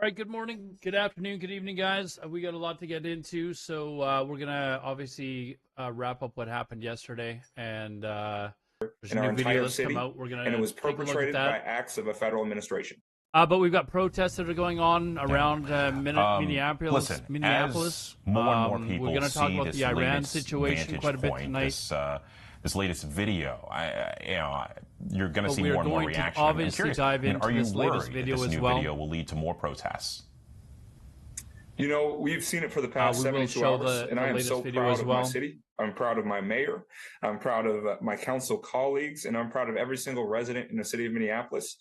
All right, good morning, good afternoon, good evening, guys. We got a lot to get into, so we're going to obviously wrap up what happened yesterday, and there's a in our new video entire that's come city, out. We're going and it to was take a look at perpetrated by that. acts of a federal administration. But we've got protests that are going on around Minneapolis. As more and more people we're going to talk see about this the Iran latest situation vantage quite a bit point, tonight. this latest video, you're going to see we are more and more going to reaction. obviously dive into are you this latest worried video that this as new well? video will lead to more protests? You know, we've seen it for the past We will 72 show hours, the and I am latest so video proud as of well. my city. I'm proud of my mayor. I'm proud of my council colleagues, and I'm proud of every single resident in the city of Minneapolis.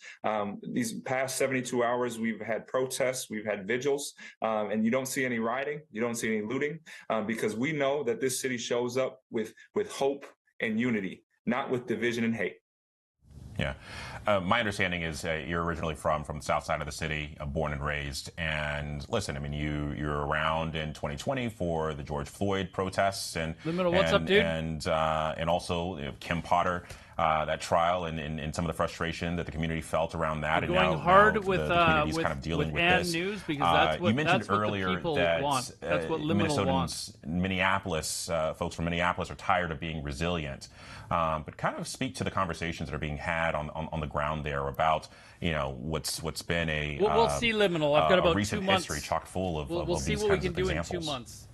These past 72 hours, we've had protests, we've had vigils, and you don't see any rioting, you don't see any looting, because we know that this city shows up with hope and unity, not with division and hate. Yeah. My understanding is you're originally from the south side of the city, born and raised. And listen, I mean, you're around in 2020 for the George Floyd protests and what's up, dude? And also Kim Potter, that trial and some of the frustration that the community felt around that. We're and going now, hard now with the community's kind of dealing with this. News because that's what, you mentioned that's what earlier the people that want. That's what Liminal wants. Minneapolis, folks from Minneapolis are tired of being resilient. But kind of speak to the conversations that are being had on the ground there about, what's been a we'll see, Liminal. I've got about recent 2 months. history chock full of we'll see these what we kinds can of do examples. in 2 months.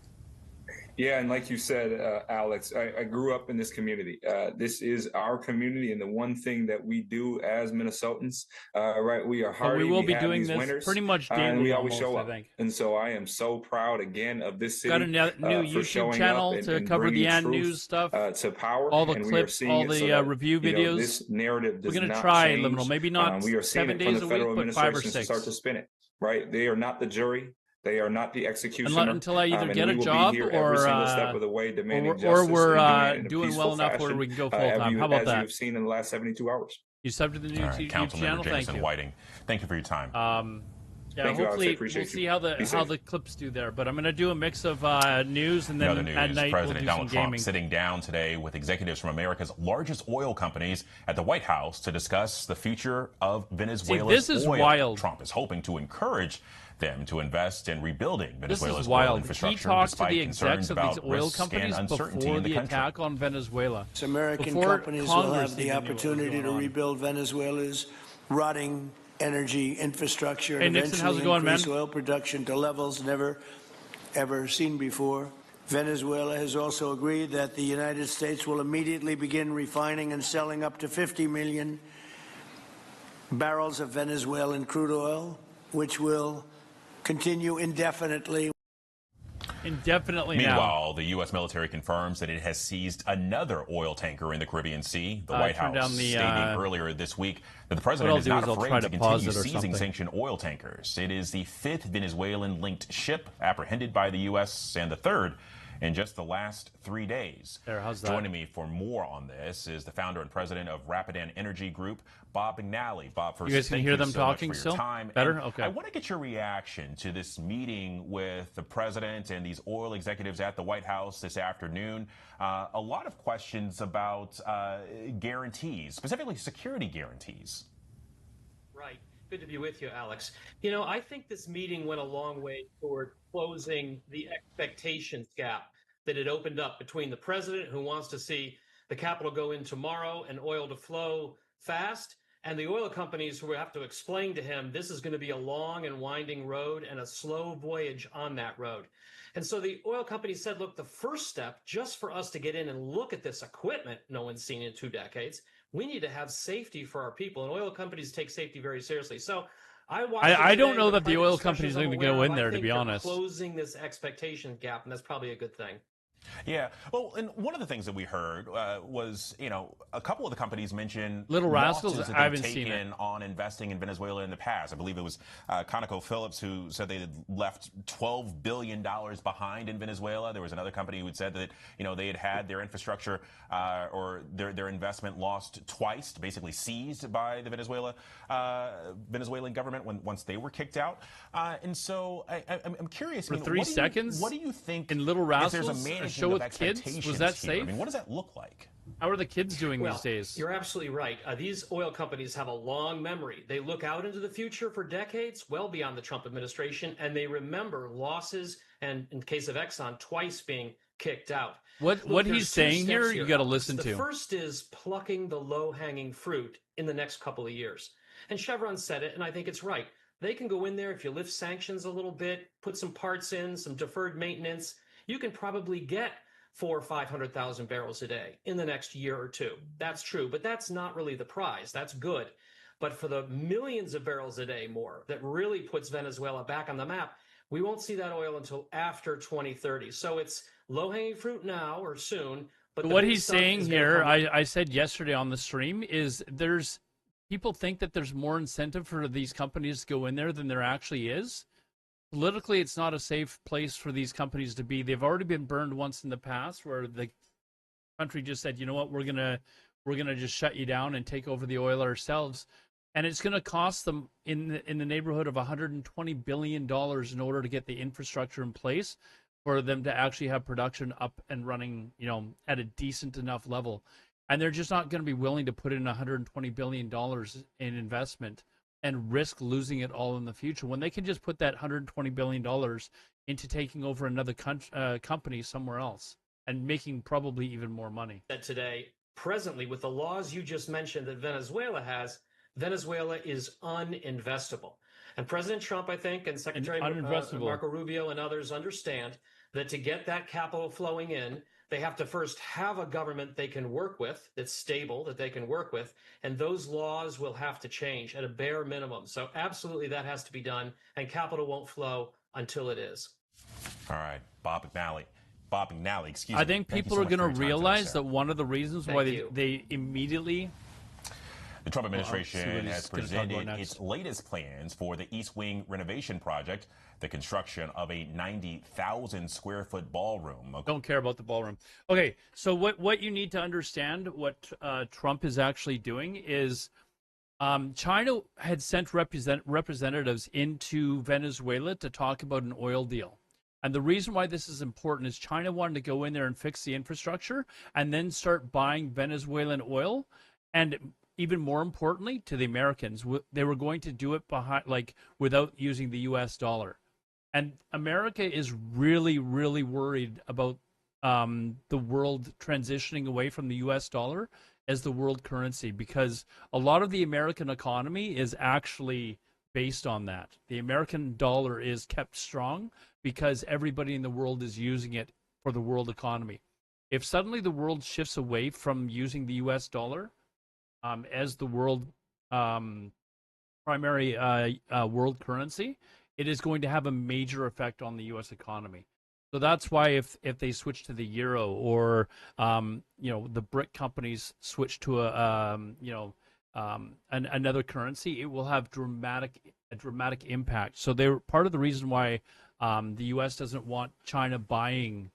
Yeah, and like you said, Alex, I grew up in this community. This is our community, and the one thing that we do as Minnesotans, right? We are hardy. We will be doing these this winners, pretty much daily, and we always almost, show I up. think. And so I am so proud again of this city. Got a new YouTube channel to cover the AND News stuff, to power, all the and clips, we are all the so that, review videos. This narrative does We're going to not try, change. Liminal. Maybe not we are seeing 7 it from days the a federal week, but 5 or administration 6. to start to spin it. Right? They are not the jury. They are not the executioner. Until I either and get we a will job be here or every single step of the way demanding justice, or we're and doing well enough fashion, where we can go full time. How about as that? you have seen in the last 72 hours. You sub to the new YouTube channel. Thank you. Whiting, thank you for your time. Yeah, hopefully we'll see how the clips do there. But I'm going to do a mix of news and then Other news, at night President we'll do Donald some Trump gaming. sitting down today with executives from America's largest oil companies at the White House to discuss the future of Venezuela's this is oil. wild. Trump is hoping to encourage them to invest in rebuilding Venezuela's oil infrastructure. He talked to the execs of these oil companies before the attack on Venezuela. American companies will have the opportunity to rebuild Venezuela's rotting energy infrastructure and eventually increase oil production to levels never, ever seen before. Venezuela has also agreed that the United States will immediately begin refining and selling up to 50 million barrels of Venezuelan crude oil, which will continue indefinitely. Meanwhile, the U.S. military confirms that it has seized another oil tanker in the Caribbean Sea. The White House stating earlier this week that the president is not afraid to continue seizing sanctioned oil tankers. It is the 5th Venezuelan-linked ship apprehended by the U.S. and the 3rd in just the last 3 days. Joining me for more on this is the founder and president of Rapidan Energy Group, Bob McNally. Bob, first, you guys can hear them talking still? Time. Better? Okay. I want to get your reaction to this meeting with the president and these oil executives at the White House this afternoon. A lot of questions about guarantees, specifically security guarantees. Right. Good to be with you, Alex. I think this meeting went a long way toward closing the expectations gap that had opened up between the president, who wants to see the capital go in tomorrow and oil to flow fast, and the oil companies who have to explain to him this is going to be a long and winding road and a slow voyage on that road. And so the oil companies said, look, the first step, just for us to get in and look at this equipment no one's seen in 2 decades, we need to have safety for our people. And oil companies take safety very seriously. So I don't know that the oil companies are going to go in there, to be honest. Closing this expectation gap, and that's probably a good thing. Yeah. Well, and one of the things that we heard was, a couple of the companies mentioned Little Rascals. that I haven't taken seen it. on investing in Venezuela in the past. I believe it was ConocoPhillips who said they had left $12 billion behind in Venezuela. There was another company who had said that, they had their infrastructure or their investment lost twice, basically seized by the Venezuelan government once they were kicked out. And so I'm curious. For 3 seconds? What do you think in Little Rascals? If there's a show with kids? Was that safe? I mean, what does that look like? How are the kids doing these days? You're absolutely right. These oil companies have a long memory. They look out into the future for decades, well beyond the Trump administration, and they remember losses and, in case of Exxon, twice being kicked out. What he's saying here, you got to listen to. The first is plucking the low-hanging fruit in the next couple of years. And Chevron said it, and I think it's right. They can go in there if you lift sanctions a little bit, put some parts in, some deferred maintenance. You can probably get 400,000 or 500,000 barrels a day in the next year or two. That's true, but that's not really the prize. That's good. But for the millions of barrels a day more that really puts Venezuela back on the map, we won't see that oil until after 2030. So it's low-hanging fruit now or soon. But what he's saying here, I said yesterday on the stream, is people think that there's more incentive for these companies to go in there than there actually is. Politically, it's not a safe place for these companies to be. They've already been burned once in the past, where the country just said, you know what, we're gonna just shut you down and take over the oil ourselves, and it's gonna cost them in the neighborhood of $120 billion in order to get the infrastructure in place for them to actually have production up and running, at a decent enough level. And they're just not going to be willing to put in $120 billion in investment and risk losing it all in the future when they can just put that $120 billion into taking over another company somewhere else and making probably even more money. Today, presently, with the laws you just mentioned that Venezuela has, Venezuela is uninvestable. And President Trump, I think, and Secretary Marco Rubio and others understand that to get that capital flowing in, they have to first have a government they can work with, that's stable, that they can work with, and those laws will have to change at a bare minimum. So absolutely that has to be done, and capital won't flow until it is. All right, Bob McNally, excuse me. I think people are going to realize that one of the reasons why they immediately... The Trump administration has presented its latest plans for the East Wing renovation project, the construction of a 90,000 square foot ballroom. Don't care about the ballroom. Okay, so what you need to understand, what Trump is actually doing is China had sent representatives into Venezuela to talk about an oil deal. And the reason why this is important is China wanted to go in there and fix the infrastructure and then start buying Venezuelan oil. And even more importantly, to the Americans, they were going to do it without using the U.S. dollar. And America is really, really worried about the world transitioning away from the U.S. dollar as the world currency, because a lot of the American economy is actually based on that. The American dollar is kept strong because everybody in the world is using it for the world economy. If suddenly the world shifts away from using the U.S. dollar as the world primary world currency, it is going to have a major effect on the U.S. economy. So that's why if they switch to the euro, or the BRIC companies switch to another currency, it will have a dramatic impact. So they're part of the reason why the U.S. doesn't want China buying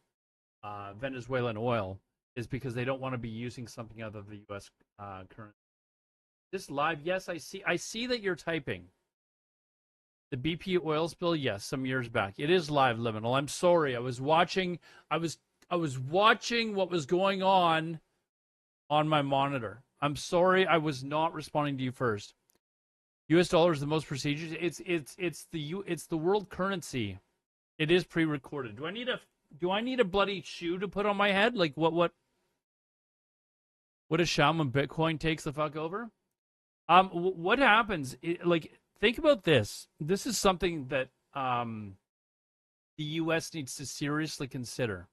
Venezuelan oil, is because they don't want to be using something other than the U.S. currency. This live, yes, I see that you're typing. The BP oil spill, yes, some years back. It is live, Liminal. I'm sorry. I was watching what was going on my monitor. I'm sorry I was not responding to you first. U.S. dollar is the most prestigious. It's the world currency. It is pre-recorded. Do I need a bloody shoe to put on my head? Like what a shaman Bitcoin takes the fuck over? What happens? Think about this. This is something that the U.S. needs to seriously consider.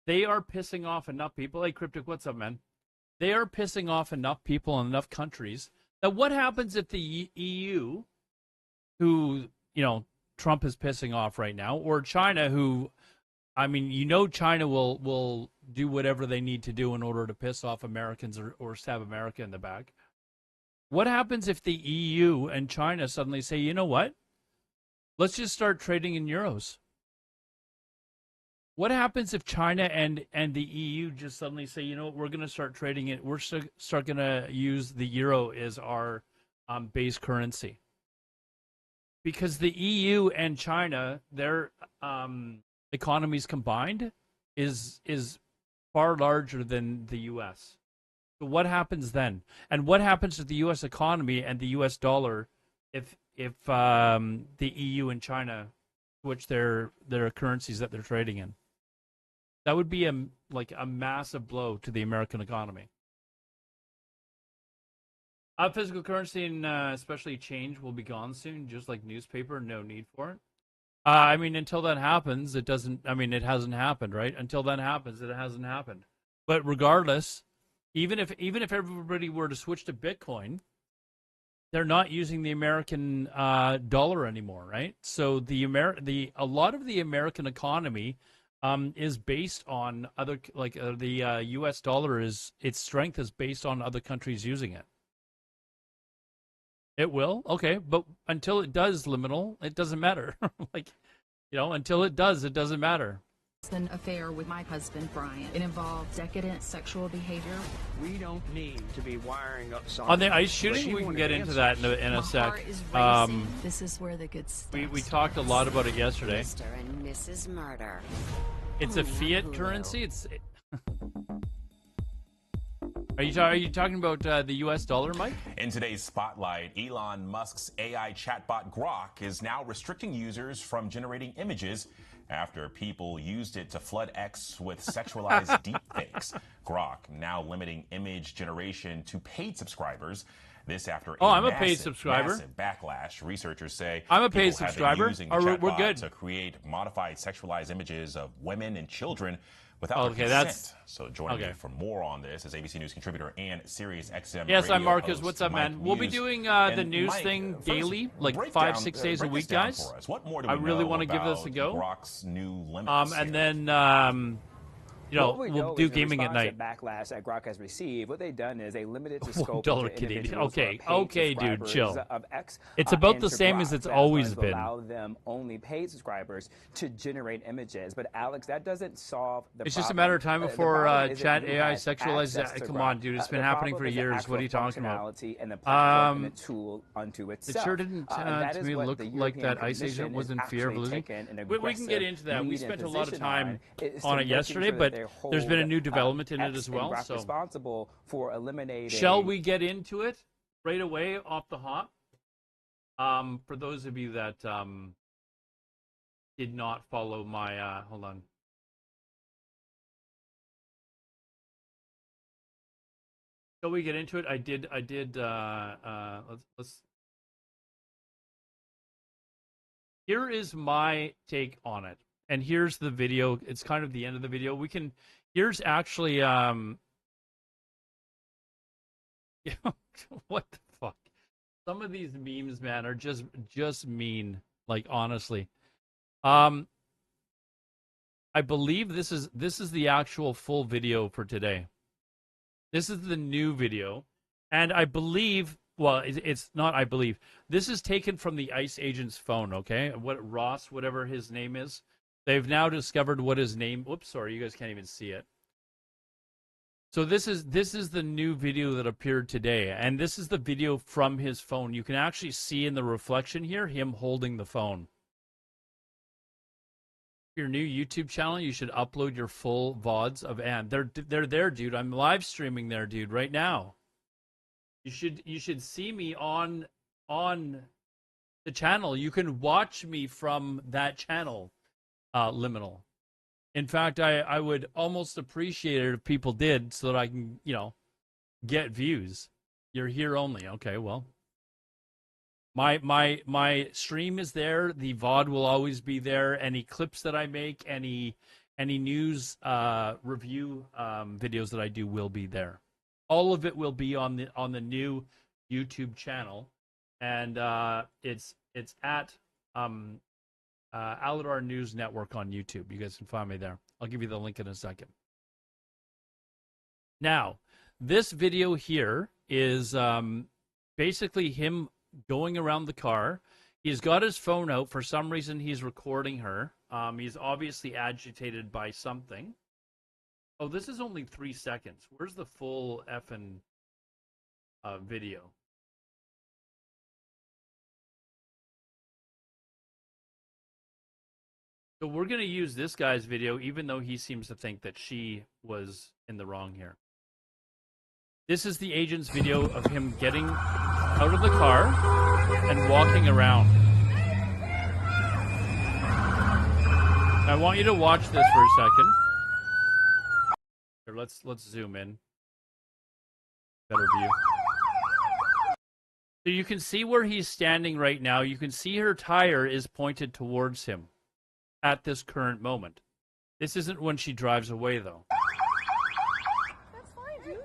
They are pissing off enough people. Hey, Cryptic, what's up, man? They are pissing off enough people in enough countries that what happens if the EU, who, Trump is pissing off right now, or China, who, China will do whatever they need to do in order to piss off Americans or stab America in the back. What happens if the EU and China suddenly say, you know what? Let's just start trading in euros. What happens if China and the EU just suddenly say, you know what, we're going to start trading it. We're start going to use the euro as our base currency. Because the EU and China, their economies combined is far larger than the U.S. So what happens then? And what happens to the U.S. economy and the U.S. dollar if the EU and China switch their currencies that they're trading in? That would be a massive blow to the American economy. Physical currency and especially change will be gone soon, just like newspaper. No need for it. I mean, until that happens, it doesn't. I mean, it hasn't happened, right? Until that happens, it hasn't happened. But regardless, even if everybody were to switch to Bitcoin, they're not using the American dollar anymore, right? So a lot of the American economy is based on other, like the U.S. dollar its strength is based on other countries using it. It will, okay, but until it does, liminal, it doesn't matter. Like, until it does, it doesn't matter. An affair with my husband Brian. It involved decadent sexual behavior. We don't need to be wiring up on the ice shooting. We can get into that in a sec. This is where the good stuff. We talked a lot about it yesterday. Mr. and Mrs. Murder. It's a fiat currency. Are you talking about the U.S. dollar, Mike? In today's spotlight, Elon Musk's AI chatbot Grok is now restricting users from generating images after people used it to flood X with sexualized deepfakes. Grok now limiting image generation to paid subscribers. This after I'm a paid subscriber. Massive backlash. Researchers say I'm a paid subscriber. We're good to create modified sexualized images of women and children without their consent. So joining me for more on this is ABC News contributor and Sirius XM. Yes, radio I'm Marcus. host What's up, Mike man? We'll be doing the news Mike, thing daily, like break 5-6 days a week, guys. What more do I we really know want to give this about a go. Grok's new limits and here? then we'll do gaming at night. Backlash that Grok has received. What they've done is they limited the scope $1 to Canadian. individuals Okay, dude, chill. Of X, it's about the to same Grok. as it's That's always going to been. Allow them only paid subscribers to generate images. But Alex, that doesn't solve the problem. It's just a matter of time before chat AI sexualizes. Come on, dude, it's been happening for years. What are you talking about? And the platform and the tool unto itself. It sure didn't to me look like that ICE agent was in fear of losing. We can get into that. We spent a lot of time on it yesterday, but there's been a new development in it as well. So responsible for eliminating. Shall we get into it right away off the hop? For those of you that did not follow my hold on. Shall we get into it? I did let's here is my take on it. And here's the video. It's kind of the end of the video. Here's actually what the fuck? Some of these memes, man, are just mean. Like, honestly. I believe this is the actual full video for today. This is the new video. And I believe, well, it's not I believe. This is taken from the ICE agent's phone, okay? Ross, whatever his name is. They've now discovered what his name. Whoops, sorry, you guys can't even see it. So this is the new video that appeared today, and this is the video from his phone. You can actually see in the reflection here him holding the phone. Your new YouTube channel, you should upload your full VODs of and they're there, dude. I'm live streaming there, dude, right now. You should see me on the channel. You can watch me from that channel. Liminal. In fact, I would almost appreciate it if people did, so that I can, get views. You're here only. Okay, well. My stream is there. The VOD will always be there. Any clips that I make, any news review videos that I do will be there. All of it will be on the new YouTube channel, and it's at Alodar News Network on YouTube. You guys can find me there. I'll give you the link in a second. Now, this video here is basically him going around the car. He's got his phone out. For some reason, he's recording her. He's obviously agitated by something. Oh, this is only 3 seconds. Where's the full effing video? So we're going to use this guy's video, even though he seems to think that she was in the wrong here. This is the agent's video of him getting out of the car and walking around. I want you to watch this for a second. Here, let's zoom in. Better view. So you can see where he's standing right now. You can see her tire is pointed towards him at this current moment. This isn't when she drives away, though. That's fine, dude.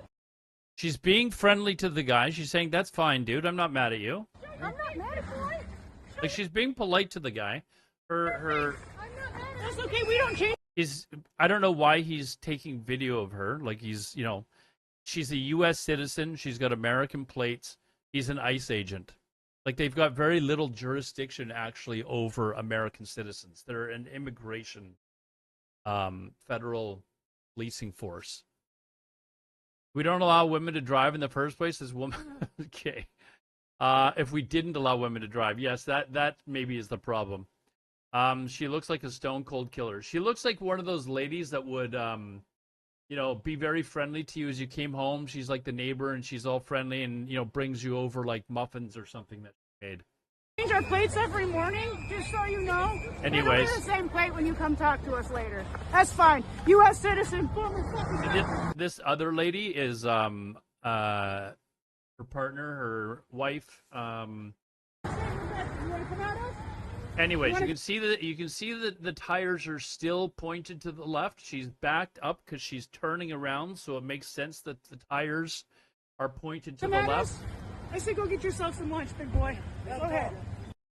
She's being friendly to the guy. She's saying, that's fine, dude. I'm not mad at you. I'm not mad at you. Like, she's being polite to the guy. I'm not mad at That's okay. We don't change. I don't know why he's taking video of her. Like, he's, you know, she's a U.S. citizen. She's got American plates. He's an ICE agent. Like, they've got very little jurisdiction, actually, over American citizens. They're an immigration federal policing force. We don't allow women to drive in the first place as women. Okay. If we didn't allow women to drive, yes, that maybe is the problem. She looks like a stone cold killer. She looks like one of those ladies that would, you know, be very friendly to you as you came home. She's like the neighbor, and she's all friendly, and you know, brings you over like muffins or something that she made. Change our plates every morning, just so you know. Anyways, it'll be the same plate when you come talk to us later. That's fine. U.S. citizen, former. This other lady is her partner, her wife. Anyways, you can see that the tires are still pointed to the left. She's backed up because she's turning around, so it makes sense that the tires are pointed to the left. I say go get yourself some lunch, big boy. Go ahead.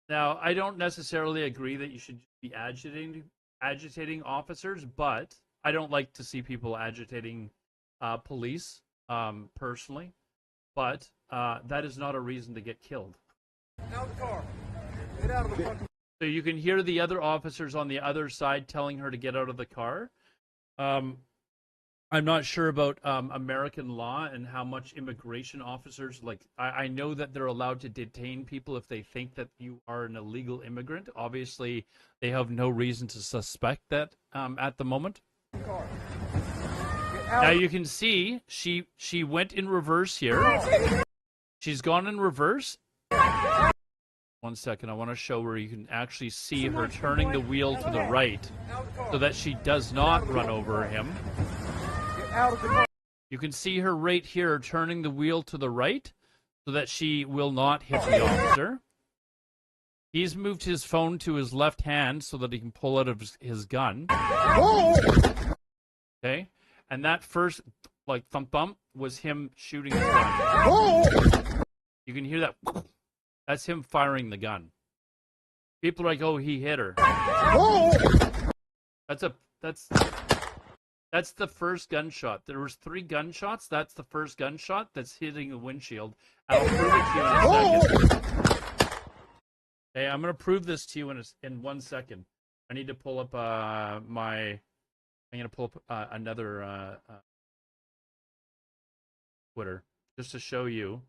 Now, I don't necessarily agree that you should be agitating officers, but I don't like to see people agitating police personally. But that is not a reason to get killed. Out of the car. Get out of the fucking. So you can hear the other officers on the other side telling her to get out of the car. I'm not sure about American law and how much immigration officers, like, I know that they're allowed to detain people if they think that you are an illegal immigrant. Obviously, they have no reason to suspect that at the moment. Now you can see she went in reverse here. She's gone in reverse. 1 second, I want to show where you can actually see her turning the wheel to the right so that she does not run over him. You can see her right here turning the wheel to the right so that she will not hit the officer. He's moved his phone to his left hand so that he can pull out of his gun. Okay? And that first, like, thump bump was him shooting his gun. You can hear that. That's him firing the gun. People are like, "Oh, he hit her." That's the first gunshot. There was 3 gunshots. That's the first gunshot that's hitting the windshield. I'll prove it to you in a second. Hey, I'm gonna prove this to you in 1 second. I need to pull up I'm gonna pull up another Twitter just to show you.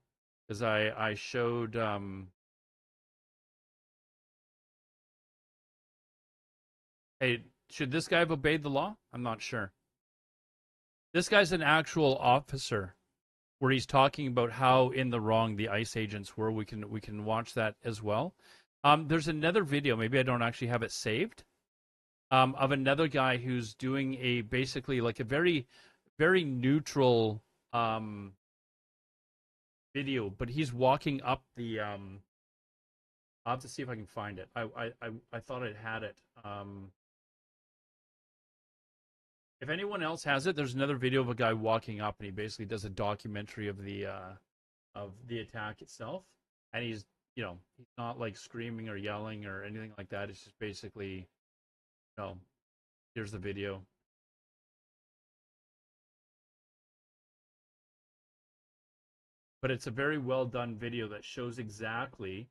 Because I showed hey, should this guy have obeyed the law? I'm not sure. This guy's an actual officer where he's talking about how in the wrong the ICE agents were. We can watch that as well. There's another video, maybe I don't actually have it saved, of another guy who's doing basically like a very, very neutral video, but he's walking up the I'll have to see if I can find it. I thought I had it. If anyone else has it, there's another video of a guy walking up, and he basically does a documentary of the attack itself, and he's not like screaming or yelling or anything like that. It's just basically, here's the video. But it's a very well done video that shows exactly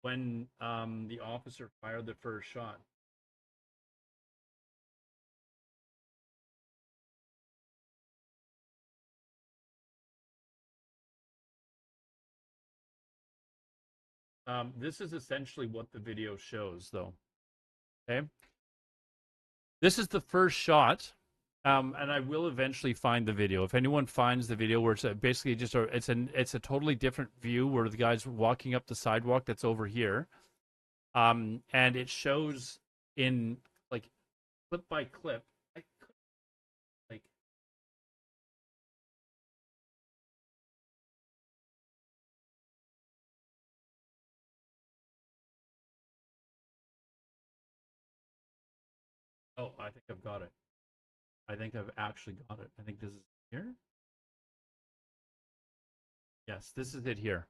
when the officer fired the first shot. This is essentially what the video shows, though. Okay. This is the first shot, and I will eventually find the video. If anyone finds the video where it's basically just it's a totally different view where the guy's walking up the sidewalk that's over here, and it shows in like clip by clip. Like, oh, I think I've got it. I think I've actually got it. I think this is here. Yes, this is it here.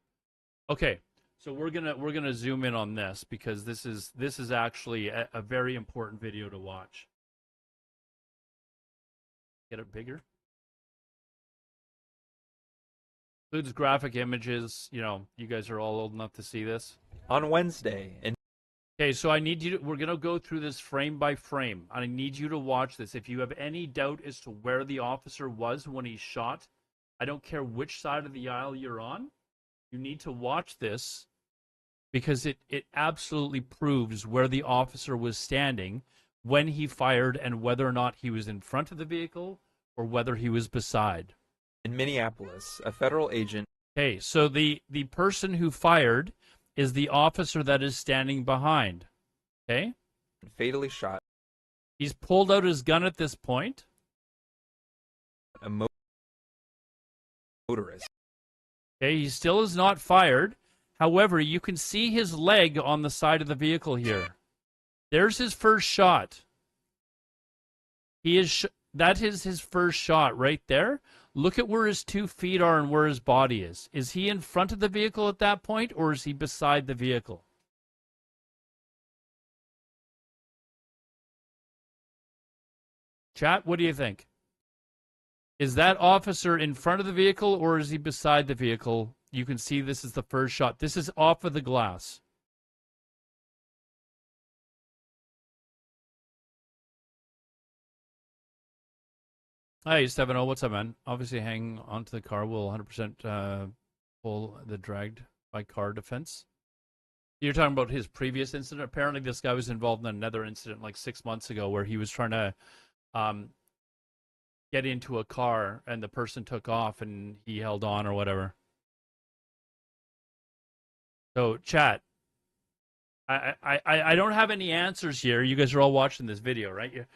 Okay, so we're gonna zoom in on this because this is actually a very important video to watch. Get it bigger. Includes graphic images. You know, you guys are all old enough to see this. On Wednesday. Okay, so I need you to, we're going to go through this frame by frame. I need you to watch this. If you have any doubt as to where the officer was when he shot, I don't care which side of the aisle you're on, you need to watch this because it absolutely proves where the officer was standing when he fired and whether or not he was in front of the vehicle or whether he was beside. In Minneapolis, a federal agent. Okay, so the person who fired is the officer that is standing behind. Okay? Fatally shot. He's pulled out his gun at this point. A motorist. Okay, he still is not fired. However, you can see his leg on the side of the vehicle here. There's his first shot. That is his first shot right there. Look at where his 2 feet are and where his body is. Is he in front of the vehicle at that point, or is he beside the vehicle? Chat, what do you think? Is that officer in front of the vehicle, or is he beside the vehicle? You can see this is the first shot. This is off of the glass. Hey, 7-0, what's up, man? Obviously, hang onto the car will 100% pull the dragged by car defense. You're talking about his previous incident? Apparently, this guy was involved in another incident like 6 months ago where he was trying to get into a car and the person took off and he held on or whatever. So, chat, I don't have any answers here. You guys are all watching this video, right?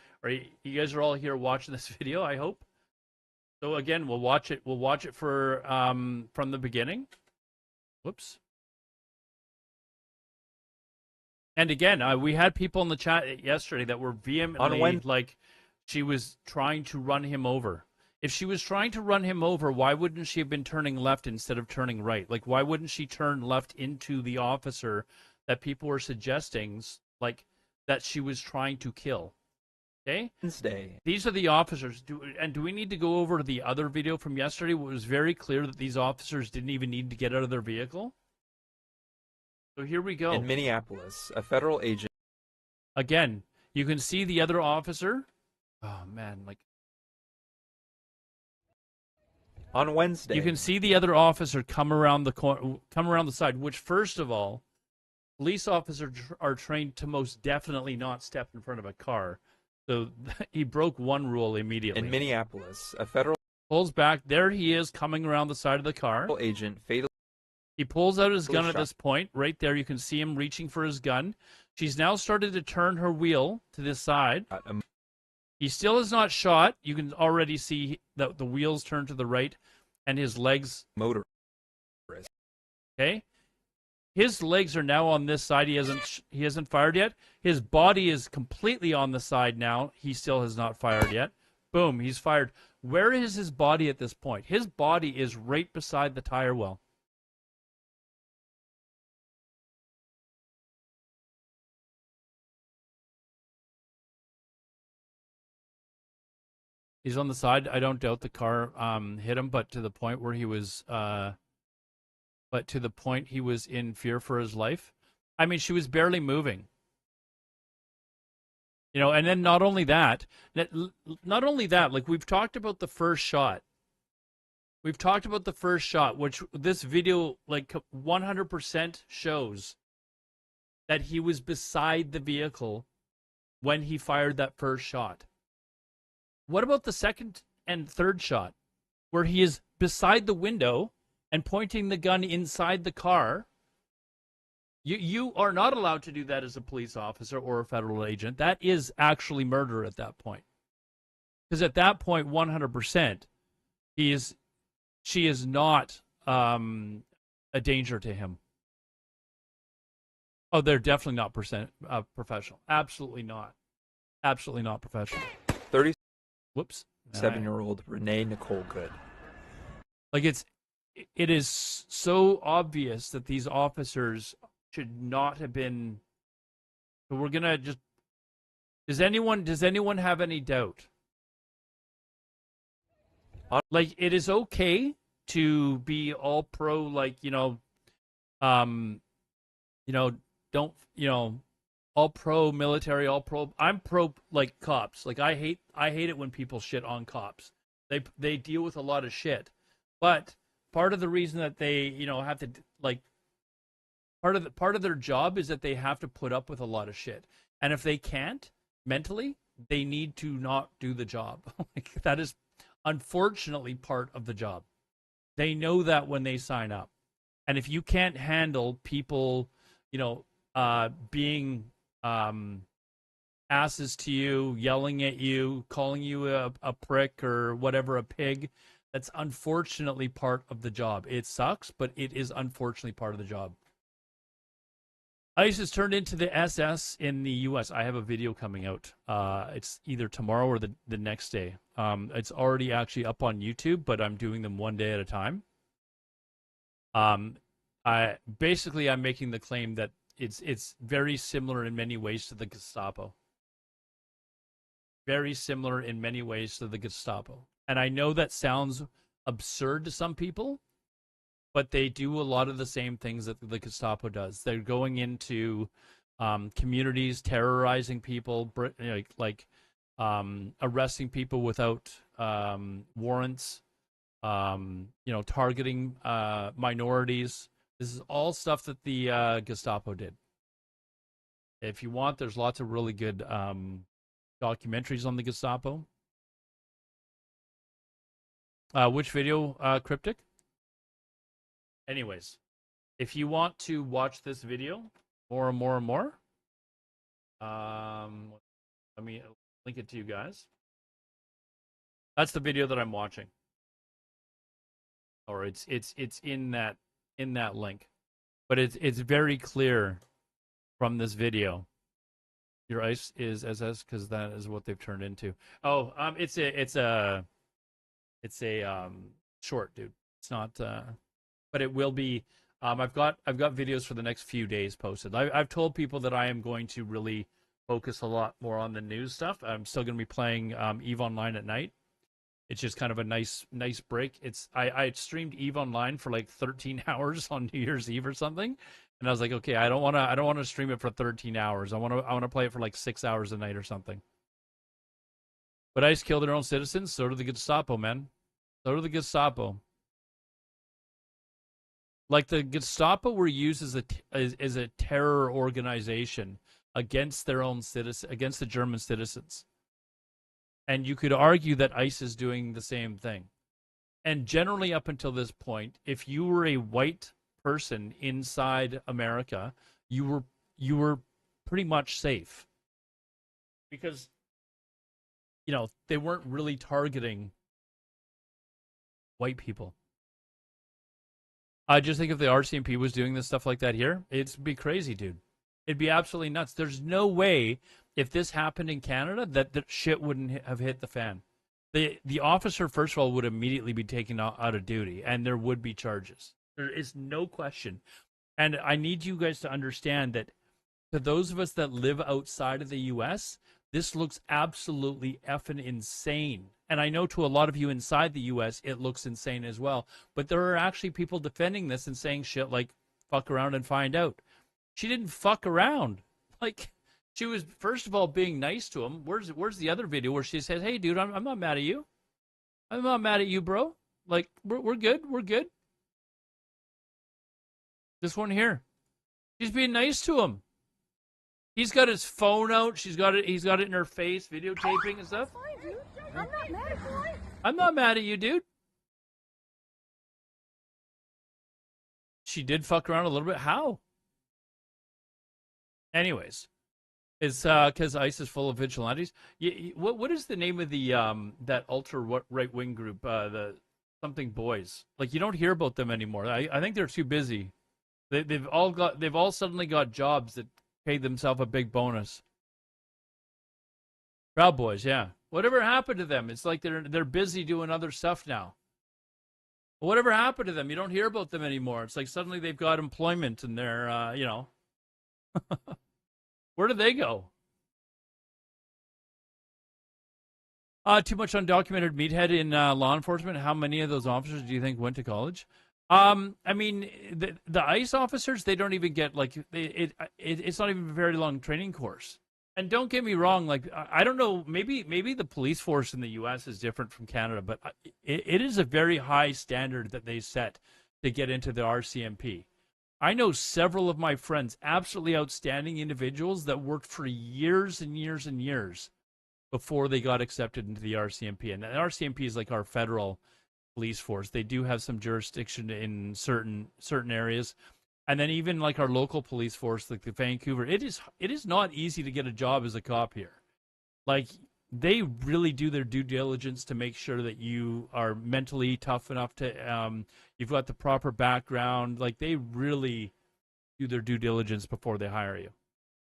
You guys are all here watching this video, I hope. So again, we'll watch it. We'll watch it for from the beginning. Whoops. And again, we had people in the chat yesterday that were vehemently like she was trying to run him over. If she was trying to run him over, why wouldn't she have been turning left instead of turning right? Like, why wouldn't she turn left into the officer that people were suggesting, like, that she was trying to kill? Okay? Wednesday. These are the officers. Do we need to go over the other video from yesterday? It was very clear that these officers didn't even need to get out of their vehicle. So here we go. In Minneapolis, a federal agent. Again, you can see the other officer. Oh, man, like. On Wednesday. You can see the other officer come around the side, which, first of all, police officers are trained to most definitely not step in front of a car. So he broke one rule immediately. In Minneapolis, a federal pulls back. There he is coming around the side of the car. Agent fatally. He pulls out his gun at this point. Right there, you can see him reaching for his gun. She's now started to turn her wheel to this side. He still is not shot. You can already see that the wheels turn to the right and his legs. Motorist. Okay. His legs are now on this side. He hasn't fired yet. His body is completely on the side now. He still has not fired yet. Boom, he's fired. Where is his body at this point? His body is right beside the tire well. He's on the side. I don't doubt the car hit him, but to the point where he was in fear for his life. I mean, she was barely moving. You know, and then not only that, like we've talked about the first shot. We've talked about the first shot, which this video like 100% shows that he was beside the vehicle when he fired that first shot. What about the second and third shot, where he is beside the window and pointing the gun inside the car? You are not allowed to do that as a police officer or a federal agent. That is actually murder at that point. Because at that point, 100%, she is not a danger to him. Oh, they're definitely not professional. Absolutely not. Absolutely not professional. 37-year-old Renee Nicole Good. Like it is so obvious that these officers should not have been. So we're gonna just. Does anyone have any doubt? Like, it is okay to be all pro, like, don't, all pro military, all pro. I'm pro, like, cops. Like, I hate it when people shit on cops. They deal with a lot of shit, but part of the reason that they, have to, like, part of their job is that they have to put up with a lot of shit, and if they can't mentally, they need to not do the job. Like, that is unfortunately part of the job. They know that when they sign up, and if you can't handle people, being asses to you, yelling at you, calling you a prick or whatever, a pig, that's unfortunately part of the job. It sucks, but it is unfortunately part of the job. ICE has turned into the SS in the U.S. I have a video coming out. It's either tomorrow or the next day. It's already actually up on YouTube, but I'm doing them one day at a time. I'm making the claim that it's very similar in many ways to the Gestapo. Very similar in many ways to the Gestapo. And I know that sounds absurd to some people, but they do a lot of the same things that the Gestapo does. They're going into communities, terrorizing people, arresting people without warrants, targeting minorities. This is all stuff that the Gestapo did. If you want, there's lots of really good documentaries on the Gestapo. Which video, Cryptic? Anyways, if you want to watch this video more and more and more, let me link it to you guys. That's the video that I'm watching, or it's in that link, but it's very clear from this video. Your ICE is SS because that is what they've turned into. Oh, it's a short, dude. It's not. But it will be. I've got videos for the next few days posted. I've told people that I am going to really focus a lot more on the news stuff. I'm still going to be playing EVE Online at night. It's just kind of a nice break. I streamed EVE Online for like 13 hours on New Year's Eve or something, and I was like, okay, I don't want to stream it for 13 hours. I want to play it for like 6 hours a night or something. But ICE killed their own citizens. So did the Gestapo, man. So did the Gestapo. Like, the Gestapo were used as a terror organization against their own citizens, against the German citizens. And you could argue that ICE is doing the same thing. And generally, up until this point, if you were a white person inside America, you were pretty much safe, because they weren't really targeting white people. I just think if the RCMP was doing this stuff like that here, it'd be crazy, dude. It'd be absolutely nuts. There's no way, if this happened in Canada, that shit wouldn't have hit the fan. The officer, first of all, would immediately be taken out of duty, and there would be charges. There is no question. And I need you guys to understand that to those of us that live outside of the U.S., this looks absolutely effing insane. And I know to a lot of you inside the U.S., it looks insane as well. But there are actually people defending this and saying shit like, fuck around and find out. She didn't fuck around. Like, she was, first of all, being nice to him. Where's the other video where she says, hey, dude, I'm not mad at you. I'm not mad at you, bro. Like, we're good. We're good. This one here. She's being nice to him. He's got his phone out. He's got it in her face, videotaping and stuff. Fine, dude. I'm not mad at you. I'm not mad at you, dude. She did fuck around a little bit. How? Anyways, it's because ICE is full of vigilantes. What is the name of the that ultra right wing group? The something boys. Like, you don't hear about them anymore. I think they're too busy. They've all suddenly got jobs that paid themselves a big bonus. Proud Boys, yeah. Whatever happened to them? It's like they're busy doing other stuff now. Whatever happened to them? You don't hear about them anymore. It's like suddenly they've got employment and they're where did they go? Too much undocumented meathead in law enforcement. How many of those officers do you think went to college? I mean, the ICE officers, they don't even get, like, it's not even a very long training course. And don't get me wrong, like, I don't know, maybe the police force in the U.S. is different from Canada, but it is a very high standard that they set to get into the RCMP. I know several of my friends, absolutely outstanding individuals that worked for years and years and years before they got accepted into the RCMP. And the RCMP is like our federal police force. They do have some jurisdiction in certain areas. And then even like our local police force, like the Vancouver, it is not easy to get a job as a cop here. Like, they really do their due diligence to make sure that you are mentally tough enough to, you've got the proper background. Like, they really do their due diligence before they hire you.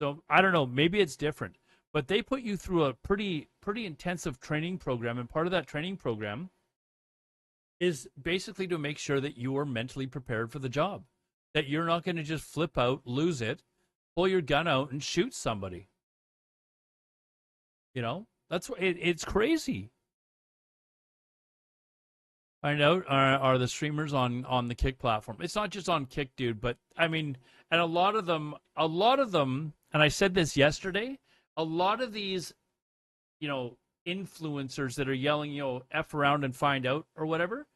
So I don't know, maybe it's different, but they put you through a pretty intensive training program. And part of that training program is basically to make sure that you are mentally prepared for the job, that you're not going to just flip out, lose it, pull your gun out and shoot somebody. You know, that's it's crazy. Find out are the streamers on the Kick platform. It's not just on Kick, dude, but I mean, and a lot of them, and I said this yesterday, a lot of these, influencers that are yelling, F around and find out or whatever,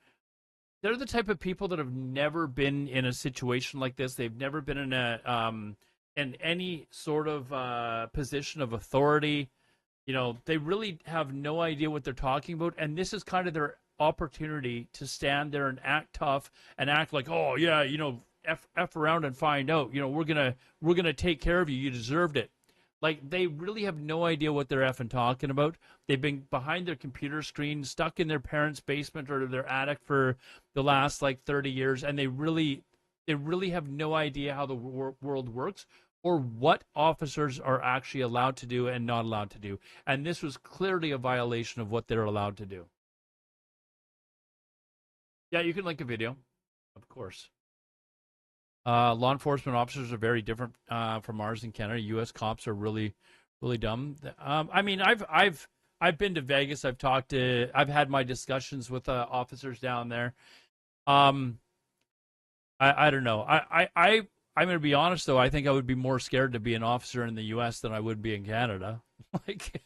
they're the type of people that have never been in a situation like this. They've never been in any sort of position of authority. They really have no idea what they're talking about, and this is kind of their opportunity to stand there and act tough and act like, oh yeah, F around and find out. We're gonna take care of you. You deserved it. Like, they really have no idea what they're effing talking about. They've been behind their computer screen, stuck in their parents' basement or their attic for the last 30 years, and they really have no idea how the world works or what officers are actually allowed to do and not allowed to do. And this was clearly a violation of what they're allowed to do. Yeah, you can link a video, of course. Law enforcement officers are very different from ours in Canada. U.S. cops are really, really dumb. I mean, I've been to Vegas. I've had my discussions with officers down there. I don't know. I'm going to be honest though. I think I would be more scared to be an officer in the U.S. than I would be in Canada. Like,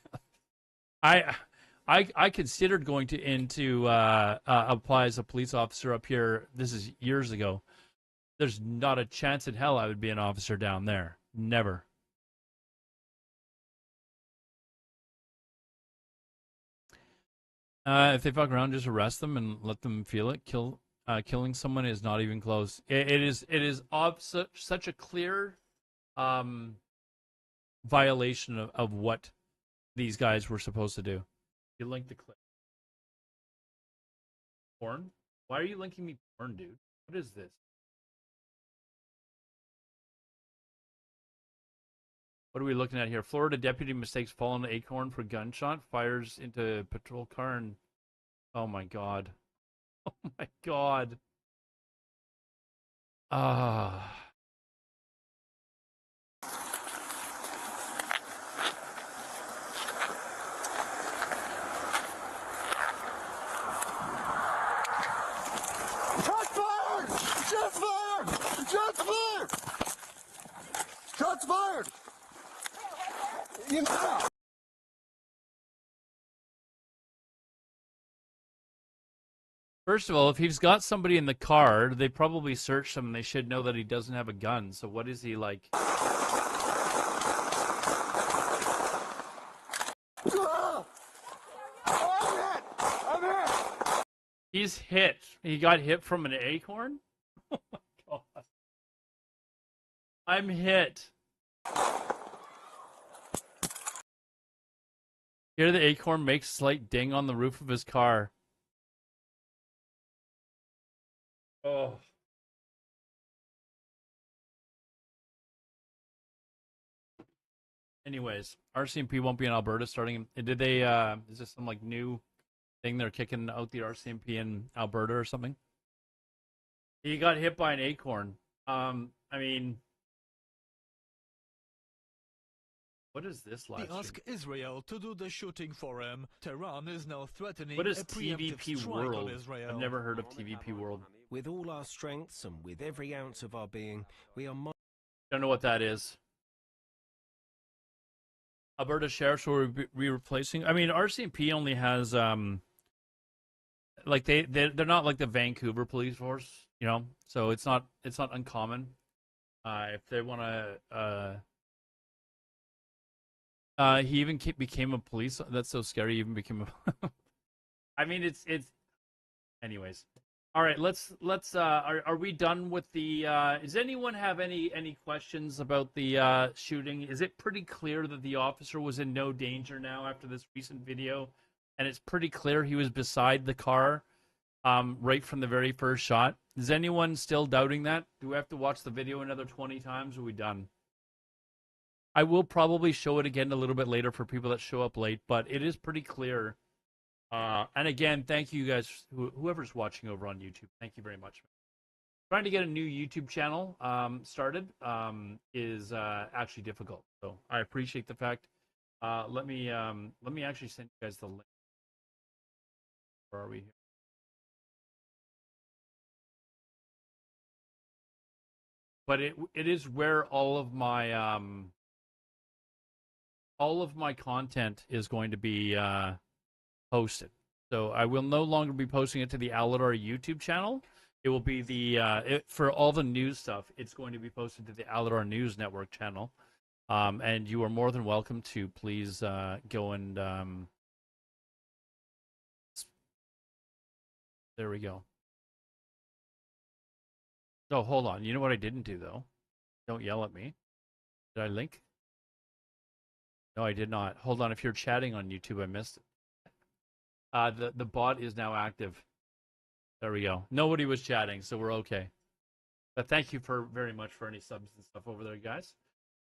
I considered going into apply as a police officer up here. This is years ago. There's not a chance in hell I would be an officer down there. Never. If they fuck around, just arrest them and let them feel it. Killing someone is not even close. It is such a clear violation of what these guys were supposed to do. You linked the clip. Porn? Why are you linking me porn, dude? What is this? What are we looking at here? Florida deputy mistakes fallen acorn for gunshot, fires into patrol car, and oh my god. Oh my god. Shots fired! Shots fired! Shots fired! Shots fired! First of all, if he's got somebody in the car, they probably searched him and they should know that he doesn't have a gun. So what is he like? He's hit. He got hit from an acorn? Oh my god. I'm hit. Here the acorn makes slight ding on the roof of his car. Oh. Anyways, RCMP won't be in Alberta starting. Did they? Is this some like new thing they're kicking out the RCMP in Alberta or something? He got hit by an acorn. I mean, what is this live stream? Ask Israel to do the shooting for him. Tehran is now threatening what is a preemptive TVP strike World? on Israel. I've never heard of TVP World. With all our strengths and with every ounce of our being, we are. Don't know what that is. Alberta sheriffs will be replacing. I mean, RCMP only has like they're not like the Vancouver police force, you know. So it's not uncommon. If they want to, he even became a police. That's so scary. He even became a. I mean, it's. Anyways, all right. Let's. Are we done with the? Does anyone have any questions about the shooting? Is it pretty clear that the officer was in no danger now after this recent video, and it's pretty clear he was beside the car, right from the very first shot? Is anyone still doubting that? Do we have to watch the video another 20 times? Or are we done? I will probably show it again a little bit later for people that show up late, but it is pretty clear. And again, thank you guys, whoever's watching over on YouTube. Thank you very much. Trying to get a new YouTube channel started is actually difficult. So I appreciate the fact. Let me actually send you guys the link. Where are we here? But it is where all of my content is going to be posted. So I will no longer be posting it to the Alodar YouTube channel. It will be the for all the news stuff. It's going to be posted to the Alodar News Network channel, and you are more than welcome to please go and there we go. So hold on. You know what I didn't do though? Don't yell at me. Did I link? No, I did not. Hold on. If you're chatting on YouTube, I missed it. The bot is now active. There we go. Nobody was chatting, so we're okay. But thank you very much for any subs and stuff over there, guys.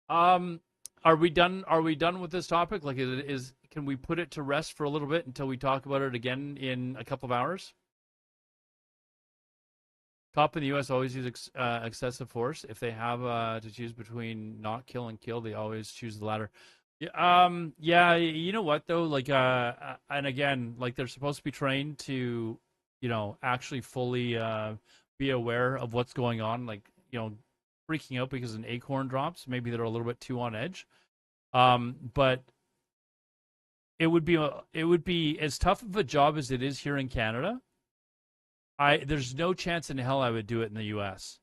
Are we done? Are we done with this topic? Like, can we put it to rest for a little bit until we talk about it again in a couple of hours? Cop in the U.S. always use excessive force. If they have to choose between not kill and kill, they always choose the latter. Yeah, you know what though? Like, and again, like they're supposed to be trained to, you know, actually fully be aware of what's going on. Like, you know, freaking out because an acorn drops. Maybe they're a little bit too on edge. But it would be as tough of a job as it is here in Canada. There's no chance in hell I would do it in the U.S.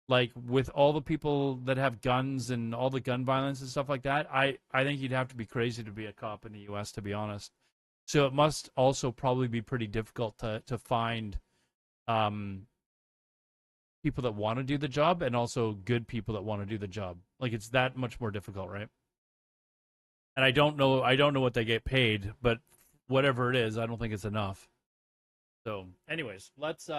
Like, with all the people that have guns and all the gun violence and stuff like that, I think you'd have to be crazy to be a cop in the U.S., to be honest. So it must also probably be pretty difficult to find people that want to do the job and also good people that want to do the job. Like, it's that much more difficult, right? And I don't know what they get paid, but whatever it is, I don't think it's enough. So, anyways, let's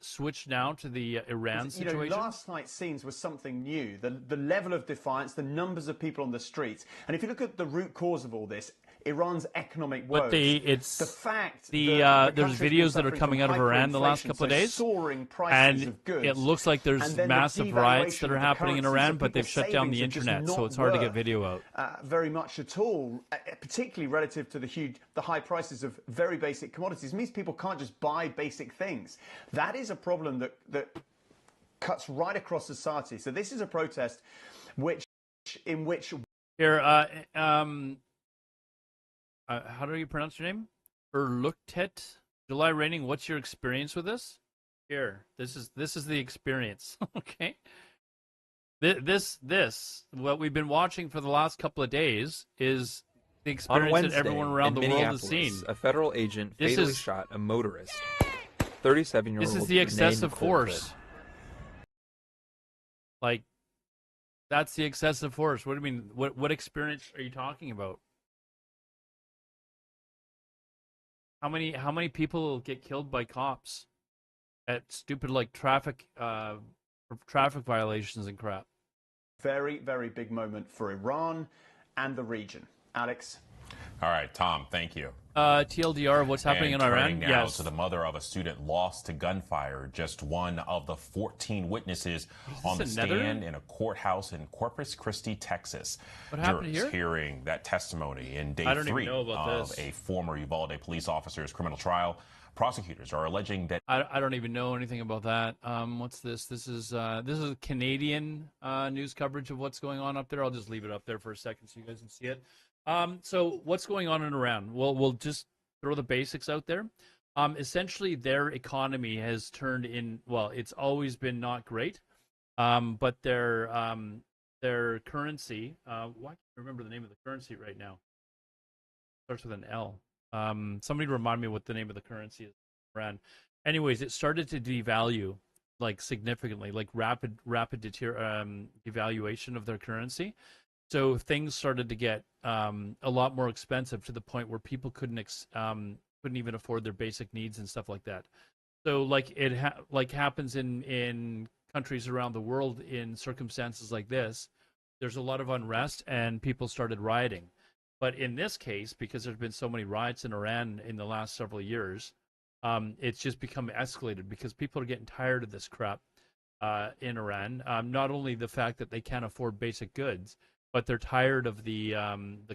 switch now to the Iran situation. You know, last night's scenes was something new. The level of defiance, the numbers of people on the streets, and if you look at the root cause of all this, Iran's economic woes. But there's videos that are coming out of Iran the last couple of days, and it looks like there's massive riots that are happening in Iran, but they've shut down the internet, so it's hard to get video out. Very much at all, particularly relative to the high prices of very basic commodities. It means people can't just buy basic things. That is a problem that cuts right across society. So this is a protest in which here how do you pronounce your name? Erluktet. July Raining, what's your experience with this? Here, this is the experience. Okay. This what we've been watching for the last couple of days is The experience that everyone around the world has seen. A federal agent fatally shot a motorist. 37-year-old. This is the excessive force. Like, that's the excessive force. What do you mean? What experience are you talking about? How many people get killed by cops at stupid like traffic violations and crap? Very, very big moment for Iran and the region. Alex? All right, Tom, thank you. TLDR, what's happening in Iran? Now to the mother of a student lost to gunfire, just one of the 14 witnesses on the stand in a courthouse in Corpus Christi, Texas. What happened here? Hearing that testimony in day 3 of a former Uvalde police officer's criminal trial. Prosecutors are alleging that I don't even know anything about that. What's this? This is Canadian news coverage of what's going on up there. I'll just leave it up there for a second so you guys can see it. So what's going on in Iran? Well, we'll just throw the basics out there. Essentially, their economy has turned in. Well, it's always been not great, but their currency. Why can't I remember the name of the currency right now? Starts with an L. Somebody remind me what the name of the currency is. Iran. Anyways, it started to devalue like significantly, like rapid devaluation of their currency. So things started to get a lot more expensive to the point where people couldn't even afford their basic needs and stuff like that. So like it happens in countries around the world in circumstances like this, there's a lot of unrest and people started rioting. But in this case, because there's been so many riots in Iran in the last several years, it's just become escalated because people are getting tired of this crap in Iran. Not only the fact that they can't afford basic goods, but they're tired of the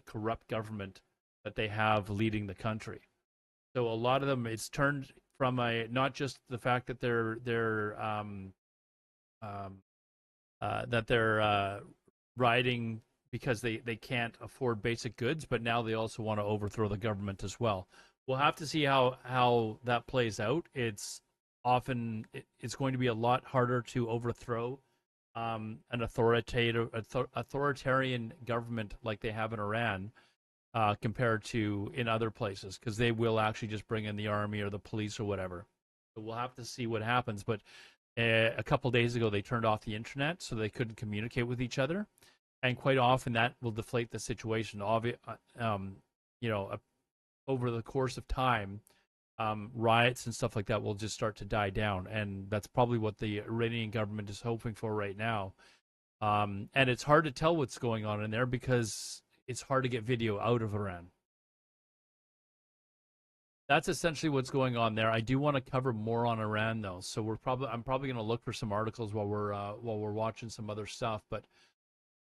corrupt government that they have leading the country. So a lot of them, it's turned from not just the fact that they're rioting because they can't afford basic goods, but now they also want to overthrow the government as well. We'll have to see how that plays out. It's going to be a lot harder to overthrow an authoritarian government like they have in Iran compared to in other places, because they will actually just bring in the army or the police or whatever. So we'll have to see what happens. But a couple days ago, they turned off the internet so they couldn't communicate with each other. And quite often that will deflate the situation. Over the course of time, riots and stuff like that will just start to die down. And that's probably what the Iranian government is hoping for right now. And it's hard to tell what's going on in there because it's hard to get video out of Iran. That's essentially what's going on there. I do want to cover more on Iran though. So I'm probably going to look for some articles while we're watching some other stuff, but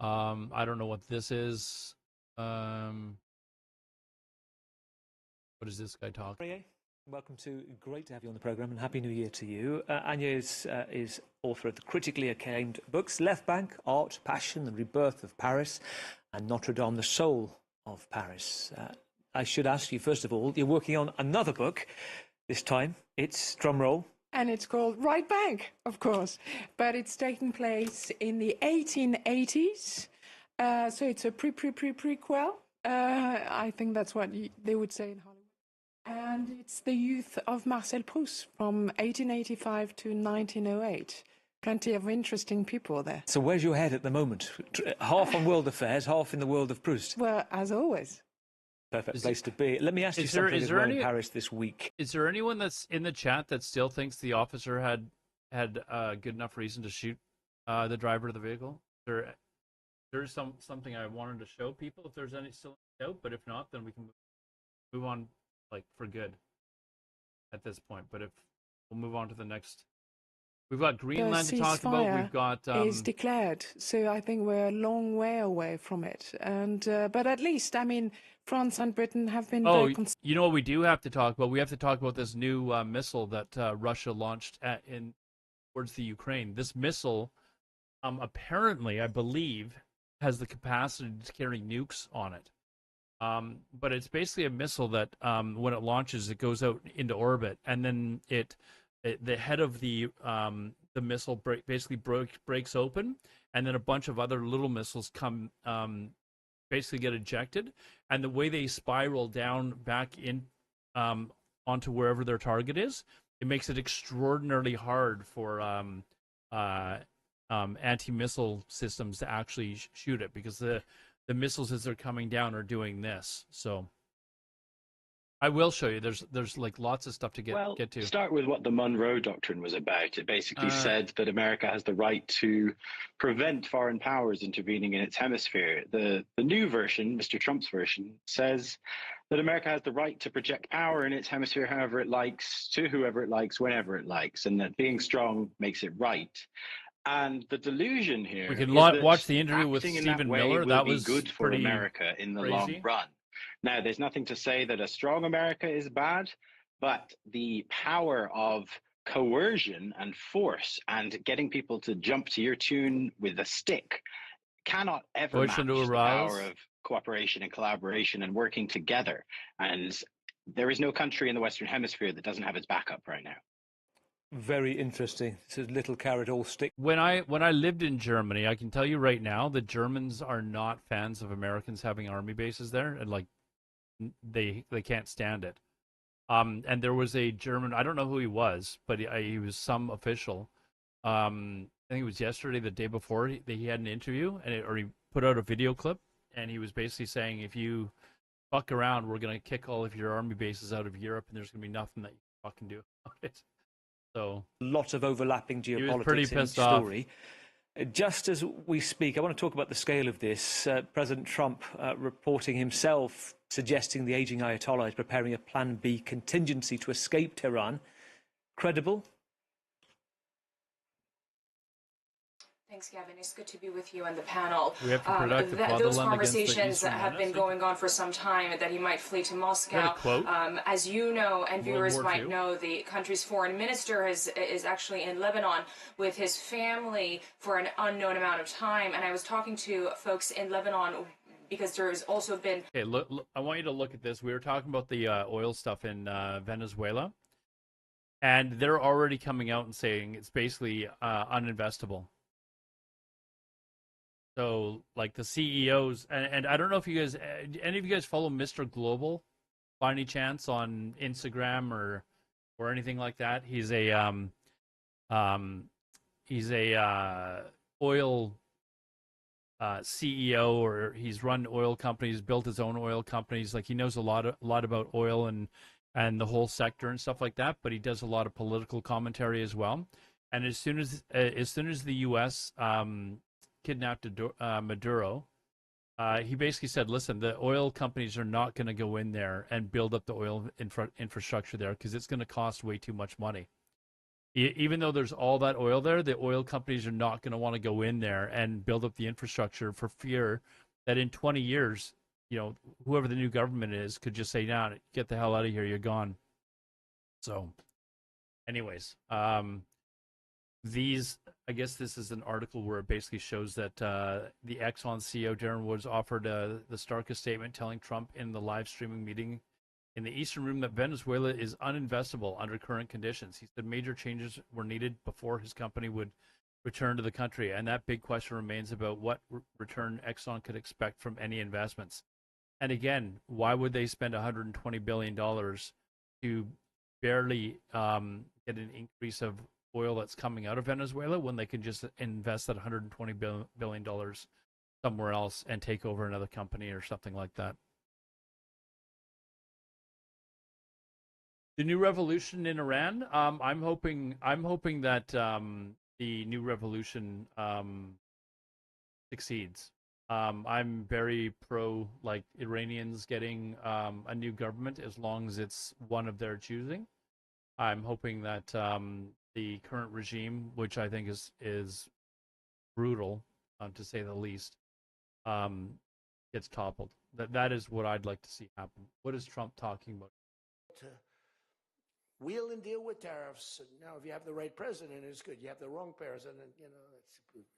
I don't know what this is. What is this guy talking? Welcome to, great to have you on the program, and Happy New Year to you. Anya is author of the critically acclaimed books Left Bank, Art, Passion, and Rebirth of Paris, and Notre Dame, the Soul of Paris. I should ask you, first of all, you're working on another book. This time, it's, drum roll. And it's called Right Bank, of course, but it's taking place in the 1880s. So it's a prequel. I think that's what they would say in Hollywood. And it's the youth of Marcel Proust from 1885 to 1908. Plenty of interesting people there. So where's your head at the moment? Half on world affairs, half in the world of Proust? Well, as always. Perfect place to be. Let me ask you something as well in Paris this week. Is there anyone that's in the chat that still thinks the officer had good enough reason to shoot the driver of the vehicle? There's something I wanted to show people if there's any still doubt, but if not, then we can move on like for good at this point. But if we'll move on to the next. We've got Greenland to talk about. We've got is declared, so I think we're a long way away from it. And but at least, I mean, France and Britain have been. Oh, you know what we do have to talk about? We have to talk about this new missile that Russia launched towards the Ukraine. This missile, apparently, I believe, has the capacity to carry nukes on it. But it's basically a missile that, when it launches, it goes out into orbit, and then the head of the missile breaks open, and then a bunch of other little missiles come basically get ejected, and the way they spiral down back in onto wherever their target is, it makes it extraordinarily hard for anti-missile systems to actually shoot it, because the missiles as they're coming down are doing this. So I will show you. There's like lots of stuff to get to. Start with what the Monroe Doctrine was about. It basically said that America has the right to prevent foreign powers intervening in its hemisphere. The new version, Mr. Trump's version, says that America has the right to project power in its hemisphere however it likes, to whoever it likes, whenever it likes, and that being strong makes it right. And the delusion here, we can watch the interview with Stephen Miller. That was good for America in the long run. Now, there's nothing to say that a strong America is bad, but the power of coercion and force and getting people to jump to your tune with a stick cannot ever match the power of cooperation and collaboration and working together. And there is no country in the Western Hemisphere that doesn't have its backup right now. Very interesting. This is little carrot, all stick. When I lived in Germany, I can tell you right now, the Germans are not fans of Americans having army bases there, and like they can't stand it. And there was a German, I don't know who he was, but he was some official. I think it was yesterday, the day before, he had an interview, or he put out a video clip, and he was basically saying, if you fuck around, we're gonna kick all of your army bases out of Europe, and there's gonna be nothing that you fucking do about it. So a lot of overlapping geopolitics pretty in each story. Just as we speak, I want to talk about the scale of this. President Trump reporting himself, suggesting the aging Ayatollah is preparing a Plan B contingency to escape Tehran. Credible? Thanks, Gavin. It's good to be with you and the panel. We have to protect the those conversations have been going on for some time, that he might flee to Moscow. As you know, and viewers might know, the country's foreign minister is actually in Lebanon with his family for an unknown amount of time. And I was talking to folks in Lebanon because there's also been... Okay, look, I want you to look at this. We were talking about the oil stuff in Venezuela, and they're already coming out and saying it's basically uninvestable. So, like the CEOs, and I don't know if you guys, any of you guys follow Mr. Global by any chance on Instagram or anything like that? He's a oil CEO, or he's run oil companies, built his own oil companies. Like, he knows a lot about oil and the whole sector and stuff like that. But he does a lot of political commentary as well. And as soon as the U.S. Kidnapped Maduro, he basically said, listen, the oil companies are not going to go in there and build up the oil infrastructure there, because it's going to cost way too much money. Even though there's all that oil there, the oil companies are not going to want to go in there and build up the infrastructure, for fear that in 20 years, whoever the new government is could just say, "Nah, get the hell out of here, you're gone." So, anyways, I guess this is an article where it basically shows that the Exxon CEO, Darren Woods, offered the starkest statement, telling Trump in the live streaming meeting in the Eastern Room that Venezuela is uninvestable under current conditions. He said major changes were needed before his company would return to the country, and that big question remains about what return Exxon could expect from any investments. And again, why would they spend $120 billion to barely get an increase of oil that's coming out of Venezuela, when they can just invest that $120 billion somewhere else and take over another company or something like that? The new revolution in Iran. I'm hoping that the new revolution succeeds. I'm very pro Iranians getting a new government, as long as it's one of their choosing. I'm hoping that the current regime, which I think is brutal, to say the least, gets toppled. That is what I'd like to see happen. What is Trump talking about? To wheel and deal with tariffs. Now, if you have the right president, it's good. You have the wrong president,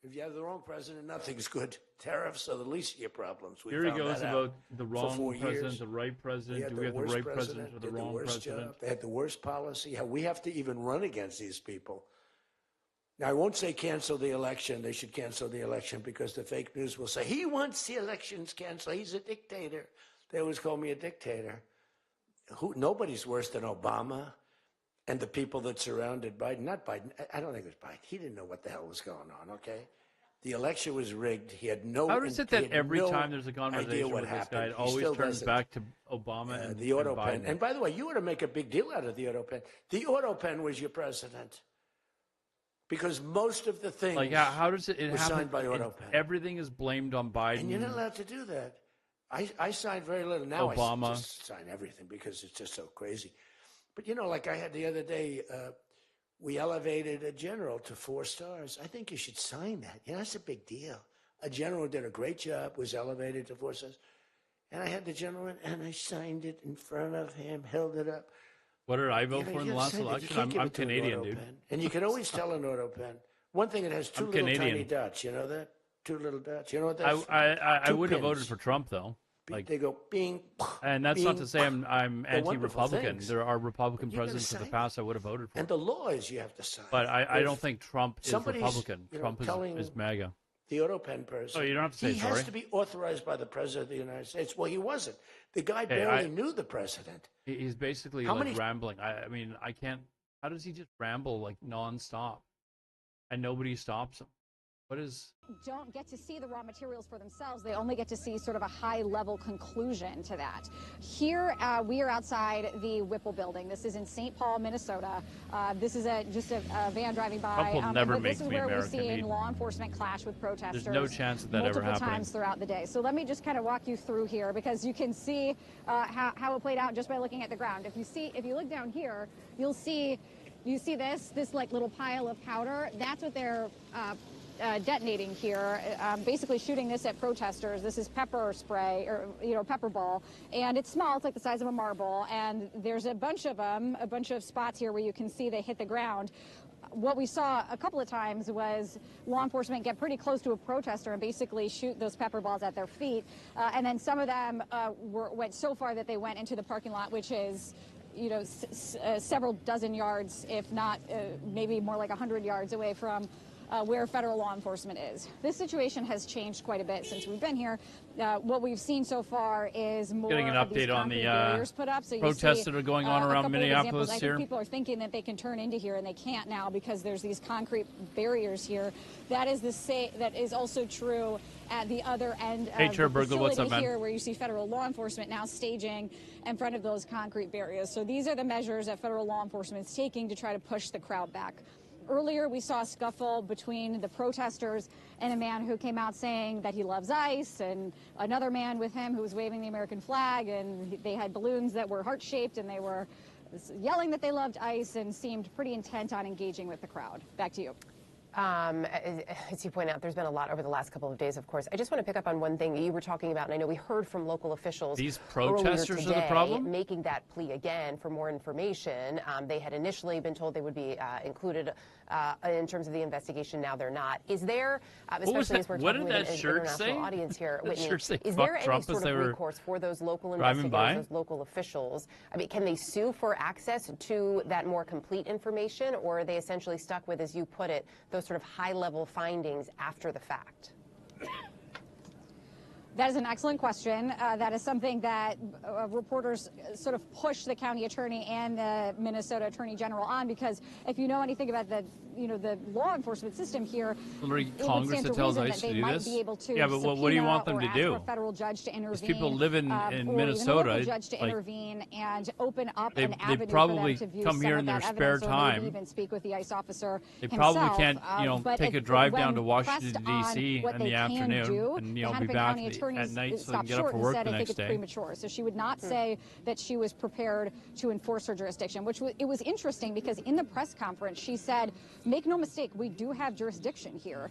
if you have the wrong president, nothing's good. Tariffs are the least of your problems. Here he goes about the wrong president, the right president. Do we have the right president or the wrong president? They had the worst policy. We have to even run against these people. Now, I won't say cancel the election. They should cancel the election because the fake news will say, he wants the elections canceled. He's a dictator. They always call me a dictator. Nobody's worse than Obama and the people that surrounded Biden. Not Biden. I don't think it was Biden. He didn't know what the hell was going on, okay? The election was rigged. He had no idea. How is it that every time there's a conversation with this guy, it always turns back to Obama and the auto pen? Biden? And by the way, you ought to make a big deal out of the auto pen. The auto pen was your president. Because most of the things how does it were happen? signed by auto pen. Everything is blamed on Biden. And you're not allowed to do that. I signed very little. Now Obama. I just sign everything because it's just so crazy. But, like I had the other day, we elevated a general to 4 stars. I think you should sign that. That's a big deal. A general did a great job, was elevated to 4 stars. And I had the general in, and I signed it in front of him, held it up. What did I vote for in the last election? I'm Canadian, dude. And you can always tell an auto pen. One thing, it has 2 little tiny dots. You know that? 2 little dots. You know what that's? I would have voted for Trump, though. They go bing. And that's bing, not to say I'm anti-Republican. There are Republican But presidents of the past I would have voted for. And the law is you have to sign. But I don't think Trump is Republican. Trump is MAGA. The auto pen person. Oh, you don't have to say he sorry. He has to be authorized by the President of the United States. Well, he wasn't. The guy barely knew the president. He's basically rambling. I mean, I can't. How does he just ramble like nonstop, and nobody stops him? What is? Don't get to see the raw materials for themselves. They only get to see sort of a high-level conclusion to that. Here, we are outside the Whipple building. This is in St. Paul, Minnesota. This is just a van driving by. Trump will never make this is me where American. We're seeing law enforcement clash with protesters. There's no chance of that ever happening. Multiple times throughout the day. So let me just kind of walk you through here because you can see how it played out just by looking at the ground. If you look down here, you'll see this like little pile of powder. That's what they're detonating here, basically shooting this at protesters. This is pepper spray, or pepper ball, and it's small. It's like the size of a marble, and there's a bunch of them, a bunch of spots here where you can see they hit the ground. What we saw a couple of times was law enforcement get pretty close to a protester and basically shoot those pepper balls at their feet, and then some of them went so far that they went into the parking lot, which is several dozen yards, if not maybe more like 100 yards away from where federal law enforcement is. This situation has changed quite a bit since we've been here. What we've seen so far is more getting an update on the barriers put up. So protests that are going on around Minneapolis here. I think people are thinking that they can turn into here, and they can't now because there's these concrete barriers here. That is also true at the other end of the facility what's up, man? here, where you see federal law enforcement now staging in front of those concrete barriers. So these are the measures that federal law enforcement is taking to try to push the crowd back. Earlier, we saw a scuffle between the protesters and a man who came out saying that he loves ICE, and another man with him who was waving the American flag, and they had balloons that were heart-shaped, and they were yelling that they loved ICE and seemed pretty intent on engaging with the crowd. Back to you. As you point out, there's been a lot over the last couple of days, of course. I just want to pick up on one thing you were talking about, and I know we heard from local officials. These protesters today, are the problem? making that plea again for more information. They had initially been told they would be included in terms of the investigation. Now they're not. Is there, especially as we're talking with an international audience here, Whitney, is there any sort of recourse for those local investigators, those local officials? I mean, can they sue for access to that more complete information, or are they essentially stuck with, as you put it, those sort of high-level findings after the fact? That is an excellent question. That is something that reporters sort of push the county attorney and the Minnesota Attorney General on, because if you know anything about the law enforcement system here, Congress that tells ICE to do this. Yeah, but what do you want them to do? A federal judge to intervene. These people live in Minnesota. A judge to intervene and open up an avenue they probably for them to view come here in their spare time. Even speak with the ICE officer They himself. probably can't, take a drive down to Washington D.C. in the afternoon and be back at night so they can get up for work the next day. Premature. So she would not say that she was prepared to enforce her jurisdiction, which it was interesting because in the press conference she said, make no mistake, we do have jurisdiction here,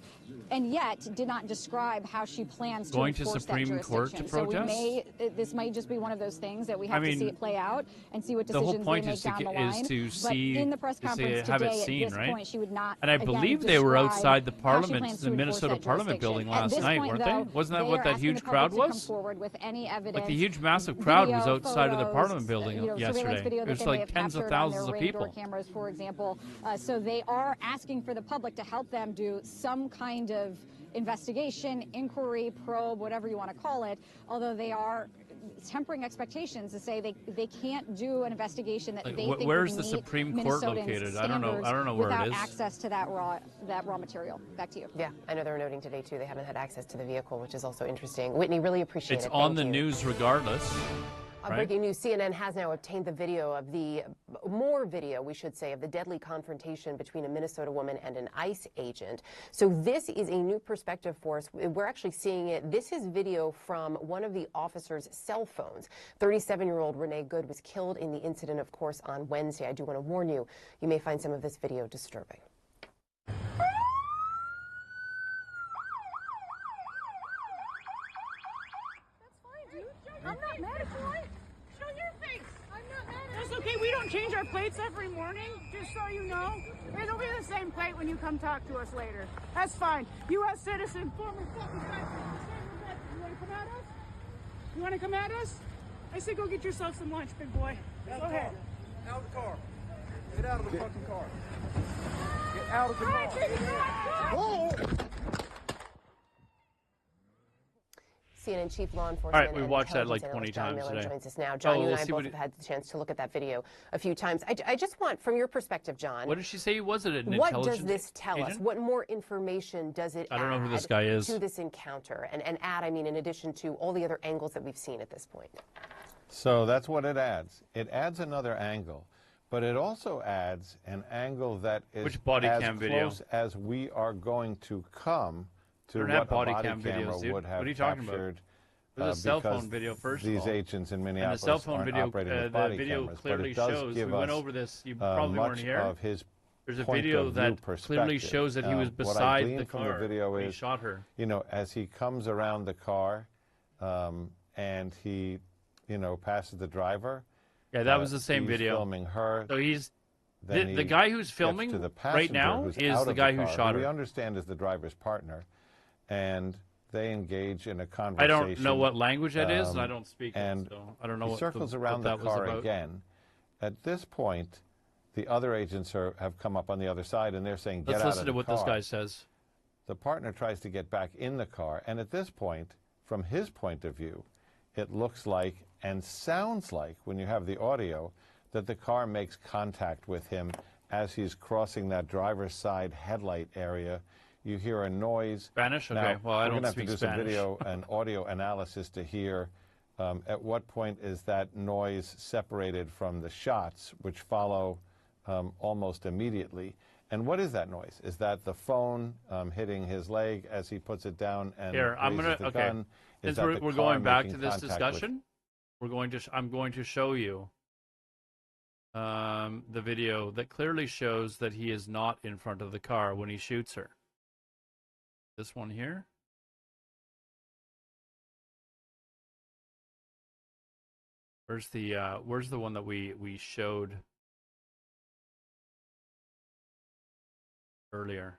and yet did not describe how she plans to enforce that jurisdiction. Court to protest? So this might just be one of those things that we have to see it play out and see what decisions they make down the line. But in the press conference today, at this point, she would not. And I believe they were outside the Parliament, the Minnesota Parliament building last night, weren't they? Wasn't that what that huge huge crowd was? Come forward with any evidence. Like the huge, massive crowd was outside of the photos, Parliament building yesterday. It was like tens of thousands of people. Cameras, for example. So they are asking for the public to help them do some kind of investigation, inquiry, probe, whatever you want to call it. Although they are tempering expectations to say they can't do an investigation that they think where's would the meet Supreme Court located? I don't know where it is. Without access to that raw material. Back to you. Yeah, I know they were noting today too. They haven't had access to the vehicle, which is also interesting. Whitney, really appreciate it. It's on the news regardless. Right? Breaking news, CNN has now obtained the video of more video, we should say, of the deadly confrontation between a Minnesota woman and an ICE agent. So this is a new perspective for us. We're actually seeing it. This is video from one of the officers' cell phones. 37-year-old Renee Good was killed in the incident, of course, on Wednesday. I do want to warn you, you may find some of this video disturbing. I'm not mad at you. Show your face. I'm not mad at you. That's okay. We don't change our plates every morning, just so you know. It'll be the same plate when you come talk to us later. That's fine. U.S. citizen, former fucking veteran. You want to come at us? You want to come at us? I say go get yourself some lunch, big boy. Go ahead. Out of the car. Get out of the fucking car. Get out of the car. Whoa! CNN Chief Law Enforcement. All right, we watched that like 20 times today. Joins us now. John, you and I both have had the chance to look at that video a few times. I just want, from your perspective, John. What did she say? Was it an what intelligence does this tell agent? us? What more information does it I don't add know who this guy is. to this encounter? And add, I mean, in addition to all the other angles that we've seen at this point. So that's what it adds. It adds another angle, but it also adds an angle that is Which body as cam close video? as we are going to come to don't what have body a body cam camera videos, dude. would have What are you talking about? captured. There's a cell phone video first These of all. agents in And the Minneapolis cell phone aren't video, operating with the body video cameras, clearly but it does shows. give We went us, over this. You probably much weren't here. of his There's a point video of that view clearly perspective. shows that he was What I beside glean the from car the video when he is, shot her. you know, as he comes around the car and he, you know, passes the driver. Yeah, that was the same he's video. Filming her. So he's Then the guy who's gets filming to the right now passenger who's is out the of guy who car, shot we her. understand is the driver's partner, and they engage in a I conversation. don't know what language that is, and I don't speak and it, so I don't know he what circles the, around what the that was car about. again. At this point, the other agents have come up on the other side, and they're saying, "Get Let's out listen of to the what car." this guy says. The partner tries to get back in the car, and at this point, from his point of view, it looks like and sounds like, when you have the audio, that the car makes contact with him as he's crossing that driver's side headlight area. You hear a noise. Spanish? Okay, now, well, I we're don't gonna speak have to do Spanish. some video and audio analysis to hear at what point is that noise separated from the shots, which follow almost immediately. And what is that noise? Is that the phone hitting his leg as he puts it down and Here, I'm raises gonna the okay. gun? Since Is that the we're car going back to making this contact discussion, I'm going to show you the video that clearly shows that he is not in front of the car when he shoots her. This one here. Where's the one that we showed earlier?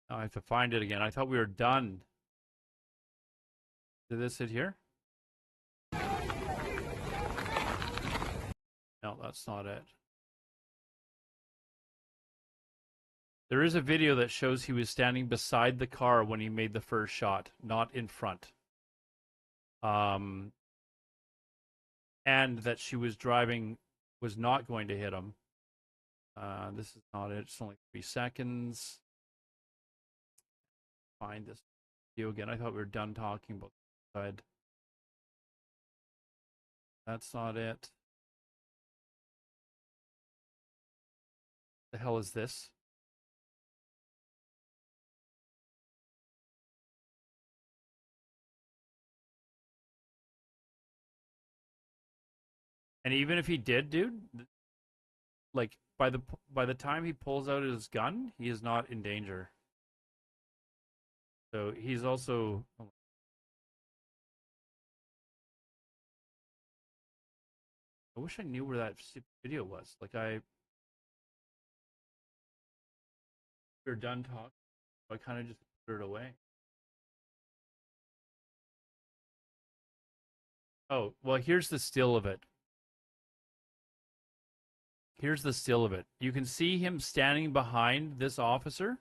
Now I have to find it again. I thought we were done. Did this sit here? No, that's not it. There is a video that shows he was standing beside the car when he made the first shot, not in front. And that she was driving, was not going to hit him. This is not it. It's only 3 seconds. Find this video again. I thought we were done talking about the side. That's not it. The hell is this? And even if he did, dude, like by the time he pulls out his gun, he is not in danger. So he's also. I wish I knew where that video was. Like you're done talking, I kind of just put it away. Oh, well, here's the still of it. Here's the still of it. You can see him standing behind this officer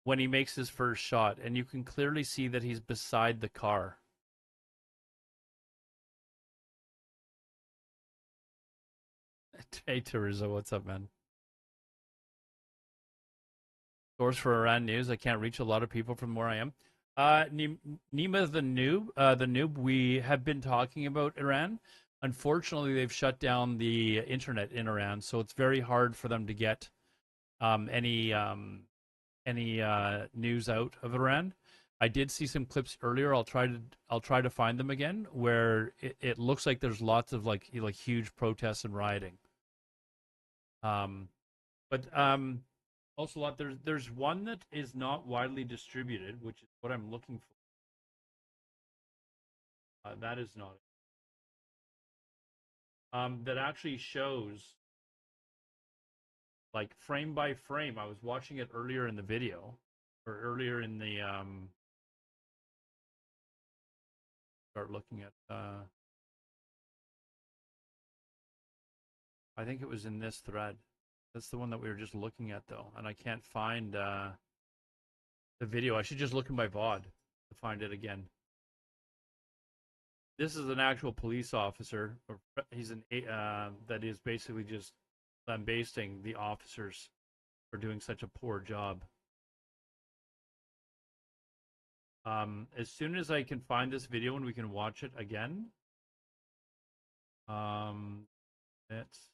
when he makes his first shot, and you can clearly see that he's beside the car. Hey, Teresa, what's up, man? Source for Iran News. I can't reach a lot of people from where I am. Nima the noob, we have been talking about Iran. Unfortunately, they've shut down the internet in Iran, so it's very hard for them to get any news out of Iran. I did see some clips earlier. I'll try to find them again, where it looks like there's lots of like huge protests and rioting. But also, there's one that is not widely distributed, which is what I'm looking for. That is not it. That actually shows, like, frame by frame. I was watching it earlier in the video, or earlier in the start looking at. I think it was in this thread. That's the one that we were just looking at, though, and I can't find the video. I should just look in my VOD to find it again. This is an actual police officer. He's that is basically just lambasting the officers for doing such a poor job. As soon as I can find this video and we can watch it again, it's.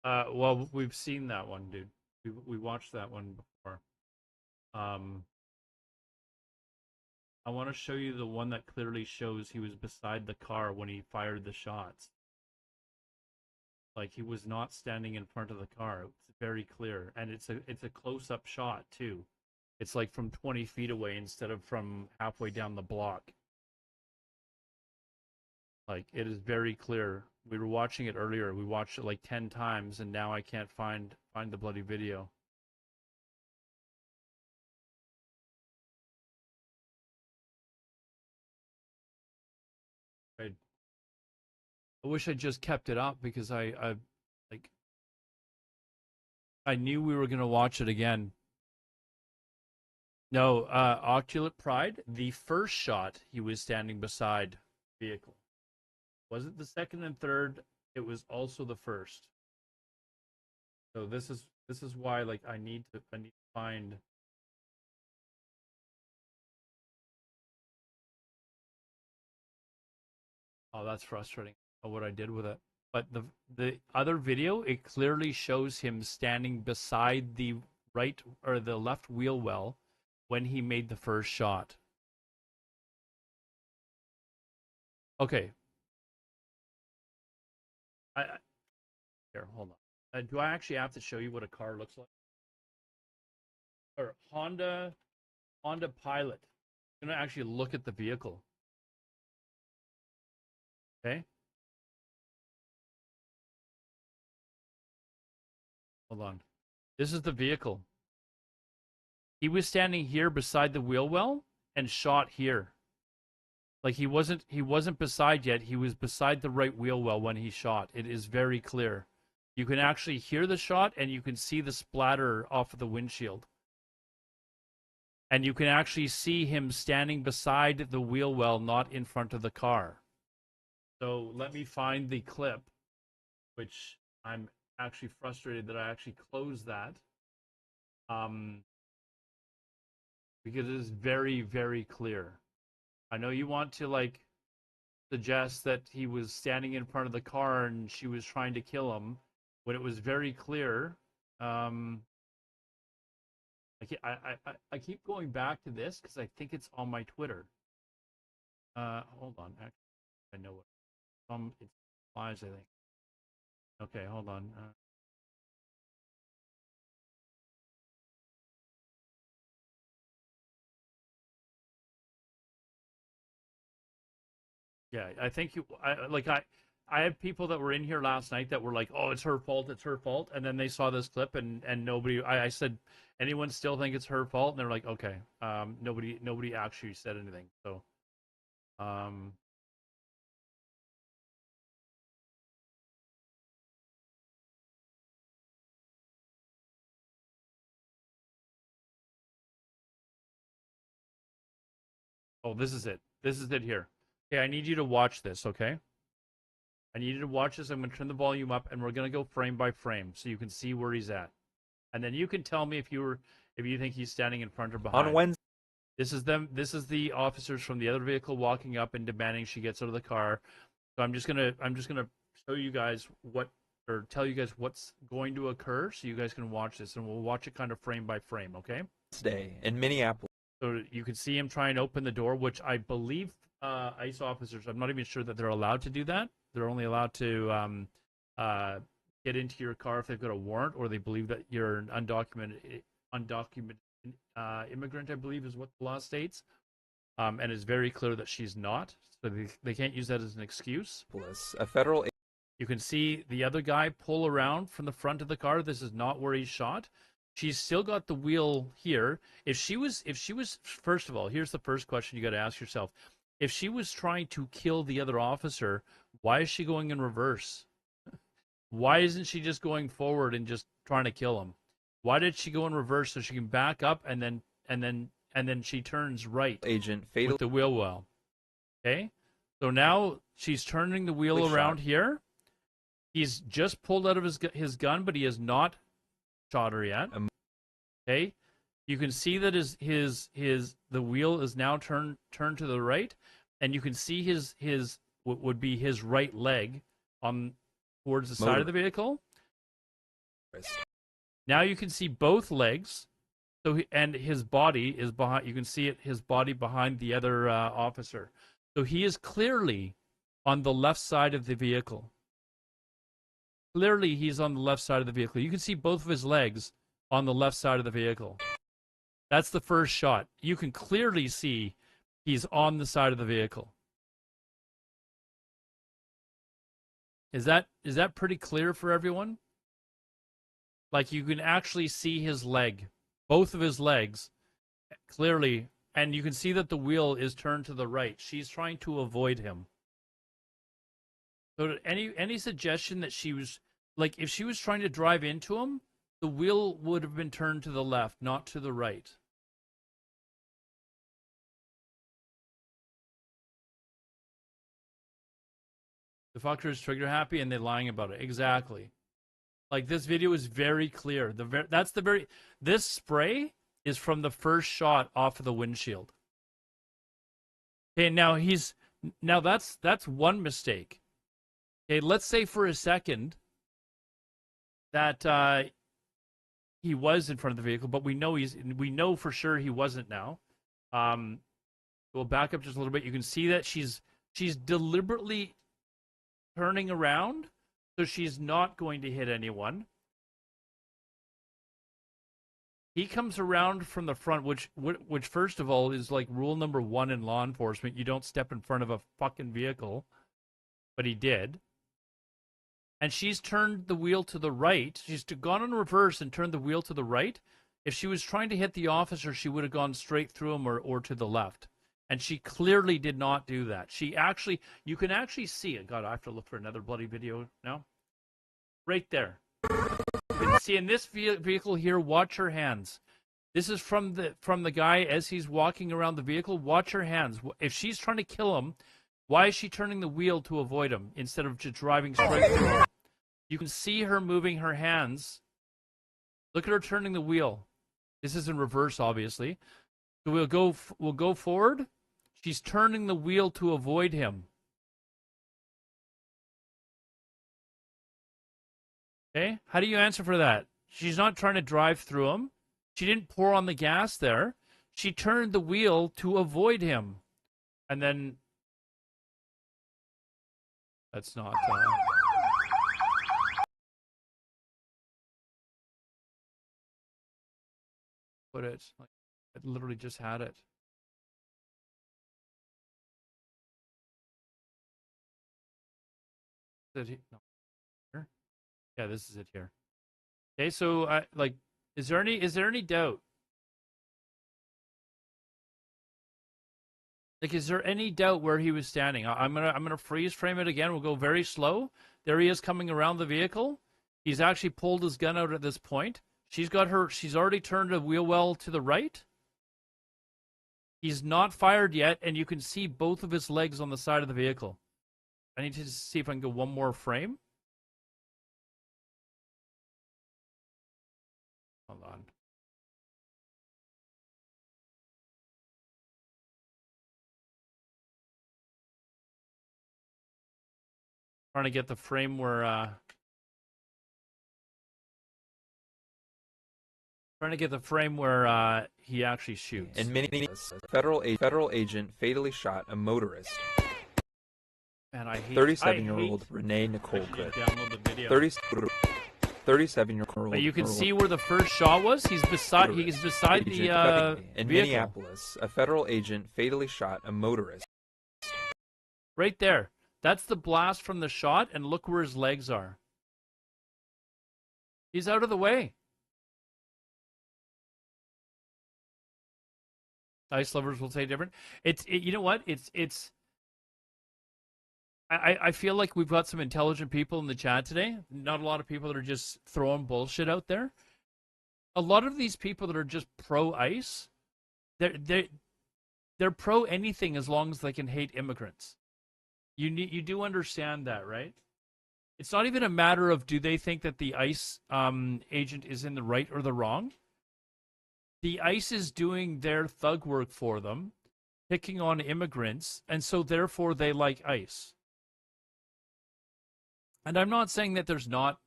Well, we've seen that one, dude. We watched that one before. I want to show you the one that clearly shows he was beside the car when he fired the shots. Like, he was not standing in front of the car. It's very clear, and it's a close-up shot too. It's like from 20 feet away instead of from halfway down the block. Like, it is very clear. We were watching it earlier. We watched it like 10 times, and now I can't find the bloody video. I wish I just kept it up because I knew we were gonna watch it again. No, Oculate Pride. The first shot, he was standing beside the vehicle. Wasn't the second and third? It was also the first. So this is why, like, I need to find. Oh, that's frustrating. What I did with it. But the other video, it clearly shows him standing beside the right or the left wheel well when he made the first shot. Okay. Here, hold on. Do I actually have to show you what a car looks like? Or Honda Pilot. I'm gonna actually look at the vehicle. Okay. Hold on. This is the vehicle. He was standing here beside the wheel well and shot here. Like, he wasn't beside yet. He was beside the right wheel well when he shot. It is very clear. You can actually hear the shot and you can see the splatter off of the windshield. And you can actually see him standing beside the wheel well, not in front of the car. So let me find the clip, which I'm actually frustrated that I actually closed that. Because it is very, very clear. I know you want to, like, suggest that he was standing in front of the car and she was trying to kill him, when it was very clear. I I keep going back to this because I think it's on my Twitter. Hold on. Actually, I know what. It's lies, I think. Okay, hold on. Yeah, I think I have people that were in here last night that were like, "Oh, it's her fault, it's her fault," and then they saw this clip and nobody. I said, "Anyone still think it's her fault?" And they're like, "Okay." Nobody actually said anything. So, oh, this is it. This is it here. Okay, I need you to watch this. Okay. I need you to watch this. I'm going to turn the volume up, and we're going to go frame by frame so you can see where he's at, and then you can tell me if you think he's standing in front or behind. On Wednesday. This is them. This is the officers from the other vehicle walking up and demanding she gets out of the car. So I'm just gonna show you guys tell you guys what's going to occur, so you guys can watch this, and we'll watch it kind of frame by frame. Okay. Wednesday in Minneapolis. So you can see him try and open the door, which I believe ICE officers. I'm not even sure that they're allowed to do that. They're only allowed to get into your car if they've got a warrant or they believe that you're an undocumented immigrant, I believe is what the law states. And it's very clear that she's not. So they can't use that as an excuse. A federal. You can see the other guy pull around from the front of the car. This is not where he's shot. She's still got the wheel here. If she was, first of all, here's the first question you got to ask yourself. If she was trying to kill the other officer, why is she going in reverse? Why isn't she just going forward and just trying to kill him? Why did she go in reverse so she can back up and then she turns right with the wheel well? Okay, so now she's turning the wheel around here. He's just pulled out of his gun, but he has not shot her yet. Okay, you can see that the wheel is now turned to the right, and you can see his what would be his right leg on towards the side of the vehicle. Now you can see both legs. So and his body is behind. You can see it. His body behind the other officer. So he is clearly on the left side of the vehicle. Clearly, he's on the left side of the vehicle. You can see both of his legs on the left side of the vehicle. That's the first shot. You can clearly see he's on the side of the vehicle. Is that pretty clear for everyone? Like you can actually see his leg, both of his legs, clearly, and you can see that the wheel is turned to the right. She's trying to avoid him. So any suggestion that she was, like, if she was trying to drive into him, the wheel would have been turned to the left, not to the right. The fucker is trigger happy and they're lying about it. Exactly. Like, this video is very clear. This spray is from the first shot off of the windshield. Okay, now that's one mistake. Okay, let's say for a second that he was in front of the vehicle, but we know for sure he wasn't now. We'll back up just a little bit. You can see that she's deliberately turning around, so she's not going to hit anyone. He comes around from the front, which first of all is like rule number 1 in law enforcement. You don't step in front of a fucking vehicle. But he did. And she's turned the wheel to the right. She's gone in reverse and turned the wheel to the right. If she was trying to hit the officer, she would have gone straight through him or to the left. And she clearly did not do that. You can actually see it. God, I have to look for another bloody video now. Right there. You can see in this vehicle here, watch her hands. This is from the guy as he's walking around the vehicle. Watch her hands. If she's trying to kill him, why is she turning the wheel to avoid him instead of just driving straight through him? You can see her moving her hands. Look at her turning the wheel. This is in reverse, obviously. So we'll go forward. She's turning the wheel to avoid him. Okay? How do you answer for that? She's not trying to drive through him. She didn't pour on the gas there. She turned the wheel to avoid him. And then... That's not... Put it. Like, I literally just had it. Is it no. Here? Yeah, this is it here. Okay, so like, is there any doubt? Like, is there any doubt where he was standing? I'm gonna freeze frame it again. We'll go very slow. There he is coming around the vehicle. He's actually pulled his gun out at this point. She's already turned the wheel well to the right. He's not fired yet, and you can see both of his legs on the side of the vehicle. I need to see if I can go one more frame. Hold on. Trying to get the frame where he actually shoots. In Minneapolis, a federal agent fatally shot a motorist. Man, I hate 37-year-old Renee Nicole Good. Download the video. 37-year-old. But you can see where the first shot was. He's beside the in vehicle. Minneapolis, a federal agent fatally shot a motorist. Right there. That's the blast from the shot, and look where his legs are. He's out of the way. Ice lovers will say different. You know what? I feel like we've got some intelligent people in the chat today. Not a lot of people that are just throwing bullshit out there. A lot of these people that are just pro-ICE, they're pro anything as long as they can hate immigrants. You do understand that, right? It's not even a matter of do they think that the ICE agent is in the right or the wrong. The ICE is doing their thug work for them, picking on immigrants, and so therefore they like ICE. And I'm not saying that there's not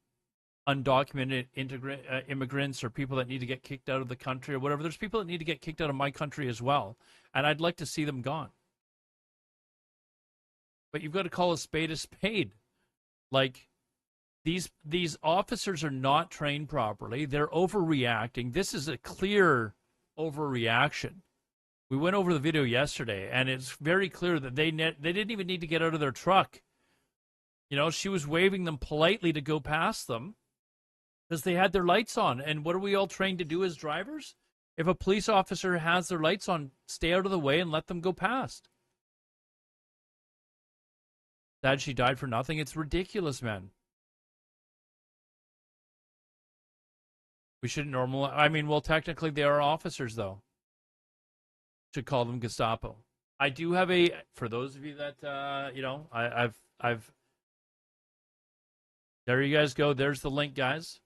undocumented immigrants or people that need to get kicked out of the country or whatever. There's people that need to get kicked out of my country as well, and I'd like to see them gone. But you've got to call a spade a spade. Like, these officers are not trained properly. They're overreacting. This is a clear overreaction. We went over the video yesterday, and it's very clear that they didn't even need to get out of their truck. You know, she was waving them politely to go past them because they had their lights on. And what are we all trained to do as drivers? If a police officer has their lights on, stay out of the way and let them go past. Sad she died for nothing. It's ridiculous, man. We shouldn't normalize. I mean, well, technically they are officers, though. Should call them Gestapo. I do have for those of you that, you know, I've. There you guys go. There's the link, guys.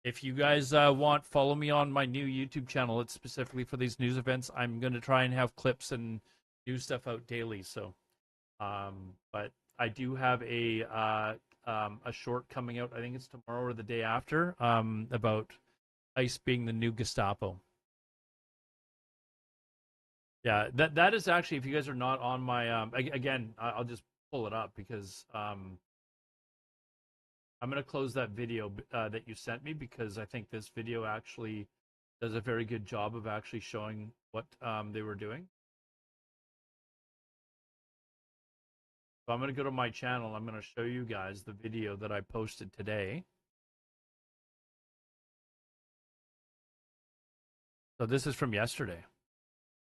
If you guys follow me on my new YouTube channel. It's specifically for these news events. I'm going to try and have clips and new stuff out daily. So, but I do have a short coming out. I think it's tomorrow or the day after. About ICE being the new Gestapo. Yeah, that is actually. If you guys are not on my again, I'll just pull it up because I'm going to close that video that you sent me because I think this video actually does a very good job of actually showing what they were doing. So I'm going to go to my channel. I'm going to show you guys the video that I posted today. So this is from yesterday.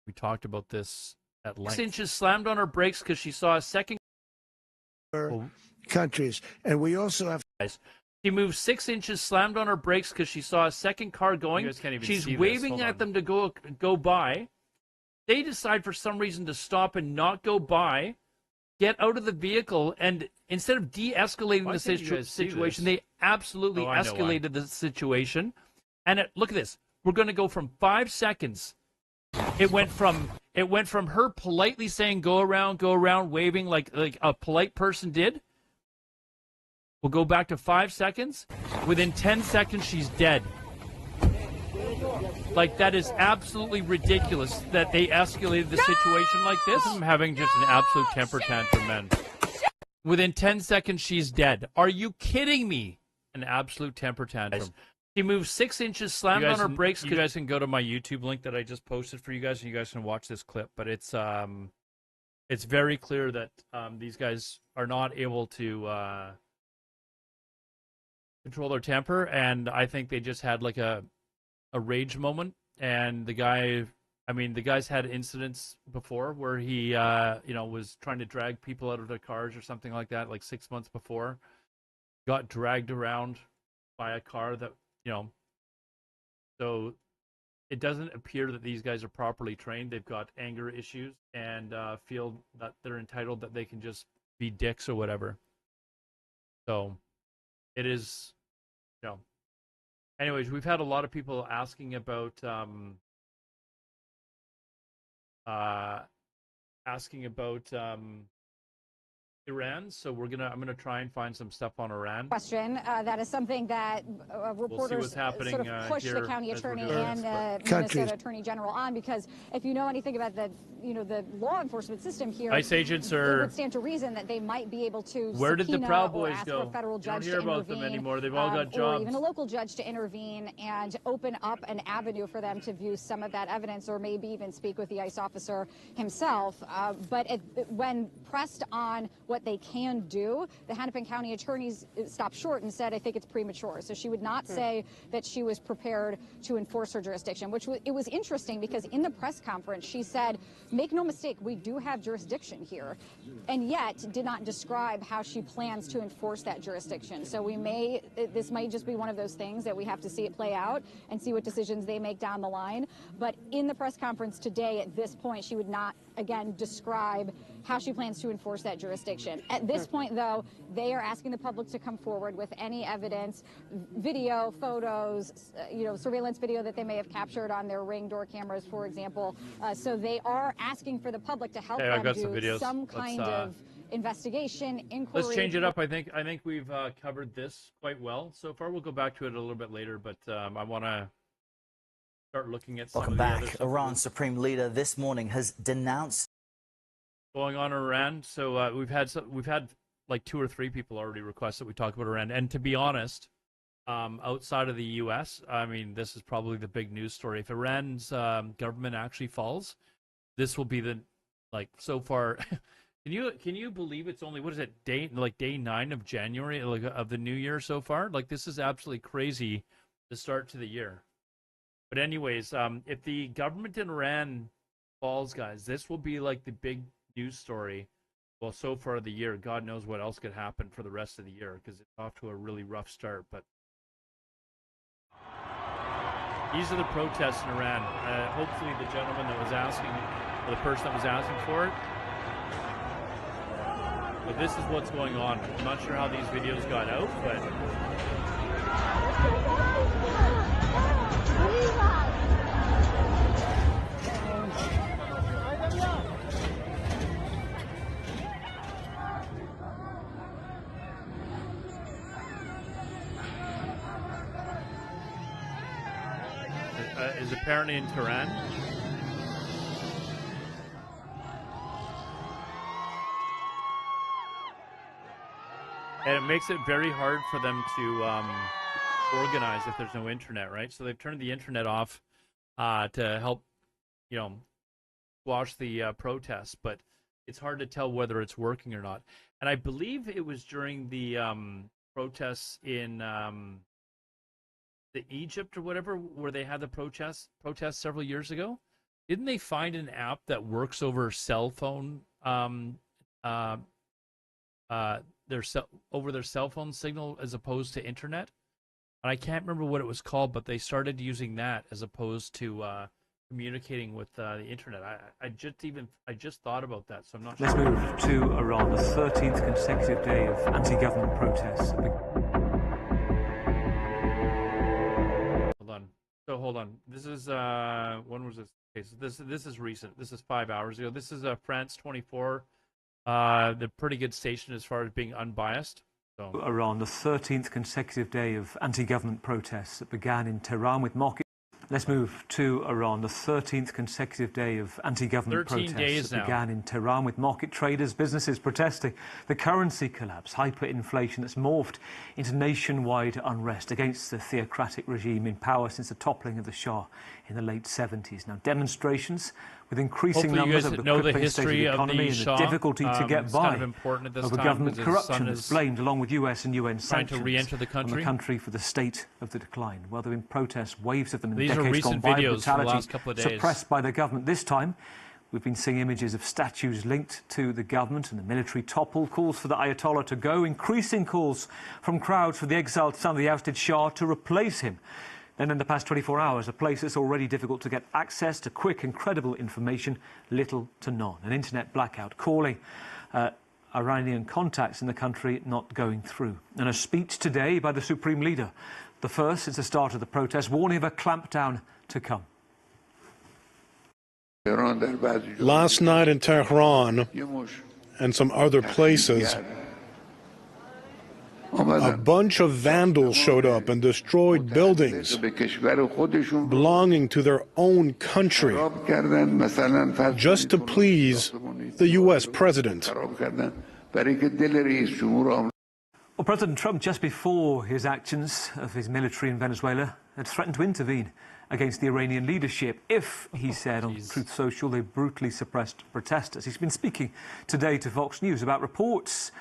We talked about this at length. 6 inches slammed on her brakes because she saw a second countries, and we also have. She moved 6 inches, slammed on her brakes because she saw a second car going. You guys can't even She's see waving at them to go by. They decide for some reason to stop and not go by, get out of the vehicle, and instead of de-escalating the situation, they absolutely escalated the situation. And look at this. We're going to go from 5 seconds. It went from her politely saying go around, waving like a polite person did. We'll go back to 5 seconds. Within 10 seconds, she's dead. Like, that is absolutely ridiculous that they escalated the situation like this. I'm having just an absolute temper tantrum, man. Within 10 seconds, she's dead. Are you kidding me? An absolute temper tantrum. She moved 6 inches, slammed on her brakes. You guys can go to my YouTube link that I just posted for you guys, and you guys can watch this clip. But it's very clear that these guys are not able to control their temper, and I think they just had like a rage moment. And the guy, I mean, the guy's had incidents before where he, was trying to drag people out of their cars or something like that, like 6 months before. Got dragged around by a car that, so it doesn't appear that these guys are properly trained. They've got anger issues and feel that they're entitled, that they can just be dicks or whatever. So it is, anyways, we've had a lot of people asking about Iran, so I'm gonna try and find some stuff on Iran. Question that is something that reporters sort of pushed the county attorney and Minnesota Attorney General on, because if you know anything about the law enforcement system here, ICE agents it would stand to reason that they might be able to where did the Proud Boys ask go? For a federal judge you don't hear to about them anymore. They've all got jobs. Or even a local judge to intervene and open up an avenue for them to view some of that evidence, or maybe even speak with the ICE officer himself. But when pressed on what they can do, the Hennepin County attorneys stopped short and said, I think it's premature. So she would not say that she was prepared to enforce her jurisdiction, which it was interesting, because in the press conference she said, make no mistake, we do have jurisdiction here, and yet did not describe how she plans to enforce that jurisdiction. So this might just be one of those things that we have to see it play out and see what decisions they make down the line. But in the press conference today, at this point, she would not, again, describe how she plans to enforce that jurisdiction. At this point, though, they are asking the public to come forward with any evidence, video, photos, surveillance video that they may have captured on their Ring door cameras, for example. So they are asking for the public to help them do some kind of investigation, inquiry. Let's change it up. I think we've covered this quite well so far. We'll go back to it a little bit later, but I want to start looking at some Welcome of the back. other stuff. Iran's supreme leader this morning has denounced going on in Iran. So we've had like 2 or 3 people already request that we talk about Iran. And to be honest, outside of the U.S., I mean, this is probably the big news story. If Iran's government actually falls, this will be so far. Can you believe it's only, what is it, day 9 of January, of the new year so far? Like, this is absolutely crazy to start to the year. But anyways, if the government in Iran falls, guys, this will be like the big news story. Well, so far of the year, God knows what else could happen for the rest of the year, because it's off to a really rough start. But these are the protests in Iran. Hopefully the gentleman that was asking, or the person that was asking for it. But this is what's going on. I'm not sure how these videos got out, but is apparently in Tehran. And it makes it very hard for them to organize if there's no internet, right? So they've turned the internet off to help, squash the protests, but it's hard to tell whether it's working or not. And I believe it was during the protests in the Egypt or whatever, where they had the protests several years ago. Didn't they find an app that works over cell phone, over their cell phone signal as opposed to internet? And I can't remember what it was called, but they started using that as opposed to communicating with the internet. I just thought about that, so I'm not sure. Let's move to Iran, the 13th consecutive day of anti-government protests. Hold on. This is when was this? Okay, so this is recent. This is 5 hours ago. This is France 24. The pretty good station as far as being unbiased. So. Iran, the 13th consecutive day of anti-government protests that began in Tehran with mock Let's move to Iran. The 13th consecutive day of anti-government protests began in Tehran with market traders, businesses protesting the currency collapse, hyperinflation that's morphed into nationwide unrest against the theocratic regime in power since the toppling of the Shah in the late 70s. Now, demonstrations with increasing numbers of the crippling state of the economy and the difficulty to get by over government corruption that's blamed, along with US and UN sanctions, on the country for the state of the decline. Well, there have been protests, waves of them in decades gone by, brutality suppressed by the government. This time, we've been seeing images of statues linked to the government and the military toppled, calls for the Ayatollah to go, increasing calls from crowds for the exiled son of the ousted Shah to replace him. Then in the past 24 hours, a place that's already difficult to get access to quick and credible information, little to none. An internet blackout calling Iranian contacts in the country not going through. And a speech today by the Supreme Leader, the first since the start of the protest, warning of a clampdown to come. Last night in Tehran and some other places, a bunch of vandals showed up and destroyed buildings belonging to their own country just to please the U.S. president. Well, President Trump, just before his actions of his military in Venezuela, had threatened to intervene against the Iranian leadership if, he said on Truth Social, they brutally suppressed protesters. He's been speaking today to Fox News about reports,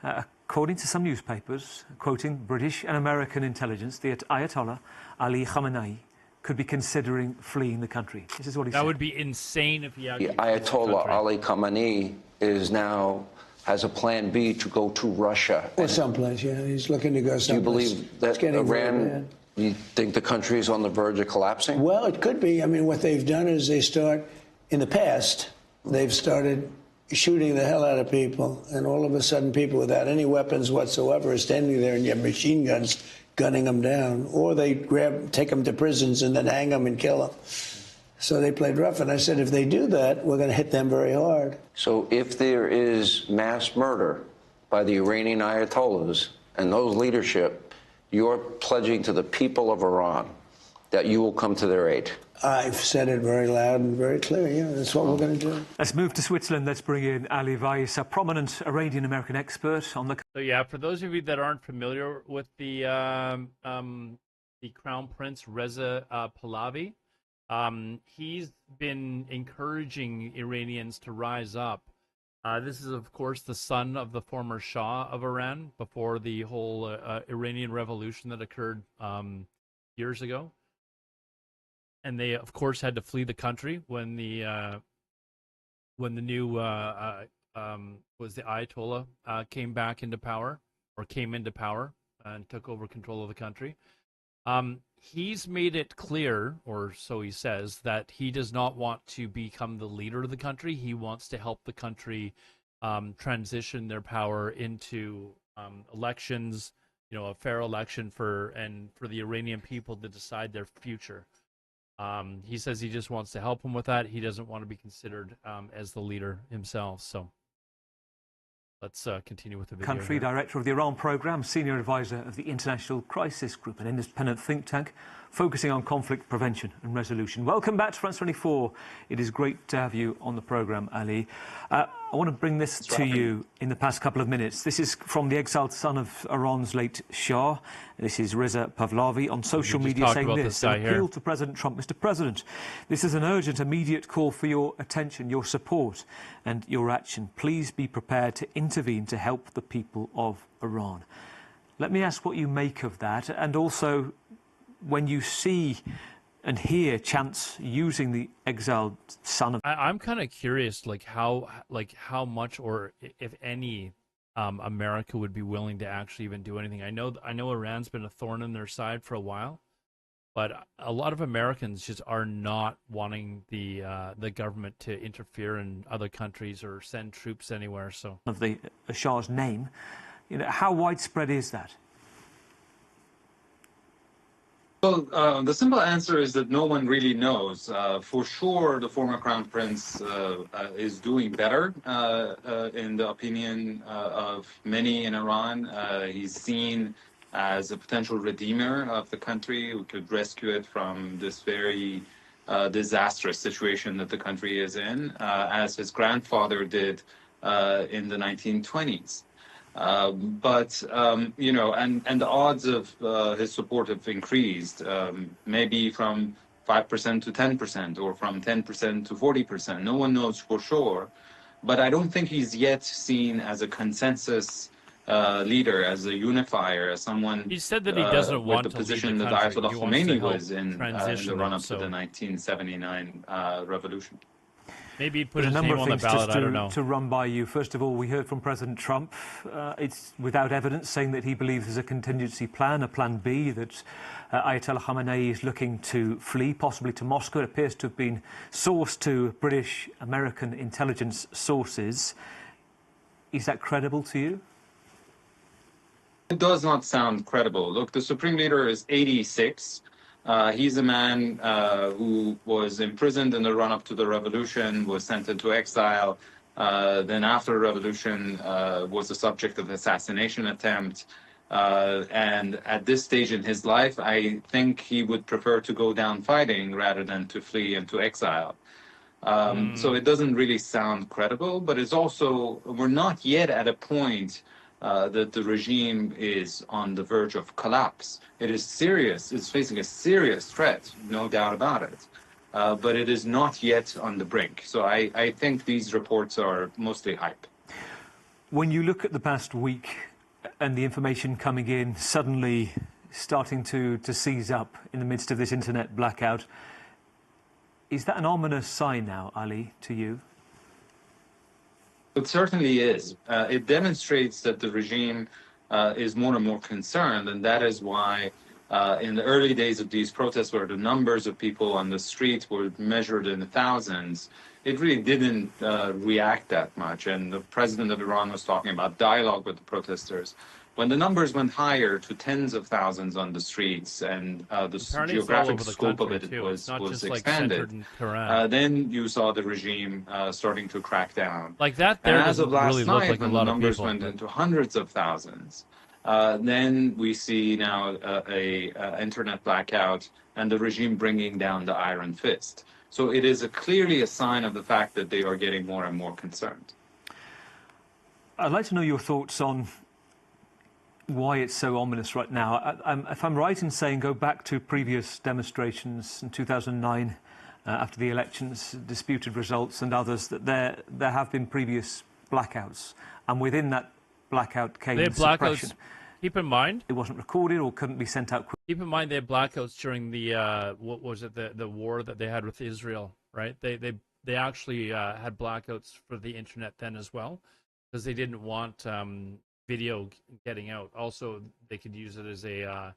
according to some newspapers, quoting British and American intelligence, the Ayatollah Ali Khamenei could be considering fleeing the country. This is what he said. That would be insane if he actually... The Ayatollah Ali Khamenei has a plan B to go to Russia. Or someplace, yeah. He's looking to go someplace. Do you believe that Iran, you think the country is on the verge of collapsing? Well, it could be. I mean, what they've done is in the past, they've started shooting the hell out of people, and all of a sudden people without any weapons whatsoever are standing there and you have machine guns gunning them down, or they take them to prisons and then hang them and kill them. So they played rough, and I said, if they do that, we're going to hit them very hard. So if there is mass murder by the Iranian Ayatollahs and those leadership, you're pledging to the people of Iran that you will come to their aid. I've said it very loud and very clear. Yeah, that's what we're going to do. Let's move to Switzerland. Let's bring in Ali Weiss, a prominent Iranian-American expert on the... So yeah, for those of you that aren't familiar with the Crown Prince Reza Pahlavi, he's been encouraging Iranians to rise up. This is, of course, the son of the former Shah of Iran before the whole Iranian revolution that occurred years ago. And they, of course, had to flee the country when the new was the Ayatollah came into power and took over control of the country. He's made it clear, or so he says, that he does not want to become the leader of the country. He wants to help the country transition their power into elections, a fair election for the Iranian people to decide their future. He says he just wants to help him with that. He doesn't want to be considered as the leader himself. So let's continue with the video. Country Director of the Iran Programme, Senior Advisor of the International Crisis Group, an independent think tank focusing on conflict prevention and resolution. Welcome back to France 24. It is great to have you on the programme, Ali. I want to bring this to you in the past couple of minutes. This is from the exiled son of Iran's late Shah. This is Reza Pahlavi on social media saying this, an appeal to President Trump. Mr. President, this is an urgent, immediate call for your attention, your support and your action. Please be prepared to intervene to help the people of Iran. Let me ask what you make of that, and also when you see and hear chants using the exiled son of... I'm kind of curious, how much, or if any, America would be willing to actually even do anything. I know Iran's been a thorn in their side for a while, but a lot of Americans just are not wanting the government to interfere in other countries or send troops anywhere. So of the Shah's name, how widespread is that? Well, the simple answer is that no one really knows. For sure, the former Crown Prince is doing better in the opinion of many in Iran. He's seen as a potential redeemer of the country who could rescue it from this very disastrous situation that the country is in, as his grandfather did in the 1920s. You know, and the odds of his support have increased, maybe from 5% to 10%, or from 10% to 40%. No one knows for sure, but I don't think he's yet seen as a consensus leader, as a unifier, as someone. He said that he doesn't want the to position lead the that country. Ayatollah Khomeini was in the run-up to the so 1979 revolution. Maybe put his name on the ballot, I don't know. To run by you. First of all, we heard from President Trump. It's without evidence, saying that he believes there's a contingency plan, a plan B, that Ayatollah Khamenei is looking to flee, possibly to Moscow. It appears to have been sourced to British, American intelligence sources. Is that credible to you? It does not sound credible. Look, the Supreme Leader is 86. He's a man who was imprisoned in the run-up to the revolution, was sent into exile, then after the revolution was the subject of assassination attempt. And at this stage in his life, I think he would prefer to go down fighting rather than to flee into exile. So it doesn't really sound credible, but it's also, we're not yet at a point that the regime is on the verge of collapse. It is serious. It's facing a serious threat, no doubt about it. But it is not yet on the brink. So I think these reports are mostly hype. When you look at the past week and the information coming in, suddenly starting to seize up in the midst of this internet blackout, is that an ominous sign now, Ali, to you? It certainly is. It demonstrates that the regime is more and more concerned, and that is why in the early days of these protests, where the numbers of people on the street were measured in the thousands, it really didn't react that much. And the president of Iran was talking about dialogue with the protesters. When the numbers went higher to tens of thousands on the streets, and the geographic scope of it was expanded, then you saw the regime starting to crack down. Like that there and as of last really night, like when the numbers went into hundreds of thousands, then we see now a internet blackout and the regime bringing down the iron fist. So it is clearly a sign of the fact that they are getting more and more concerned. I'd like to know your thoughts on why it's so ominous right now. If I'm right in saying, go back to previous demonstrations in 2009, after the elections, disputed results and others, that there have been previous blackouts, and within that blackout came suppression. Keep in mind, it wasn't recorded or couldn't be sent out. Keep in mind they had blackouts during the what was it, the war that they had with Israel, right? They actually had blackouts for the internet then as well, because they didn't want video getting out. Also, they could use it as a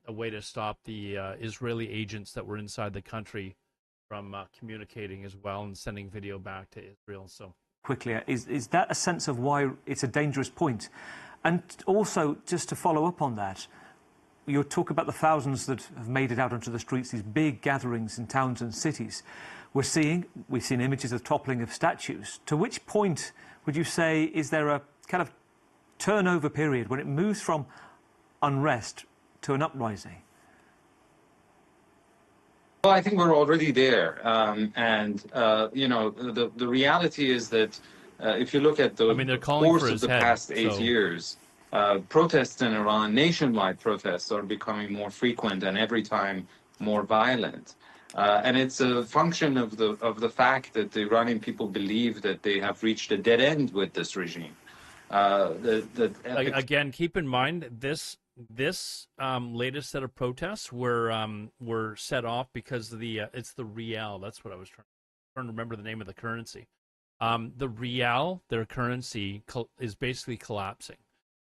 way to stop the Israeli agents that were inside the country from communicating as well and sending video back to Israel. So quickly, is that a sense of why it's a dangerous point? And also, just to follow up on that, you talk about the thousands that have made it out onto the streets, these big gatherings in towns and cities. We've seen images of toppling of statues. To which point would you say is there a kind of turnover period when it moves from unrest to an uprising? Well, I think we're already there. You know, the reality is that if you look at the course of the past 8 years, protests in Iran, nationwide protests, are becoming more frequent and every time more violent. And it's a function of the fact that the Iranian people believe that they have reached a dead end with this regime. Again, keep in mind this latest set of protests were set off because of it's the rial. That's what I was trying to remember the name of the currency. The rial, their currency, is basically collapsing,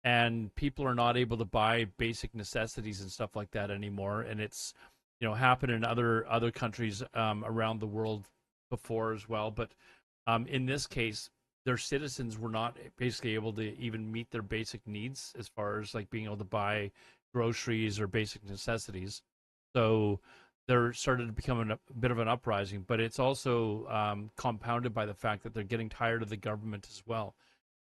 and people are not able to buy basic necessities and stuff like that anymore. And it's happened in other countries around the world before as well. But in this case, their citizens were not basically able to even meet their basic needs as far as like being able to buy groceries or basic necessities. So there started to become a bit of an uprising, but it's also compounded by the fact that they're getting tired of the government as well.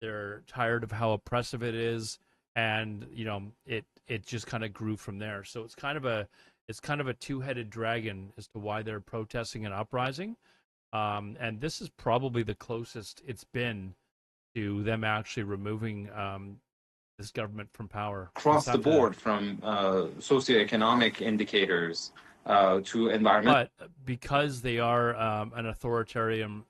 They're tired of how oppressive it is, and it just kind of grew from there. So it's kind of a two-headed dragon as to why they're protesting and uprising. And this is probably the closest it's been to them actually removing this government from power. Across the board, from socioeconomic indicators to environmental. But because they are an authoritarian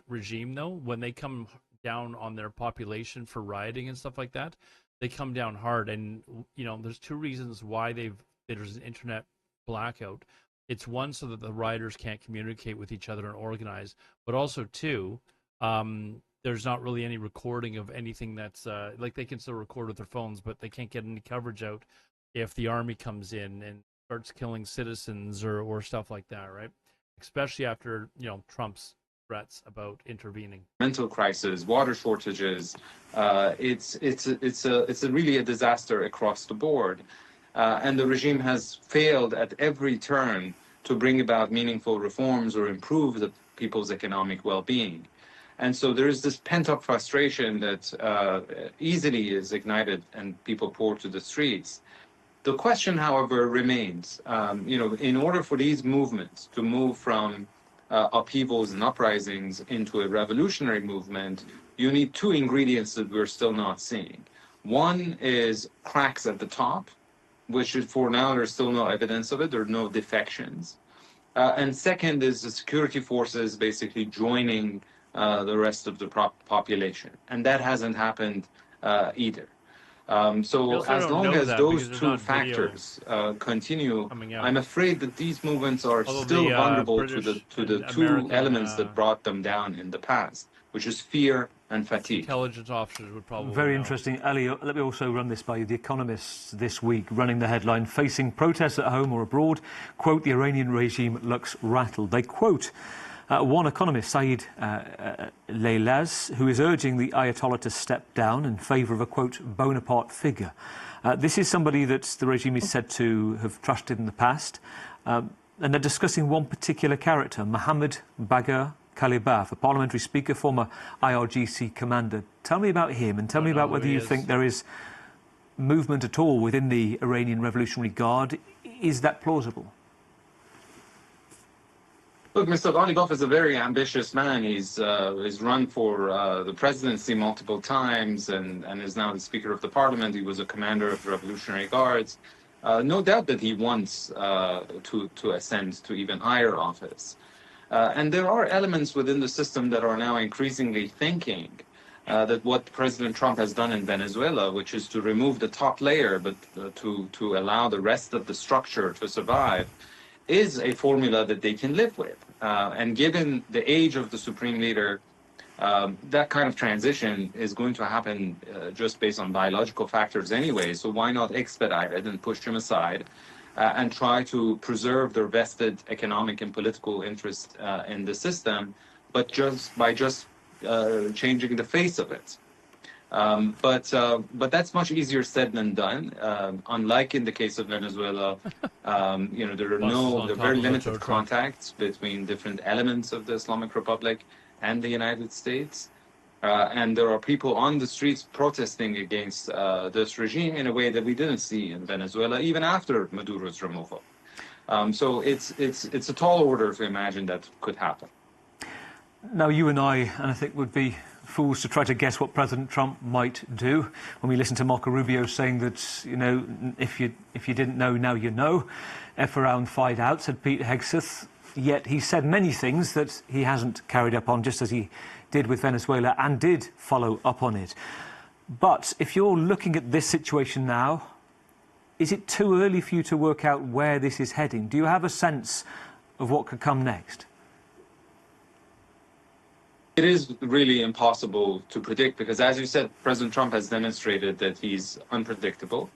regime, though, when they come down on their population for rioting and stuff like that, they come down hard. And there's two reasons why there's an internet blackout. It's one, so that the rioters can't communicate with each other and organize, but also two, there's not really any recording of anything that's like they can still record with their phones, but they can't get any coverage out if the army comes in and starts killing citizens or stuff like that, right? Especially after Trump's threats about intervening. Mental crisis, water shortages, it's really a disaster across the board, and the regime has failed at every turn to bring about meaningful reforms or improve the people's economic well-being. And so there is this pent-up frustration that easily is ignited and people pour to the streets. The question, however, remains, in order for these movements to move from upheavals and uprisings into a revolutionary movement, you need two ingredients that we're still not seeing. One is cracks at the top, which is, for now, there's still no evidence of it. There are no defections. And second is the security forces basically joining the rest of the population. And that hasn't happened either. So as long as those two factors continue, I'm afraid that these movements are still vulnerable to the two elements that brought them down in the past, which is fear and fatigue. Intelligence officers would probably Very interesting. Ali, let me also run this by you. The Economist this week running the headline, facing protests at home or abroad, quote, the Iranian regime looks rattled. They quote one economist, Saeed Leilaz, who is urging the Ayatollah to step down in favour of a, quote, Bonaparte figure. This is somebody that the regime is said to have trusted in the past. And they're discussing one particular character, Mohammad Bagher Kalibaf, a parliamentary speaker, former IRGC commander. Tell me about him and tell me about whether you think there is movement at all within the Iranian Revolutionary Guard. Is that plausible? Look, Mr. Ghalibaf is a very ambitious man. He's run for the presidency multiple times and is now the Speaker of the Parliament. He was a commander of the Revolutionary Guards. No doubt that he wants to ascend to even higher office. And there are elements within the system that are now increasingly thinking that what President Trump has done in Venezuela, which is to remove the top layer, but to allow the rest of the structure to survive, is a formula that they can live with. And given the age of the Supreme Leader, that kind of transition is going to happen just based on biological factors anyway. So why not expedite it and push him aside and try to preserve their vested economic and political interest in the system, but just changing the face of it. But that's much easier said than done. Unlike in the case of Venezuela, there are very limited contacts between different elements of the Islamic Republic and the United States. And there are people on the streets protesting against this regime in a way that we didn't see in Venezuela, even after Maduro's removal. So it's a tall order to imagine that could happen. Now, you and I think, would be fools to try to guess what President Trump might do when we listen to Marco Rubio saying that, if you didn't know, now you know. F around, find out, said Pete Hegseth. Yet he said many things that he hasn't carried up on, just as he did with Venezuela and did follow up on it. But if you're looking at this situation now, is it too early for you to work out where this is heading? Do you have a sense of what could come next? It is really impossible to predict because, as you said, President Trump has demonstrated that he's unpredictable.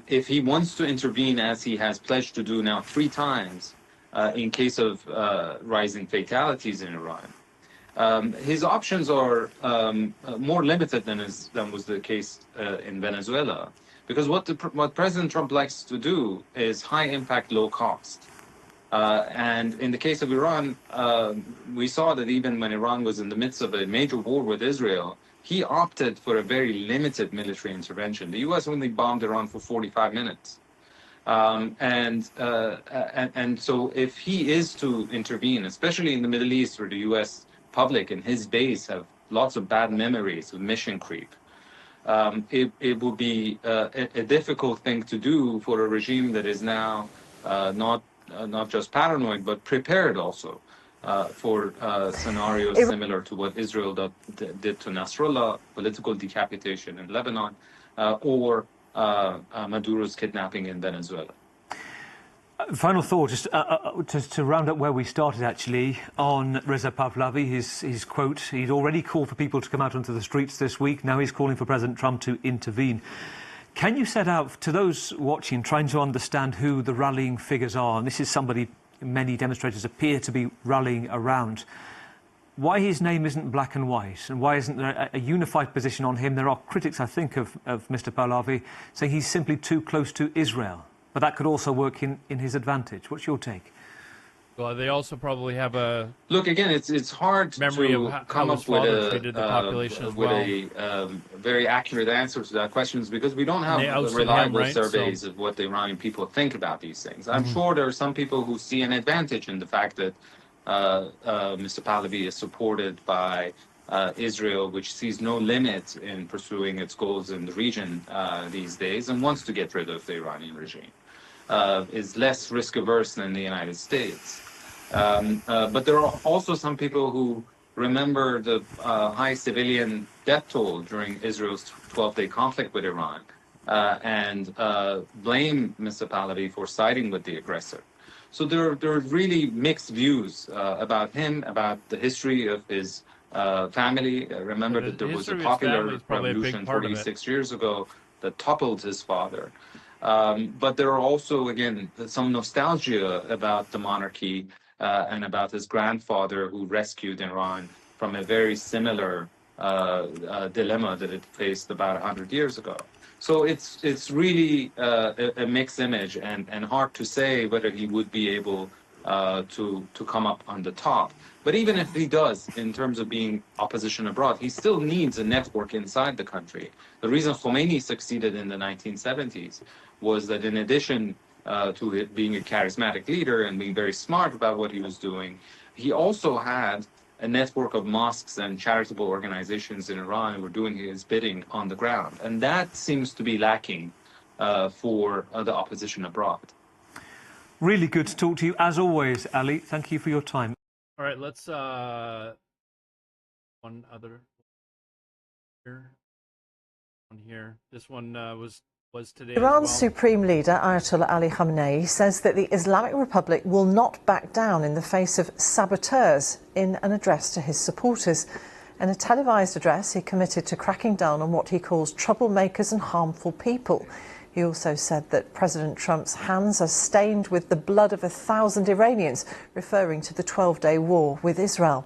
If he wants to intervene, as he has pledged to do now 3 times, in case of rising fatalities in Iran, his options are more limited than was the case in Venezuela. Because what President Trump likes to do is high impact, low cost. And in the case of Iran, we saw that even when Iran was in the midst of a major war with Israel, he opted for a very limited military intervention. The U.S. only bombed Iran for 45 minutes. And so if he is to intervene, especially in the Middle East, where the U.S. public and his base have lots of bad memories of mission creep, it will be a difficult thing to do for a regime that is now not just paranoid, but prepared also for scenarios similar to what Israel did to Nasrallah, political decapitation in Lebanon, or Maduro's kidnapping in Venezuela. Final thought, just to round up where we started, actually, on Reza Pahlavi, his quote. He'd already called for people to come out onto the streets this week. Now he's calling for President Trump to intervene. Can you set out, to those watching, trying to understand who the rallying figures are, and this is somebody many demonstrators appear to be rallying around, why his name isn't black and white, and why isn't there a unified position on him? There are critics, I think, of Mr. Pahlavi saying he's simply too close to Israel. But that could also work in his advantage. What's your take? Well, they also probably have a look. Again, it's hard memory to of come up with a very accurate answer to that question, because we don't have reliable surveys of what the Iranian people think about these things. I'm sure there are some people who see an advantage in the fact that Mr. Pahlavi is supported by Israel, which sees no limit in pursuing its goals in the region these days, and wants to get rid of the Iranian regime. Is less risk averse than the United States. But there are also some people who remember the high civilian death toll during Israel's 12-day conflict with Iran and blame Mr. Pahlavi for siding with the aggressor. So there are really mixed views about him, about the history of his family. Remember that there was a popular revolution 46 years ago that toppled his father. But there are also, again, some nostalgia about the monarchy and about his grandfather who rescued Iran from a very similar dilemma that it faced about 100 years ago. So it's really a mixed image, and hard to say whether he would be able to come up on the top. But even if he does, in terms of being opposition abroad, he still needs a network inside the country. The reason Khomeini succeeded in the 1970s was that in addition to it being a charismatic leader and being very smart about what he was doing, he also had a network of mosques and charitable organizations in Iran who were doing his bidding on the ground. And that seems to be lacking for the opposition abroad. Really good to talk to you, as always, Ali. Thank you for your time. All right, let's one other here. One here. This one was today. Iran's Supreme Leader Ayatollah Ali Khamenei says that the Islamic Republic will not back down in the face of saboteurs in an address to his supporters. In a televised address, he committed to cracking down on what he calls troublemakers and harmful people. He also said that President Trump's hands are stained with the blood of 1,000 Iranians, referring to the 12-day war with Israel.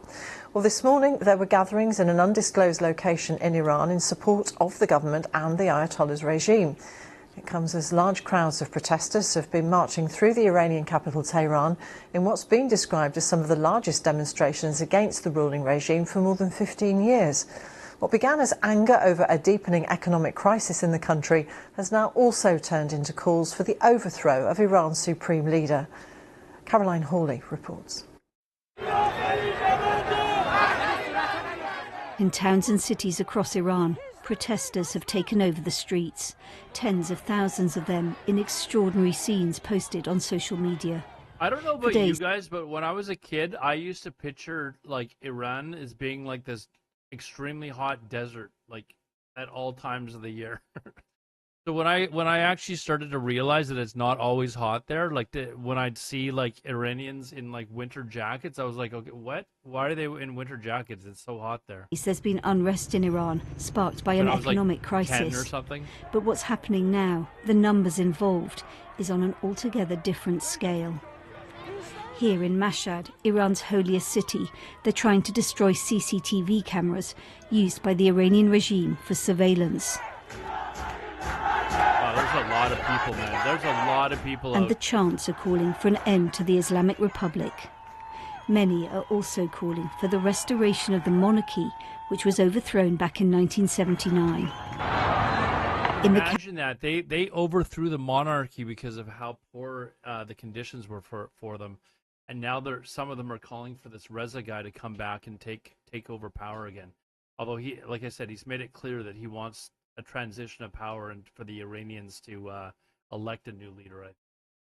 Well, this morning there were gatherings in an undisclosed location in Iran in support of the government and the Ayatollah's regime. It comes as large crowds of protesters have been marching through the Iranian capital Tehran in what's been described as some of the largest demonstrations against the ruling regime for more than 15 years. What began as anger over a deepening economic crisis in the country has now also turned into calls for the overthrow of Iran's supreme leader. Caroline Hawley reports. In towns and cities across Iran, protesters have taken over the streets, tens of thousands of them in extraordinary scenes posted on social media. I don't know about you guys, but when I was a kid, I used to picture like Iran as being like this extremely hot desert, like at all times of the year. So when I actually started to realize that it's not always hot there, like when I'd see like Iranians in like winter jackets, I was like, okay, what? Why are they in winter jackets? It's so hot there. There's been unrest in Iran, sparked by an economic crisis. 10 or something. But what's happening now, the numbers involved, is on an altogether different scale. Here in Mashhad, Iran's holiest city, they're trying to destroy CCTV cameras used by the Iranian regime for surveillance. Wow, there's a lot of people, man. There's a lot of people. And the chants are calling for an end to the Islamic Republic. Many are also calling for the restoration of the monarchy, which was overthrown back in 1979. Imagine that. They overthrew the monarchy because of how poor the conditions were for them. And now some of them are calling for this Reza guy to come back and take over power again. Although he, like I said, he's made it clear that he wants a transition of power and for the Iranians to elect a new leader.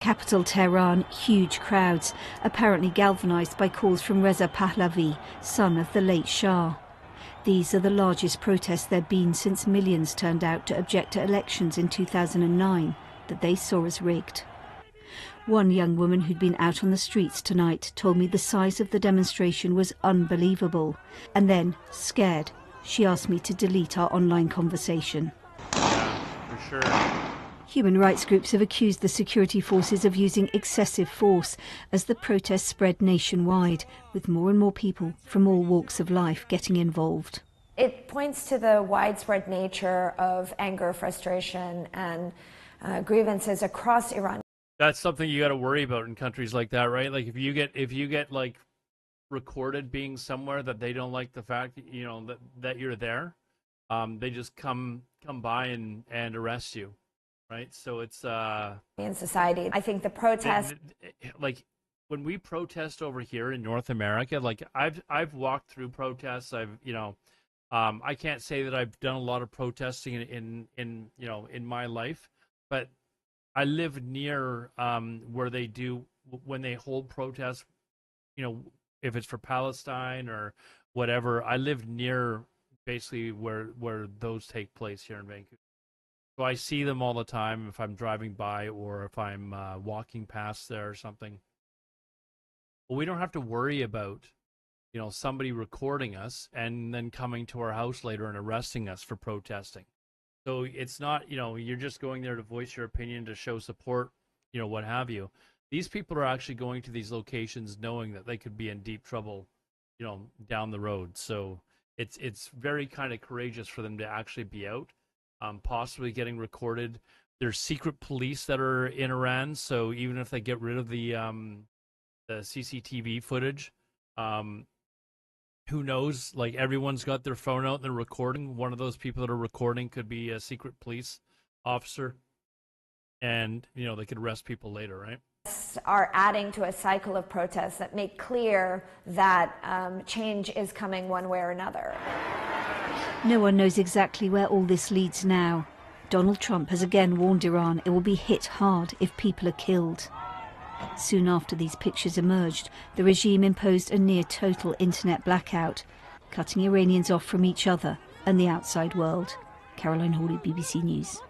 Capital Tehran, huge crowds, apparently galvanized by calls from Reza Pahlavi, son of the late Shah. These are the largest protests there have been since millions turned out to object to elections in 2009 that they saw as rigged. One young woman who'd been out on the streets tonight told me the size of the demonstration was unbelievable. And then, scared, she asked me to delete our online conversation. Yeah, for sure. Human rights groups have accused the security forces of using excessive force as the protests spread nationwide, with more and more people from all walks of life getting involved. It points to the widespread nature of anger, frustration, and grievances across Iran. That's something you got to worry about in countries like that, right? Like if you get like recorded being somewhere that they don't like the fact that you're there, they just come by and arrest you, right? So it's in society. I think the protest, like when we protest over here in North America, like I've walked through protests. I can't say that I've done a lot of protesting in my life, but I live near where they do when they hold protests, if it's for Palestine or whatever. I live near basically where those take place here in Vancouver. So I see them all the time if I'm driving by or if I'm walking past there or something. But we don't have to worry about, somebody recording us and then coming to our house later and arresting us for protesting. So it's not, you're just going there to voice your opinion, to show support, what have you. These people are actually going to these locations knowing that they could be in deep trouble, down the road. So it's very kind of courageous for them to actually be out, possibly getting recorded. There's secret police that are in Iran, so even if they get rid of the CCTV footage, who knows? Like everyone's got their phone out and they're recording. One of those people that are recording could be a secret police officer, and they could arrest people later, right? Are adding to a cycle of protests that make clear that change is coming one way or another. No one knows exactly where all this leads now. Donald Trump has again warned Iran it will be hit hard if people are killed. Soon after these pictures emerged, the regime imposed a near-total internet blackout, cutting Iranians off from each other and the outside world. Caroline Hawley, BBC News.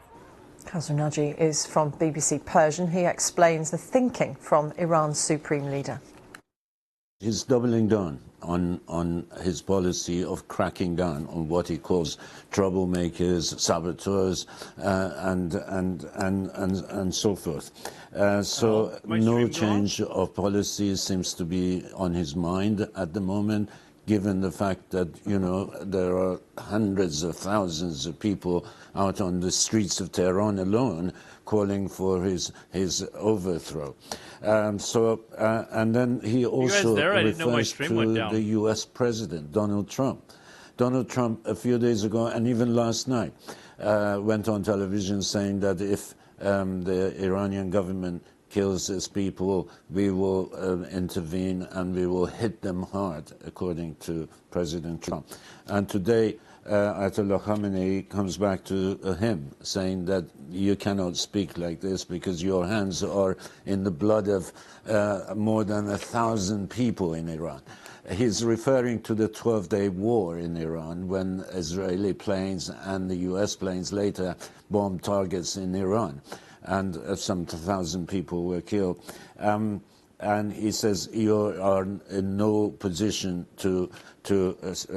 Kazem Naji is from BBC Persian. He explains the thinking from Iran's supreme leader. He's doubling down on his policy of cracking down on what he calls troublemakers, saboteurs, and so forth. So no change of policy seems to be on his mind at the moment, given the fact that, there are hundreds of thousands of people out on the streets of Tehran alone calling for his overthrow. And then he also refers to the U.S. President, Donald Trump. Donald Trump, a few days ago, and even last night, went on television saying that if the Iranian government kills his people, we will intervene and we will hit them hard, according to President Trump. And today, Ayatollah Khamenei comes back to him, saying that you cannot speak like this because your hands are in the blood of more than 1,000 people in Iran. He's referring to the 12-day war in Iran, when Israeli planes and the U.S. planes later bombed targets in Iran, and some 1,000 people were killed. And he says you are in no position to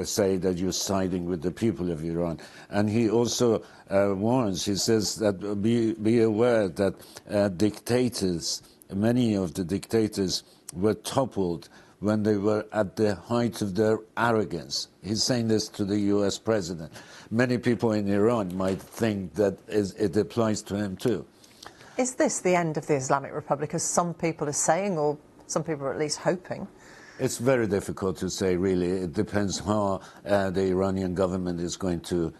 say that you're siding with the people of Iran. And he also warns, he says that be aware that dictators, many of the dictators were toppled when they were at the height of their arrogance. He's saying this to the U.S. president. Many people in Iran might think that it applies to him too. Is this the end of the Islamic Republic, as some people are saying, or some people are at least hoping? It's very difficult to say, really. It depends how the Iranian government is going to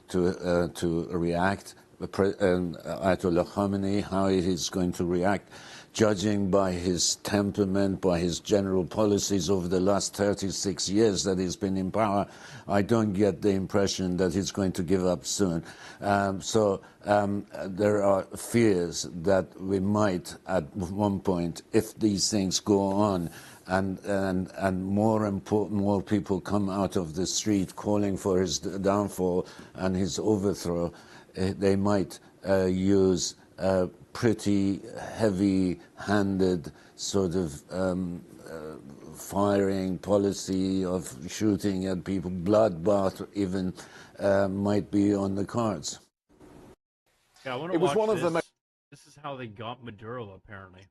react. Ayatollah Khamenei, how he is going to react. Judging by his temperament, by his general policies over the last 36 years that he's been in power, I don't get the impression that he's going to give up soon. There are fears that we might, at one point, if these things go on, and more people come out of the street calling for his downfall and his overthrow, they might use pretty heavy-handed sort of firing policy of shooting at people, bloodbath even might be on the cards. Yeah, I want to watch this. This is how they got Maduro, apparently.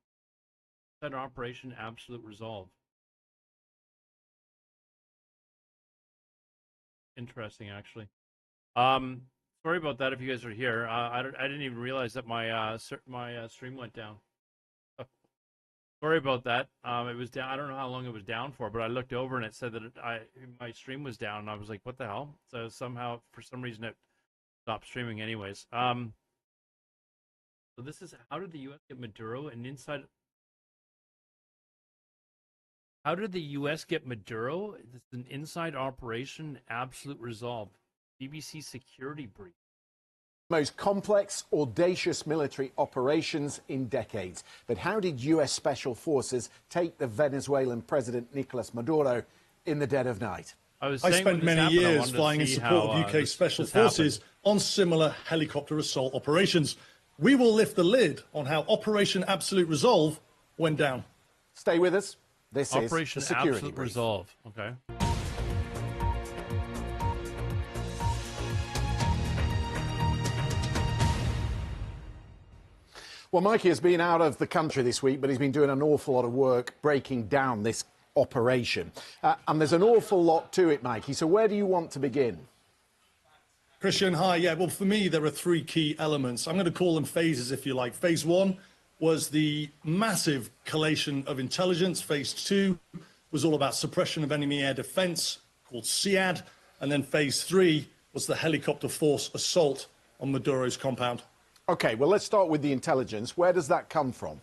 That Operation Absolute Resolve. Interesting, actually. Sorry about that if you guys are here. I didn't even realize that my stream went down. Sorry about that. It was down. I don't know how long it was down for, but I looked over and it said that my stream was down, and I was like, "What the hell?" So somehow, for some reason, it stopped streaming. Anyways, so this is how did the U.S. get Maduro and inside? How did the U.S. get Maduro? It's an inside operation, Absolute Resolve. BBC security brief. Most complex, audacious military operations in decades. But how did U.S. Special Forces take the Venezuelan President Nicolas Maduro in the dead of night? I spent many years flying in support of UK Special Forces on similar helicopter assault operations. We will lift the lid on how Operation Absolute Resolve went down. Stay with us. This Operation is the security Absolute brief. Resolve. Okay. Well, Mikey has been out of the country this week, but he's been doing an awful lot of work breaking down this operation. And there's an awful lot to it, Mikey. So where do you want to begin? Christian, hi. Yeah, well, for me, there are three key elements. I'm going to call them phases, if you like. Phase one was the massive collation of intelligence. Phase two was all about suppression of enemy air defense, called SEAD. And then phase three was the helicopter force assault on Maduro's compound. OK, well, let's start with the intelligence. Where does that come from?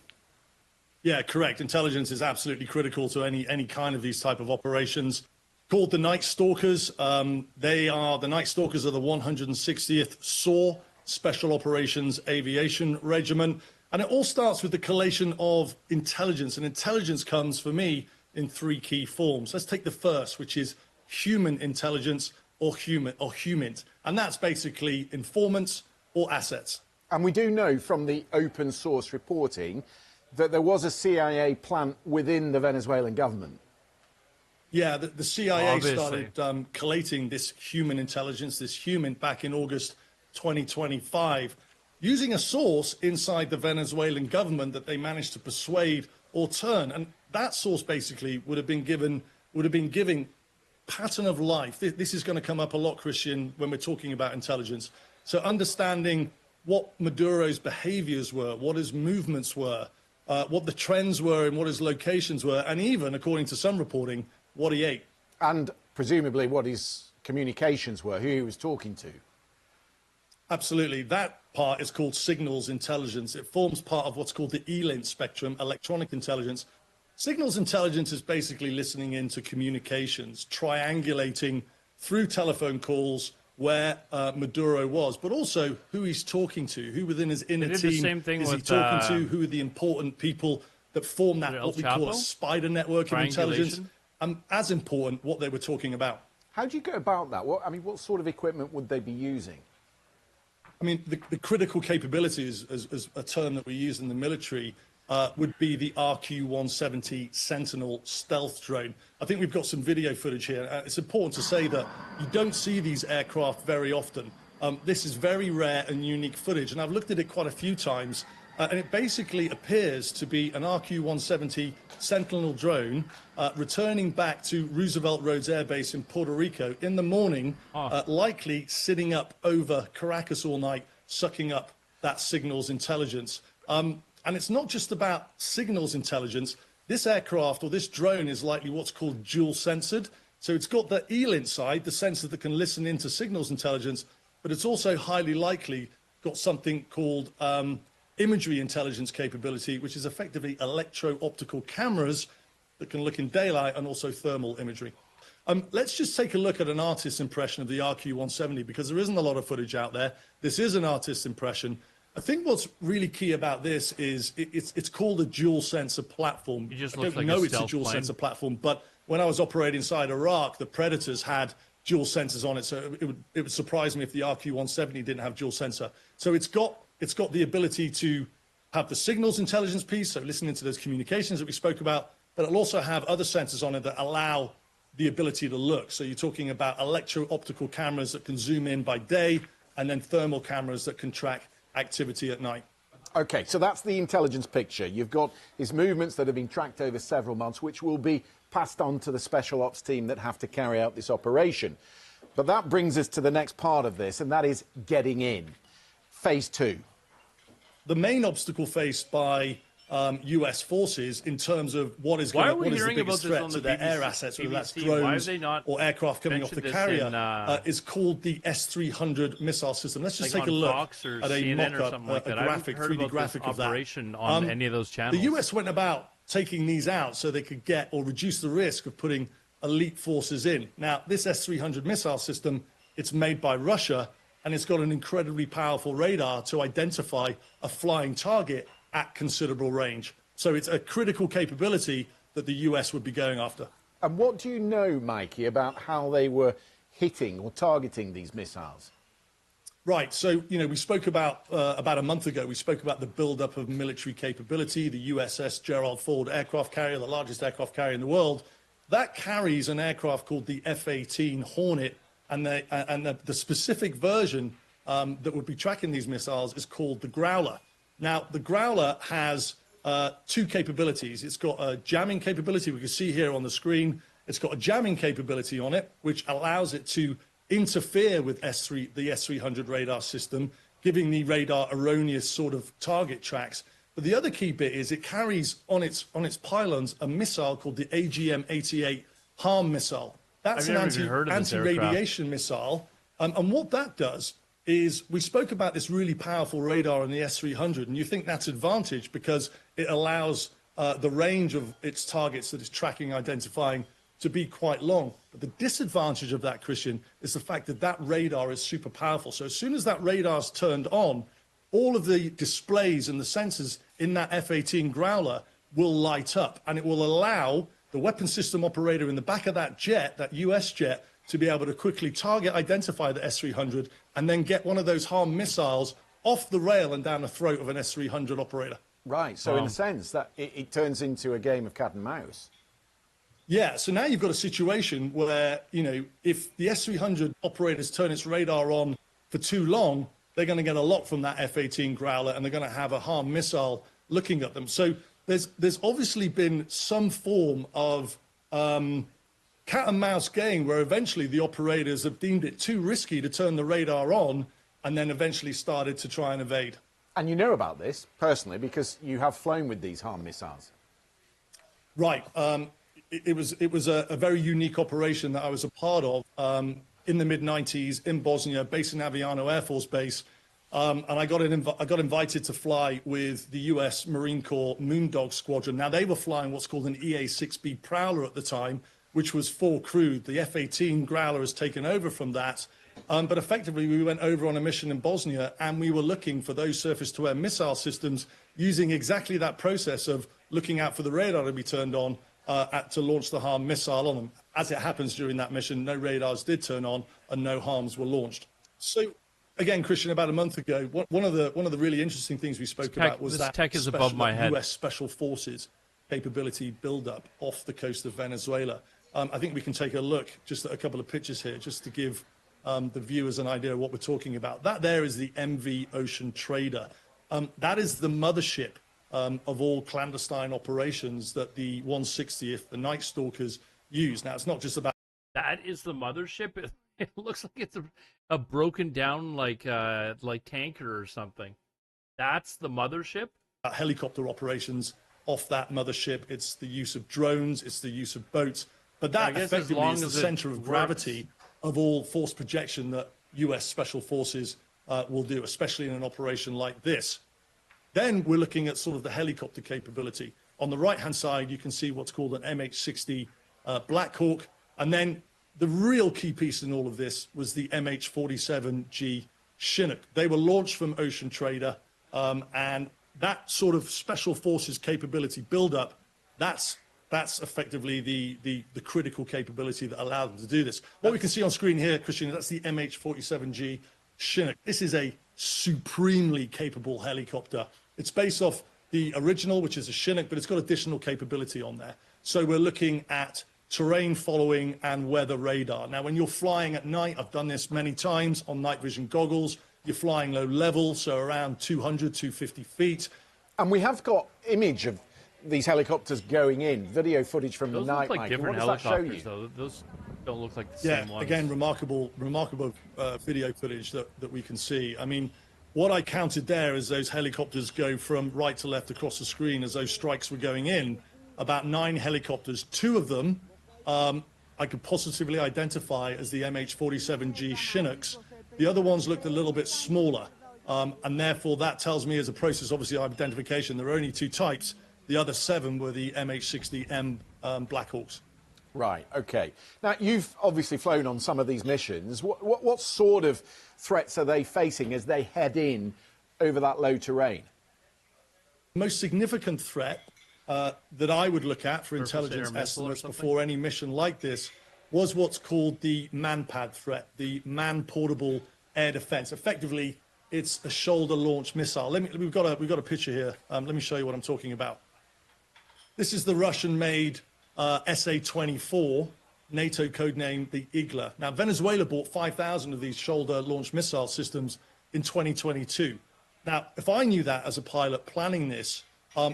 Yeah, correct. Intelligence is absolutely critical to any kind of these type of operations. Called the Night Stalkers. The Night Stalkers are the 160th SAW Special Operations Aviation Regiment. And it all starts with the collation of intelligence. And intelligence comes, for me, in three key forms. Let's take the first, which is human intelligence or HUMINT. And that's basically informants or assets. And we do know from the open source reporting that there was a CIA plant within the Venezuelan government. Yeah, the CIA started collating this human intelligence, this HUMINT, back in August 2025, using a source inside the Venezuelan government that they managed to persuade or turn. And that source basically would have been giving pattern of life. This is going to come up a lot, Christian, when we're talking about intelligence. So understanding what Maduro's behaviors were, what his movements were, what the trends were and what his locations were, and even, according to some reporting, what he ate. And presumably what his communications were, who he was talking to. Absolutely. That part is called signals intelligence. It forms part of what's called the ELINT spectrum, electronic intelligence. Signals intelligence is basically listening into communications, triangulating through telephone calls where Maduro was, but also who he's talking to, who within his inner team is he talking to, who are the important people that form that, what we call a spider network of intelligence, and as important, what they were talking about. How do you go about that? What sort of equipment would they be using? I mean, the critical capabilities, as a term that we use in the military, would be the RQ-170 Sentinel stealth drone. I think we've got some video footage here. It's important to say that you don't see these aircraft very often. This is very rare and unique footage, and I've looked at it quite a few times, and it basically appears to be an RQ-170 Sentinel drone returning back to Roosevelt Roads Air Base in Puerto Rico in the morning, likely sitting up over Caracas all night, sucking up that signals intelligence. And it's not just about signals intelligence. This aircraft or this drone is likely what's called dual sensored. So it's got the ELINT side, the sensor that can listen into signals intelligence, but it's also highly likely got something called imagery intelligence capability, which is effectively electro-optical cameras that can look in daylight and also thermal imagery. Let's just take a look at an artist's impression of the RQ-170 because there isn't a lot of footage out there. This is an artist's impression. I think what's really key about this is it's called a dual sensor platform. It just I looks don't like know a it's a dual plane. sensor platform, but when I was operating inside Iraq, the Predators had dual sensors on it, so it would surprise me if the RQ-170 didn't have dual sensor. So it's got the ability to have the signals intelligence piece, so listening to those communications that we spoke about, but it'll also have other sensors on it that allow the ability to look. So you're talking about electro-optical cameras that can zoom in by day, and then thermal cameras that can track activity at night. Okay, so that's the intelligence picture. You've got his movements that have been tracked over several months, which will be passed on to the special ops team that have to carry out this operation. But that brings us to the next part of this, and that is getting in. Phase 2. The main obstacle faced by U.S. forces in terms of what is the biggest threat to their air assets, whether that's drones or aircraft coming off the carrier, is called the S-300 missile system. Let's just take a look at a mock-up, a graphic, 3D graphic of that. On any of those channels. The U.S. went about taking these out so they could get or reduce the risk of putting elite forces in. Now, this S-300 missile system, it's made by Russia, and it's got an incredibly powerful radar to identify a flying target at considerable range. So it's a critical capability that the US would be going after. And what do you know, Mikey, about how they were hitting or targeting these missiles? Right. So, we spoke about a month ago, we spoke about the buildup of military capability, the USS Gerald Ford aircraft carrier, the largest aircraft carrier in the world. That carries an aircraft called the F-18 Hornet, and the specific version that would be tracking these missiles is called the Growler. Now, the Growler has two capabilities. It's got a jamming capability, we can see here on the screen. It's got a jamming capability on it, which allows it to interfere with the S-300 radar system, giving the radar erroneous sort of target tracks. But the other key bit is it carries on its pylons a missile called the AGM-88 HARM missile. That's an anti-radiation missile. And what that does is we spoke about this really powerful radar in the S-300, and you think that's advantage because it allows the range of its targets that it's tracking, identifying, to be quite long. But the disadvantage of that, Christian, is the fact that that radar is super powerful. So as soon as that radar's turned on, all of the displays and the sensors in that F-18 Growler will light up, and it will allow the weapon system operator in the back of that jet, that US jet, to be able to quickly target, identify the S-300, and then get one of those HARM missiles off the rail and down the throat of an S-300 operator. Right, so in a sense, that it turns into a game of cat and mouse. Yeah, so now you've got a situation where, if the S-300 operators turn its radar on for too long, they're going to get a lock from that F-18 Growler, and they're going to have a HARM missile looking at them. So there's obviously been some form of cat and mouse game where eventually the operators have deemed it too risky to turn the radar on and then eventually started to try and evade. And you know about this personally because you have flown with these HARM missiles. Right. It was a very unique operation that I was a part of in the mid-90s in Bosnia, based in Aviano Air Force Base. And I got invited to fly with the U.S. Marine Corps Moondog Squadron. Now, they were flying what's called an EA-6B Prowler at the time, which was full crewed. The F-18 Growler has taken over from that. But effectively, we went over on a mission in Bosnia, and we were looking for those surface-to-air missile systems using exactly that process of looking out for the radar to be turned on to launch the HARM missile on them. As it happens during that mission, no radars did turn on, and no HARMs were launched. So, again, Christian, about a month ago, one of the really interesting things we spoke about was that tech is above my head. U.S. Special Forces capability buildup off the coast of Venezuela. I think we can take a look just at a couple of pictures here just to give the viewers an idea of what we're talking about. That there is the MV Ocean Trader. That is the mothership of all clandestine operations that the 160th, the Night Stalkers, use. Now, it's not just about... That is the mothership? It looks like it's a broken down like tanker or something. That's the mothership? Helicopter operations off that mothership. It's the use of drones. It's the use of boats. But that effectively is the center of gravity of all force projection that U.S. Special Forces will do, especially in an operation like this. Then we're looking at sort of the helicopter capability. On the right-hand side, you can see what's called an MH-60 Black Hawk. And then the real key piece in all of this was the MH-47G Chinook. They were launched from Ocean Trader, and that sort of special forces capability buildup, that's effectively the critical capability that allowed them to do this. What we can see on screen here, Christian, that's the MH-47G Chinook. This is a supremely capable helicopter. It's based off the original, which is a Chinook, but it's got additional capability on there. So we're looking at terrain following and weather radar. Now, when you're flying at night, I've done this many times on night vision goggles, you're flying low level, so around 200, 250 feet. And we have got image of these helicopters going in, video footage from the night. Those look like different helicopters, though. Those don't look like the same ones. Again, remarkable video footage that we can see. I mean, what I counted there is those helicopters go from right to left across the screen as those strikes were going in. About 9 helicopters, 2 of them I could positively identify as the MH-47G Chinooks. The other ones looked a little bit smaller, and therefore that tells me as a process, obviously, of identification, there are only 2 types. The other 7 were the MH-60M Black Hawks. Right, OK. Now, you've obviously flown on some of these missions. What sort of threats are they facing as they head in over that low terrain? The most significant threat that I would look at for intelligence estimates before any mission like this was what's called the man-pad threat, the man-portable air defense. Effectively, it's a shoulder-launched missile. We've got a picture here. Let me show you what I'm talking about. This is the Russian-made SA-24, NATO codenamed the Igla. Now, Venezuela bought 5,000 of these shoulder-launched missile systems in 2022. Now, if I knew that as a pilot planning this,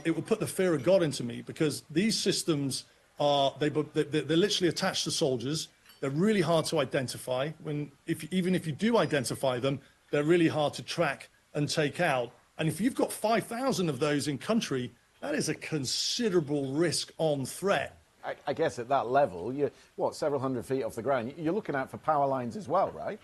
it would put the fear of God into me, because these systems they're literally attached to soldiers. They're really hard to identify. Even if you do identify them, they're really hard to track and take out. And if you've got 5,000 of those in country, that is a considerable risk on threat. I guess at that level, you're, several hundred feet off the ground. You're looking out for power lines as well, right?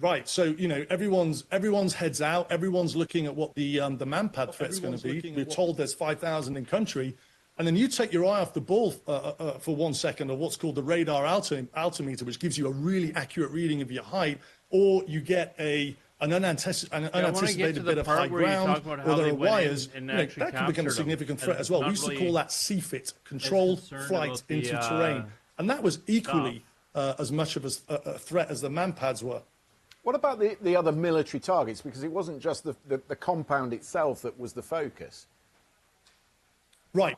Right. So, everyone's heads out. Everyone's looking at what the man-pad threat's going to be. We're told there's 5,000 in country. And then you take your eye off the ball for 1 second of what's called the radar altimeter, which gives you a really accurate reading of your height, or you get an unanticipated bit of high ground, or there are wires. That can become a significant threat as well. We used to call that CFIT, controlled flight into terrain. And that was equally as much of a threat as the man-pads were. What about the other military targets? Because it wasn't just the compound itself that was the focus. Right.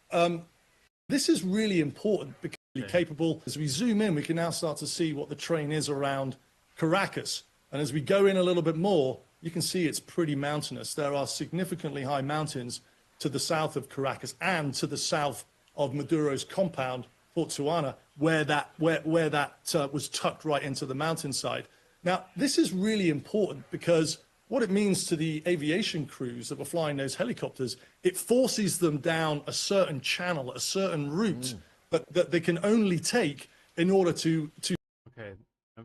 This is really important because it's capable. As we zoom in, we can now start to see what the terrain is around Caracas. And as we go in a little bit more, you can see it's pretty mountainous. There are significantly high mountains to the south of Caracas and to the south of Maduro's compound, Fort Suana, where that was tucked right into the mountainside. Now, this is really important because what it means to the aviation crews that were flying those helicopters, it forces them down a certain channel, a certain route that they can only take in order to... Okay,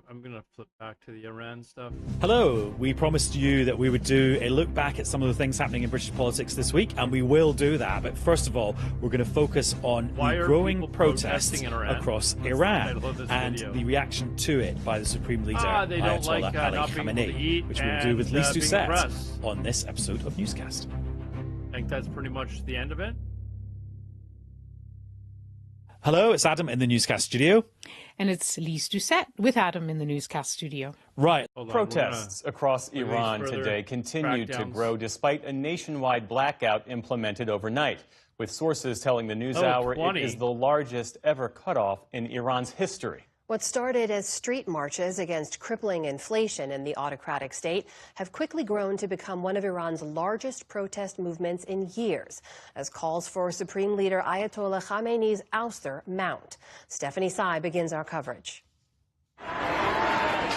I'm going to flip back to the Iran stuff. Hello, we promised you that we would do a look back at some of the things happening in British politics this week, and we will do that. But first of all, we're going to focus on the growing protests across Iran and the reaction to it by the Supreme Leader, Ayatollah Ali Khamenei, which we'll do with Lise Doucette on this episode of Newscast. I think that's pretty much the end of it. Hello, it's Adam in the Newscast studio. And it's Lise Doucette with Adam in the Newscast studio. Right. Protests across Iran today continued to grow despite a nationwide blackout implemented overnight, with sources telling the NewsHour it is the largest ever cutoff in Iran's history. What started as street marches against crippling inflation in the autocratic state have quickly grown to become one of Iran's largest protest movements in years, as calls for Supreme Leader Ayatollah Khamenei's ouster mount. Stephanie Tsai begins our coverage.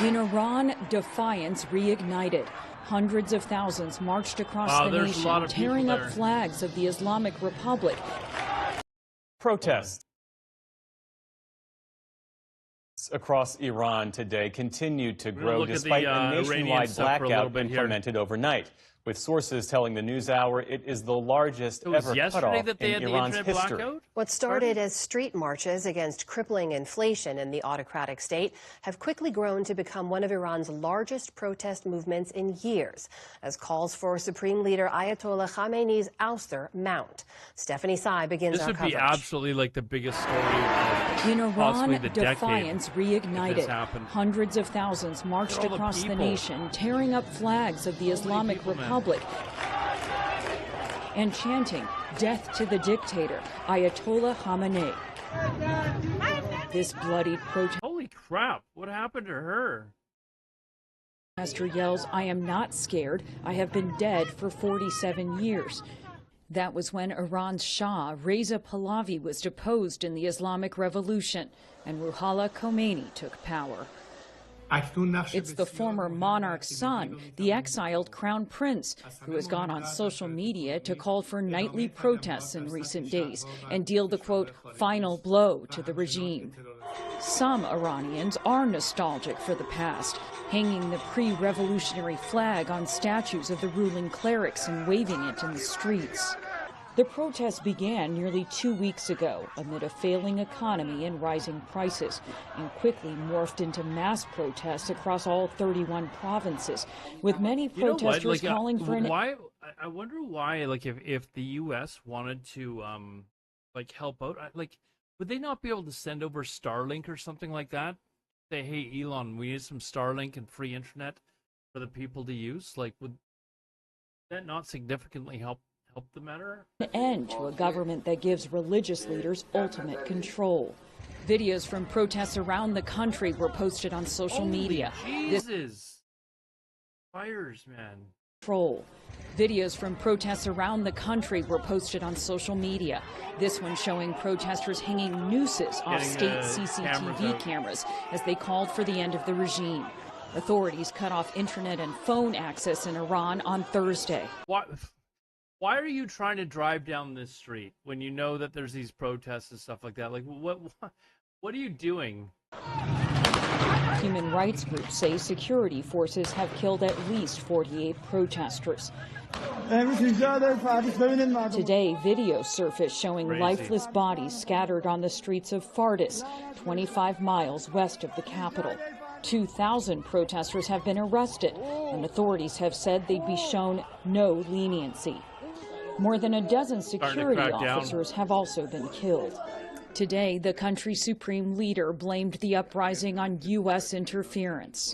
In Iran, defiance reignited. Hundreds of thousands marched across the nation, tearing up flags of the Islamic Republic. Protests across Iran today continued to grow despite a nationwide blackout implemented overnight, with sources telling the NewsHour it is the largest ever cutoff in Iran's history. What started as street marches against crippling inflation in the autocratic state have quickly grown to become one of Iran's largest protest movements in years, as calls for Supreme Leader Ayatollah Khamenei's ouster mount. Stephanie Tsai begins our coverage. This would be absolutely like the biggest story in Iran, the defiance reignited. Hundreds of thousands marched across the nation, tearing up flags of the Islamic Republic and chanting, "Death to the dictator, Ayatollah Khamenei." This bloodied protest. Holy crap, what happened to her? Protester yells, "I am not scared. I have been dead for 47 years. That was when Iran's Shah, Reza Pahlavi, was deposed in the Islamic Revolution, and Ruhollah Khomeini took power. It's the former monarch's son, the exiled crown prince, who has gone on social media to call for nightly protests in recent days and deal the, quote, final blow to the regime. Some Iranians are nostalgic for the past, hanging the pre-revolutionary flag on statues of the ruling clerics and waving it in the streets. The protests began nearly 2 weeks ago amid a failing economy and rising prices, and quickly morphed into mass protests across all 31 provinces, with many protesters calling for an... I wonder why, like, if the U.S. wanted to, like, help out, like, would they not be able to send over Starlink or something like that? Say, hey, Elon, we need some Starlink and free internet for the people to use? Like, would that not significantly help the matter? An end to a government that gives religious leaders ultimate control. Videos from protests around the country were posted on social media. Jesus. Fires, man. Videos from protests around the country were posted on social media. This one showing protesters hanging nooses off state CCTV cameras as they called for the end of the regime. Authorities cut off internet and phone access in Iran on Thursday. Why are you trying to drive down this street when you know that there's these protests and stuff like that? Like, what are you doing? Human rights groups say security forces have killed at least 48 protesters. Today, video surfaced showing lifeless bodies scattered on the streets of Fardis, 25 miles west of the capital. 2,000 protesters have been arrested, and authorities have said they'd be shown no leniency. More than a dozen security officers have also been killed. Today, the country's supreme leader blamed the uprising on U.S. interference.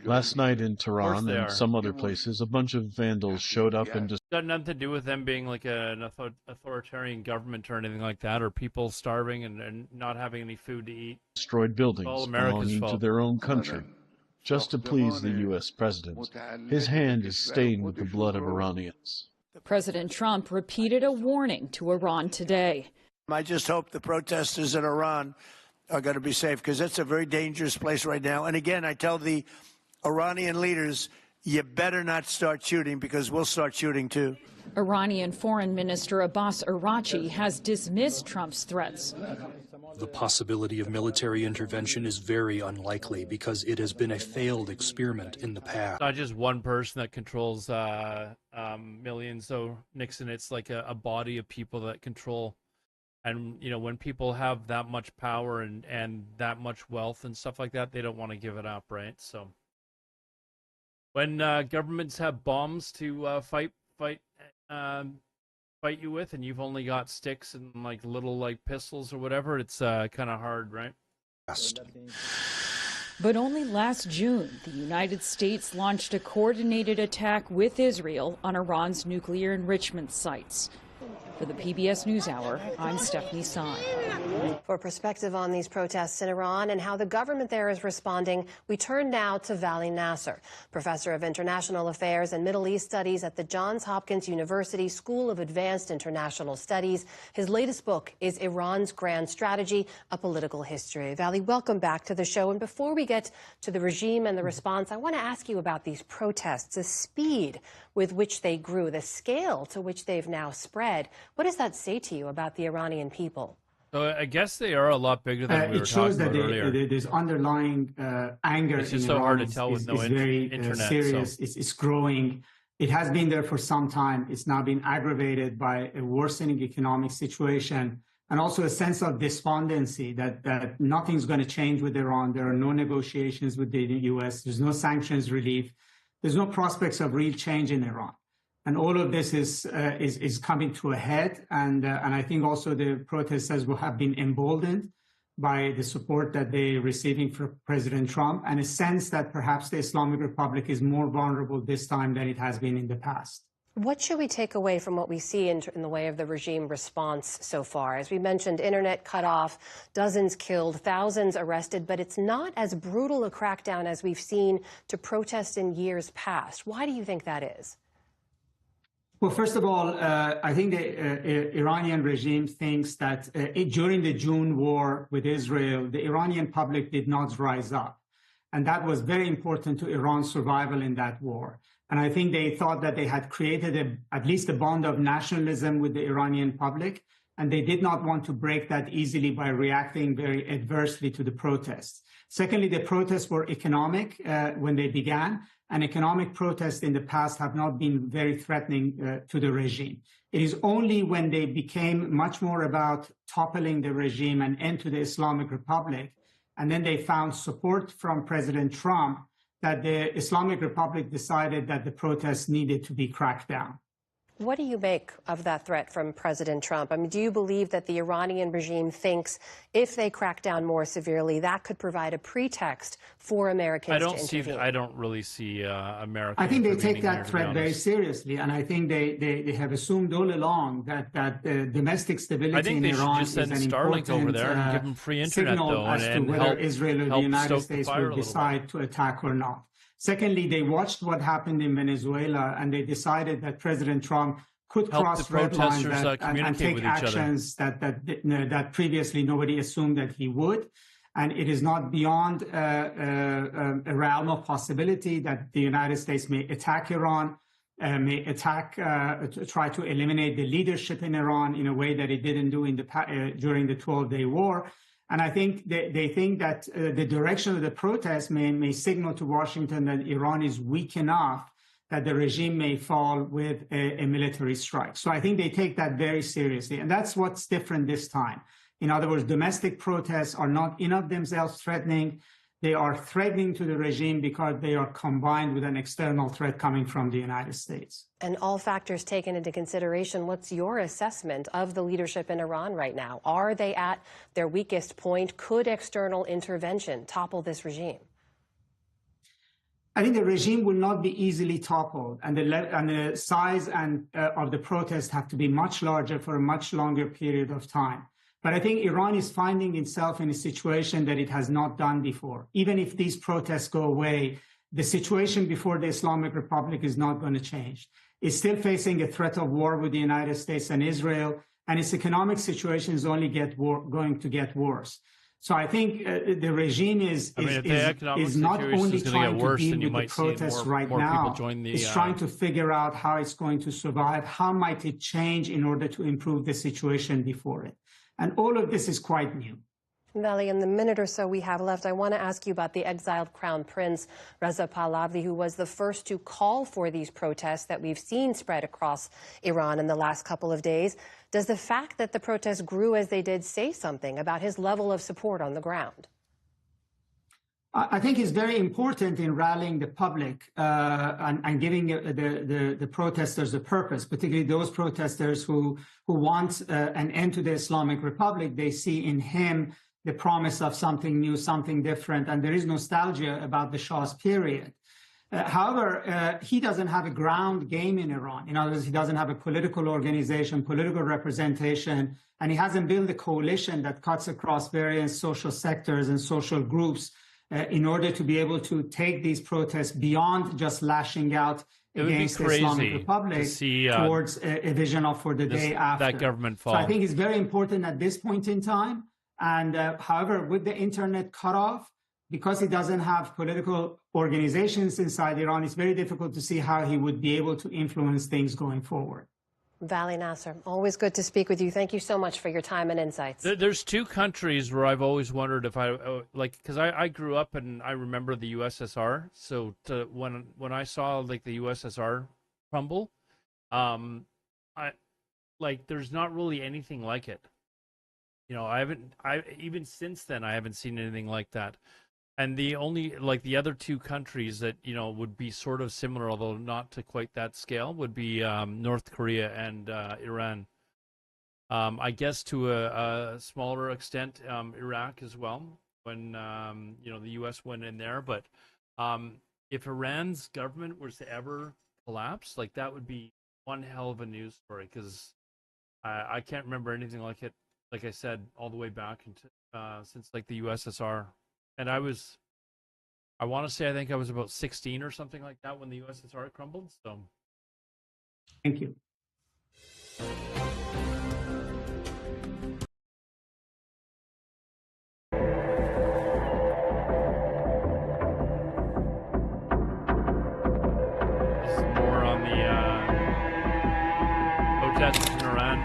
Last night in Tehran and some other places, a bunch of vandals showed up and just... Got nothing to do with them being like an authoritarian government or anything like that, or people starving and not having any food to eat. Destroyed buildings belonging to their own country, just to please the U.S. president. His hand is stained with the blood of Iranians. President Trump repeated a warning to Iran today. I just hope the protesters in Iran are going to be safe, because it's a very dangerous place right now. And again, I tell the Iranian leaders, you better not start shooting, because we'll start shooting too. Iranian Foreign Minister Abbas Araghchi has dismissed Trump's threats. The possibility of military intervention is very unlikely because it has been a failed experiment in the past. Not just one person that controls millions. So Nixon, it's like a body of people that control. And, you know, when people have that much power and that much wealth and stuff like that, they don't want to give it up, right? So when governments have bombs to fight you with, and you've only got sticks and like little like pistols or whatever, it's kind of hard, right? But only last June, the United States launched a coordinated attack with Israel on Iran's nuclear enrichment sites. For the PBS NewsHour, I'm Stephanie Tsai. For perspective on these protests in Iran and how the government there is responding, we turn now to Vali Nasser, professor of international affairs and Middle East studies at the Johns Hopkins University School of Advanced International Studies. His latest book is Iran's Grand Strategy, A Political History. Vali, welcome back to the show. And before we get to the regime and the response, I want to ask you about these protests, the speed with which they grew, the scale to which they've now spread. What does that say to you about the Iranian people? So I guess they are a lot bigger than we were talking about earlier. There's underlying anger. It's just so hard to tell with no internet. Serious. So. It's growing. It has been there for some time. It's now been aggravated by a worsening economic situation and also a sense of despondency that nothing's going to change with Iran. There are no negotiations with the U.S. There's no sanctions relief. There's no prospects of real change in Iran. And all of this is coming to a head. And I think also the protesters will have been emboldened by the support that they're receiving from President Trump and a sense that perhaps the Islamic Republic is more vulnerable this time than it has been in the past. What should we take away from what we see in the way of the regime response so far? As we mentioned, internet cut off, dozens killed, thousands arrested, but it's not as brutal a crackdown as we've seen to protests in years past. Why do you think that is? Well, first of all, I think the Iranian regime thinks that during the June war with Israel, the Iranian public did not rise up. And that was very important to Iran's survival in that war. And I think they thought that they had created at least a bond of nationalism with the Iranian public, and they did not want to break that easily by reacting very adversely to the protests. Secondly, the protests were economic when they began, and economic protests in the past have not been very threatening to the regime. It is only when they became much more about toppling the regime and end to the Islamic Republic, and then they found support from President Trump, that the Islamic Republic decided that the protests needed to be cracked down. What do you make of that threat from President Trump? I mean, do you believe that the Iranian regime thinks if they crack down more severely, that could provide a pretext for Americans to intervene? I don't really see America. I think they take that threat very seriously, and I think they have assumed all along that domestic stability in Iran is an important over there and give them free internet, signal as to whether Israel or the United States will decide to attack or not. Secondly, they watched what happened in Venezuela, and they decided that President Trump could cross red lines and take actions that previously nobody assumed that he would. And it is not beyond a realm of possibility that the United States may attack Iran, try to eliminate the leadership in Iran in a way that it didn't do during the 12-day war. And I think they think that the direction of the protest may signal to Washington that Iran is weak enough that the regime may fall with a military strike. So I think they take that very seriously. And that's what's different this time. In other words, domestic protests are not in of themselves threatening. They are threatening to the regime because they are combined with an external threat coming from the United States. And all factors taken into consideration, what's your assessment of the leadership in Iran right now? Are they at their weakest point? Could external intervention topple this regime? I think the regime will not be easily toppled, and the size of the protests have to be much larger for a much longer period of time. But I think Iran is finding itself in a situation that it has not done before. Even if these protests go away, the situation before the Islamic Republic is not going to change. It's still facing a threat of war with the United States and Israel, and its economic situation is only going to get worse. So I think the regime is not only trying to deal with the protests right now, it's trying to figure out how it's going to survive, how might it change in order to improve the situation before it. And all of this is quite new. Vali, in the minute or so we have left, I want to ask you about the exiled Crown Prince, Reza Pahlavi, who was the first to call for these protests that we've seen spread across Iran in the last couple of days. Does the fact that the protests grew as they did say something about his level of support on the ground? I think it's very important in rallying the public and giving the protesters a purpose, particularly those protesters who want an end to the Islamic Republic. They see in him the promise of something new, something different, and there is nostalgia about the Shah's period. However, he doesn't have a ground game in Iran. In other words, he doesn't have a political organization, political representation, and he hasn't built a coalition that cuts across various social sectors and social groups in order to be able to take these protests beyond just lashing out against the Islamic Republic towards a vision of for the day after. That government fall. So I think it's very important at this point in time. And however, with the internet cutoff, because he doesn't have political organizations inside Iran, it's very difficult to see how he would be able to influence things going forward. Vali Nasser, always good to speak with you. Thank you so much for your time and insights. There's two countries where I've always wondered if because I grew up and I remember the USSR. So when I saw like the USSR crumble, there's not really anything like it. You know, even since then I haven't seen anything like that. And the only, the other two countries that, would be sort of similar, although not to quite that scale, would be North Korea and Iran. I guess to a smaller extent, Iraq as well, when, the U.S. went in there. But if Iran's government was to ever collapse, that would be one hell of a news story, because I can't remember anything like it, like I said, all the way back into, since the USSR. And I want to say, I think I was about 16 or something like that when the USSR crumbled. So, thank you. Some more on the protests in Iran.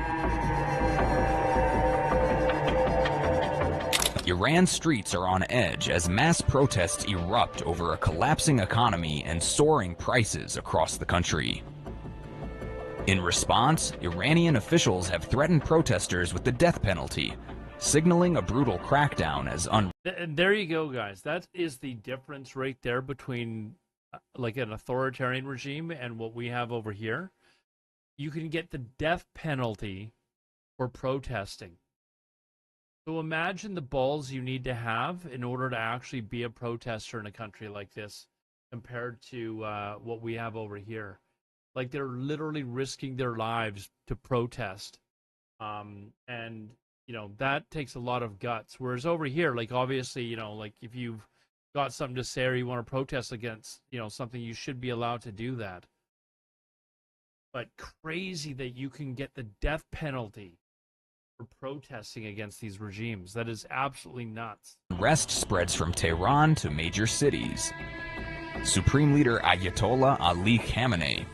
Iran's streets are on edge as mass protests erupt over a collapsing economy and soaring prices across the country. In response, Iranian officials have threatened protesters with the death penalty, signaling a brutal crackdown as And there you go, guys. That is the difference right there between an authoritarian regime and what we have over here. You can get the death penalty for protesting. So imagine the balls you need to have in order to actually be a protester in a country like this compared to what we have over here. They're literally risking their lives to protest. And, that takes a lot of guts. Whereas over here, obviously, if you've got something to say or you want to protest against, something, you should be allowed to do that. But crazy that you can get the death penalty for protesting against these regimes. That is absolutely nuts. Unrest spreads from Tehran to major cities. Supreme Leader Ayatollah Ali Khamenei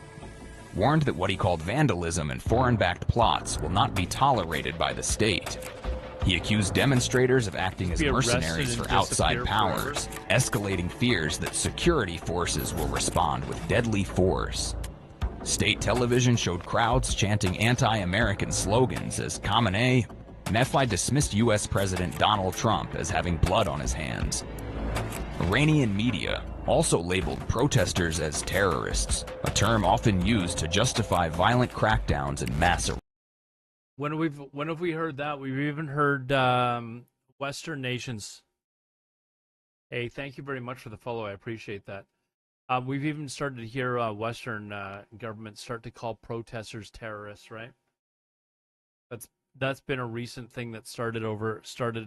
warned that what he called vandalism and foreign-backed plots will not be tolerated by the state. He accused demonstrators of acting as mercenaries for outside powers, escalating fears that security forces will respond with deadly force. State television showed crowds chanting anti-American slogans as Khamenei dismissed U.S. President Donald Trump as having blood on his hands. Iranian media also labeled protesters as terrorists, a term often used to justify violent crackdowns and mass arrests. When have we heard that? We've even heard Western nations. Hey, thank you very much for the follow. I appreciate that. We've even started to hear Western governments start to call protesters terrorists, right? That's been a recent thing that started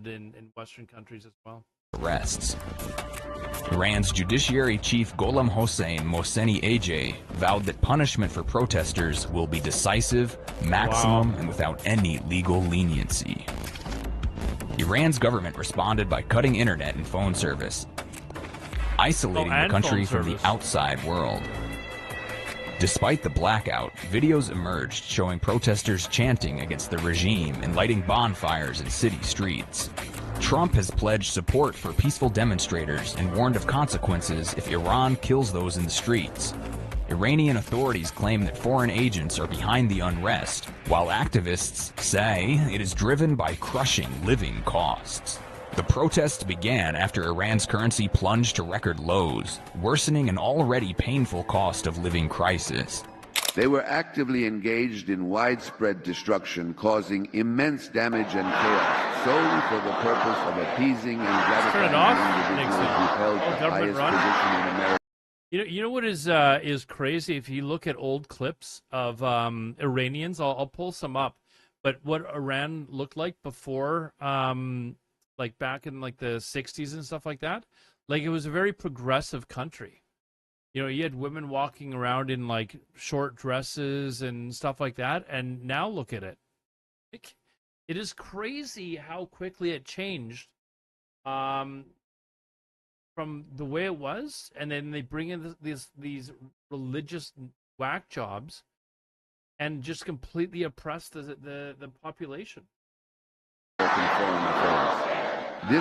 in Western countries as well. Arrests. Iran's Judiciary Chief Gholam Hossein Mohseni Ejei vowed that punishment for protesters will be decisive, maximum, and without any legal leniency. Iran's government responded by cutting internet and phone service, isolating the country from the outside world. Despite the blackout, videos emerged showing protesters chanting against the regime and lighting bonfires in city streets. Trump has pledged support for peaceful demonstrators and warned of consequences if Iran kills those in the streets. Iranian authorities claim that foreign agents are behind the unrest, while activists say it is driven by crushing living costs. The protests began after Iran's currency plunged to record lows, worsening an already painful cost of living crisis. They were actively engaged in widespread destruction, causing immense damage and chaos, solely for the purpose of appeasing and gratifying individuals who held the highest position in America. You know what is crazy? If you look at old clips of Iranians, I'll pull some up. But what Iran looked like before, like back in like the 60s and stuff like that, like it was a very progressive country. You know, you had women walking around in like short dresses and stuff like that, and now look at it. It is crazy how quickly it changed. From the way it was, and then they bring in these religious whack jobs, and just completely oppress the population. This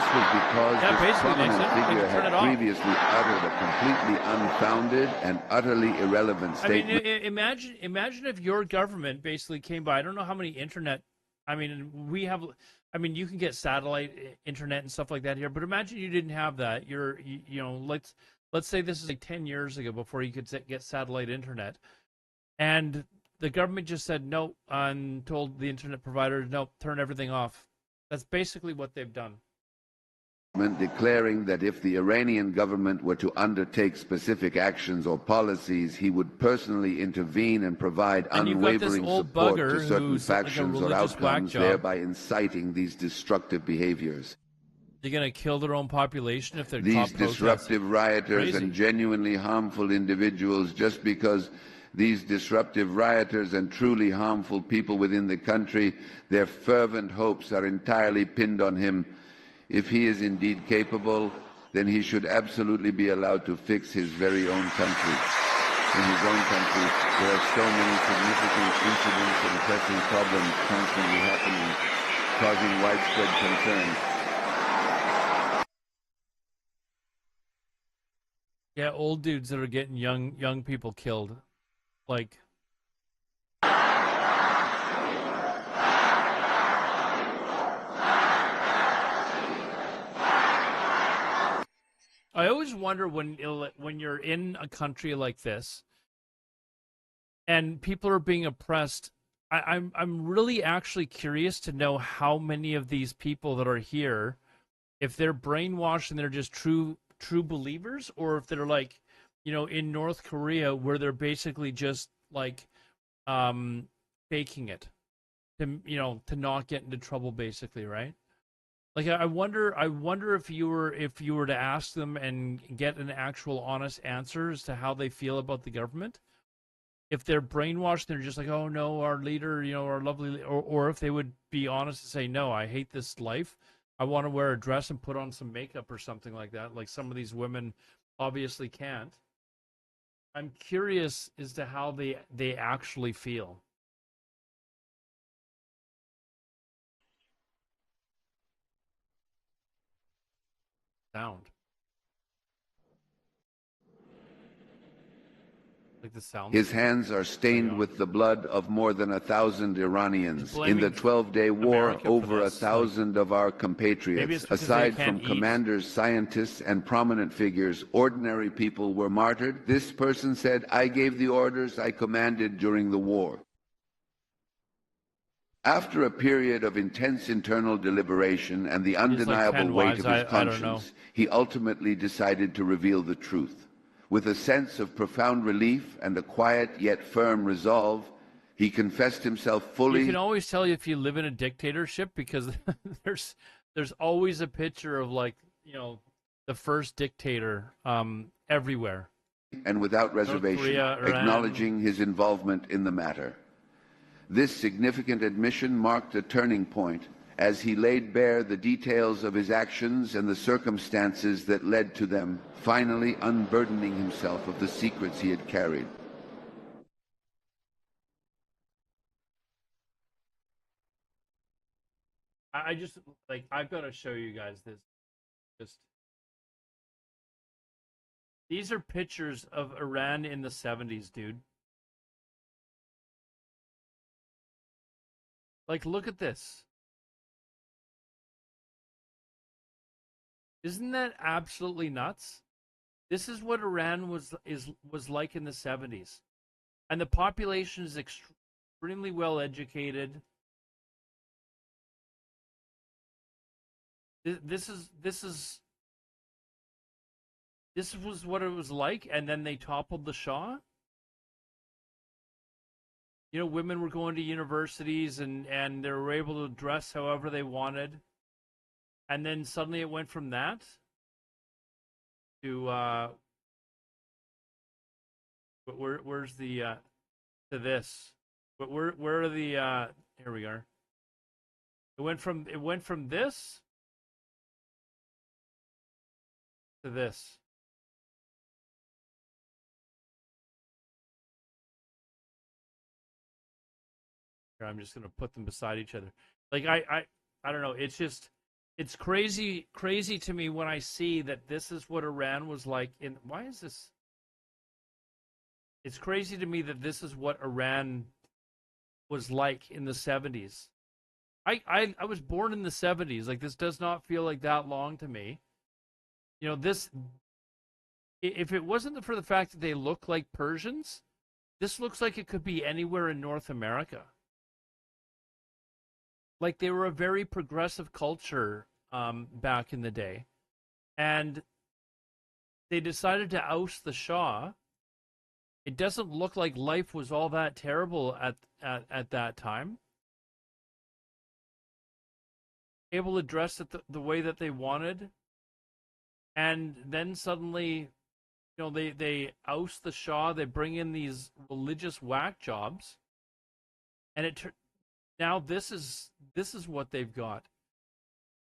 was because this prominent figure had previously uttered a completely unfounded and utterly irrelevant statement. I mean, imagine if your government basically came by. I don't know how many internet. I mean, we have. I mean, you can get satellite internet and stuff like that here, but imagine you didn't have that. You know, let's say this is like 10 years ago before you could get satellite internet, and the government just said no and told the internet providers, no, turn everything off. That's basically what they've done. Declaring that if the Iranian government were to undertake specific actions or policies, he would personally intervene and provide unwavering support to certain factions or outcomes, thereby inciting these destructive behaviors. They're going to kill their own population if they're these disruptive rioters and genuinely harmful individuals, just because these disruptive rioters and truly harmful people within the country, their fervent hopes are entirely pinned on him. If he is indeed capable, then he should absolutely be allowed to fix his very own country. In his own country, there are so many significant incidents and pressing problems constantly happening, causing widespread concern. Yeah, old dudes that are getting young people killed. Like, I always wonder when you're in a country like this and people are being oppressed. I'm really actually curious to know how many of these people that are here, if they're brainwashed and they're just true believers, or if they're like, you know, in North Korea where they're basically just like faking it to, you know, to not get into trouble, basically, right? Like, I wonder if you were to ask them and get an actual honest answer as to how they feel about the government, if they're brainwashed, they're just like, oh no, our leader, you know, our lovely, or if they would be honest and say, no, I hate this life. I want to wear a dress and put on some makeup or something like that. Like some of these women obviously can't. I'm curious as to how they actually feel. Sound. Like the sound. His hands are stained with the blood of more than 1,000 Iranians. In the 12-day war, over 1,000 of our compatriots, aside from commanders, scientists, and prominent figures, ordinary people were martyred. This person said, I gave the orders I commanded during the war. After a period of intense internal deliberation and the undeniable weight of his conscience, he ultimately decided to reveal the truth. With a sense of profound relief and a quiet yet firm resolve, he confessed himself fully. You can always tell if you live in a dictatorship because there's always a picture of, like, you know, the first dictator everywhere. And without reservation, acknowledging his involvement in the matter. This significant admission marked a turning point as he laid bare the details of his actions and the circumstances that led to them, finally unburdening himself of the secrets he had carried. I just, like, I've got to show you guys this. These are pictures of Iran in the 70s, dude. Like, look at this. Isn't that absolutely nuts? This is what Iran was like in the 70s. And the population is extremely well educated. This is This was what it was like, and then they toppled the Shah? You know, women were going to universities and they were able to dress however they wanted. And then suddenly it went from that to but where's the to this? But where are the here we are. It went from this to this. Here, I'm just gonna put them beside each other. Like I don't know. It's just it's crazy to me when I see that this is what Iran was like in. Why is this? It's crazy to me that this is what Iran was like in the 70s. I was born in the 70s. Like, this does not feel like that long to me. You know, this, if it wasn't for the fact that they look like Persians, this looks like it could be anywhere in North America. Like, they were a very progressive culture back in the day. And they decided to oust the Shah. It doesn't look like life was all that terrible at that time. Able to dress it the way that they wanted. And then suddenly, you know, they oust the Shah. They bring in these religious whack jobs. And now this is what they've got.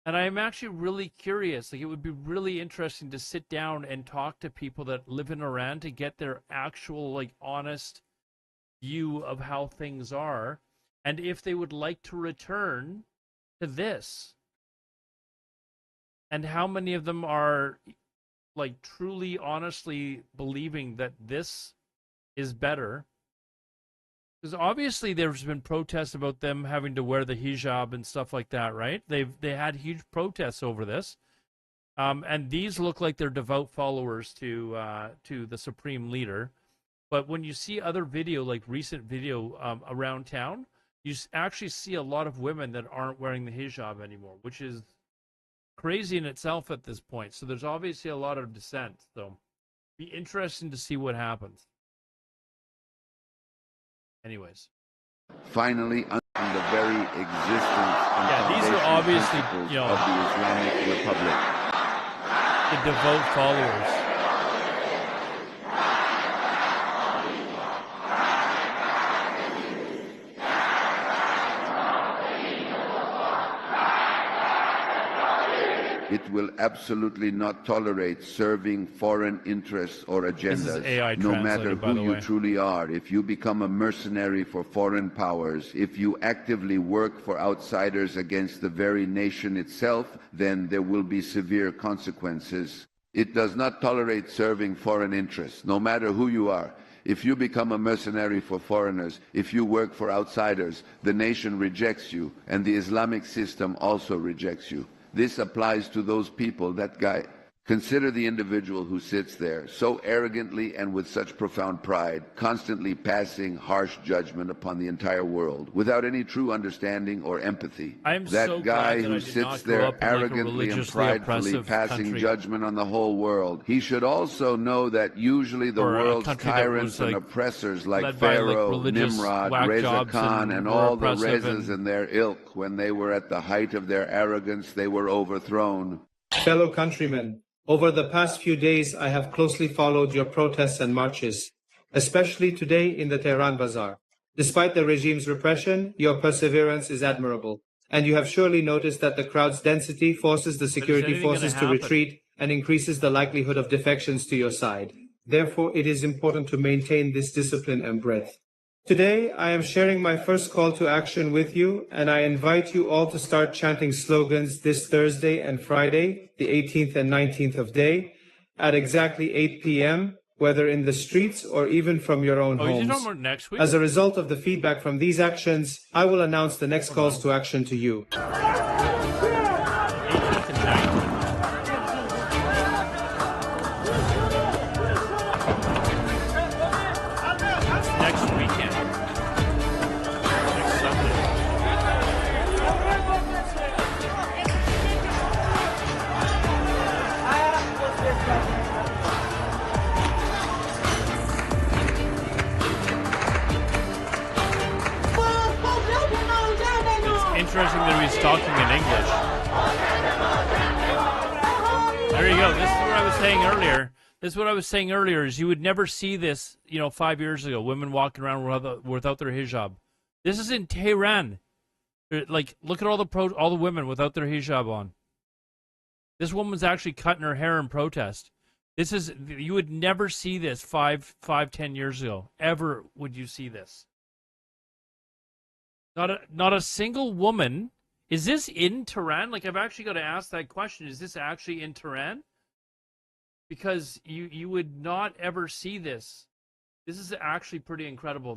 And I am actually really curious. Like, it would be really interesting to sit down and talk to people that live in Iran to get their actual, like, honest view of how things are, and if they would like to return to this. And how many of them are, like, truly, honestly believing that this is better. Because obviously there's been protests about them having to wear the hijab and stuff like that, right? They had huge protests over this, and these look like they're devout followers to the supreme leader. But when you see other video, like recent video around town, you actually see a lot of women that aren't wearing the hijab anymore, which is crazy in itself at this point. So there's obviously a lot of dissent. So be interesting to see what happens. Anyways. Finally, under the very existence and these are obviously, you know, of the Islamic Republic. The devout followers. It will absolutely not tolerate serving foreign interests or agendas, no matter who you truly are. If you become a mercenary for foreign powers, if you actively work for outsiders against the very nation itself, then there will be severe consequences. It does not tolerate serving foreign interests, no matter who you are. If you become a mercenary for foreigners, if you work for outsiders, the nation rejects you, and the Islamic system also rejects you. This applies to those people, that guy. Consider the individual who sits there so arrogantly and with such profound pride, constantly passing harsh judgment upon the entire world without any true understanding or empathy. That guy who sits there arrogantly and pridefully passing judgment on the whole world. He should also know that usually the world's tyrants and oppressors like Pharaoh, Nimrod, Reza Khan, and all the Rezas and their ilk, when they were at the height of their arrogance, they were overthrown. Fellow countrymen, over the past few days, I have closely followed your protests and marches, especially today in the Tehran Bazaar. Despite the regime's repression, your perseverance is admirable, and you have surely noticed that the crowd's density forces the security forces to retreat and increases the likelihood of defections to your side. Therefore, it is important to maintain this discipline and breadth. Today, I am sharing my first call to action with you, and I invite you all to start chanting slogans this Thursday and Friday, the 18th and 19th of Day, at exactly 8 p.m., whether in the streets or even from your own homes. Next week? As a result of the feedback from these actions, I will announce the next calls to action to you. interesting that he's talking in English. There you go. This is what I was saying earlier. This is what I was saying earlier, is you would never see this, 5 years ago, women walking around without their hijab. This is in Tehran. Like, look at all the women without their hijab on. This woman's actually cutting her hair in protest. You would never see this 10 years ago. Ever would you see this. Not a single woman. Is this in Tehran? Like, I've actually got to ask that question. Is this actually in Tehran? Because you would not ever see this. This is actually pretty incredible.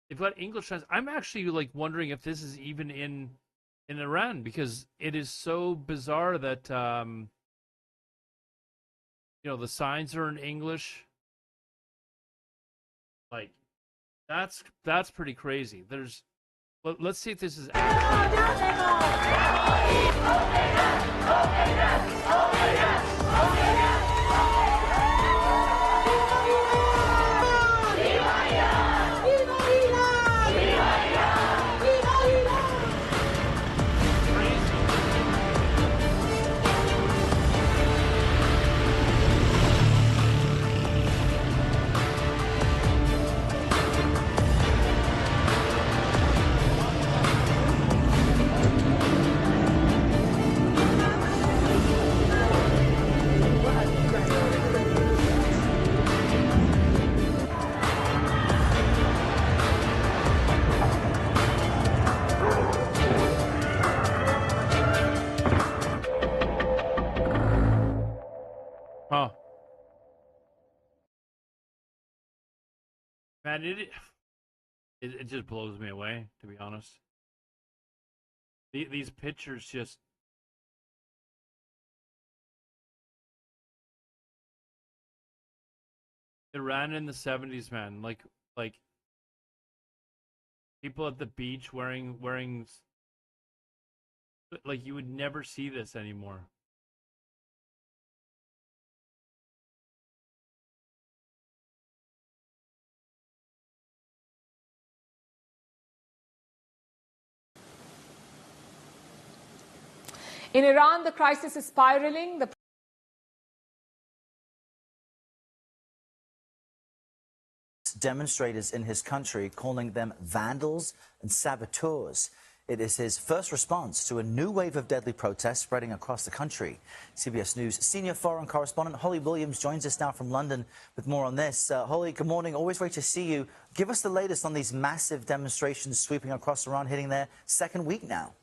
They've got English translation. I'm actually like wondering if this is even in Iran, because it is so bizarre that the signs are in English. Like, that's pretty crazy. Let's see if this is Man, it just blows me away, to be honest. These pictures just... Iran in the 70s, man. Like people at the beach wearing like, you would never see this anymore. In Iran, the crisis is spiraling. Demonstrators in his country calling them vandals and saboteurs. It is his first response to a new wave of deadly protests spreading across the country. CBS News senior foreign correspondent Holly Williams joins us now from London with more on this. Holly, good morning. Always great to see you. Give us the latest on these massive demonstrations sweeping across Iran, hitting their second week now.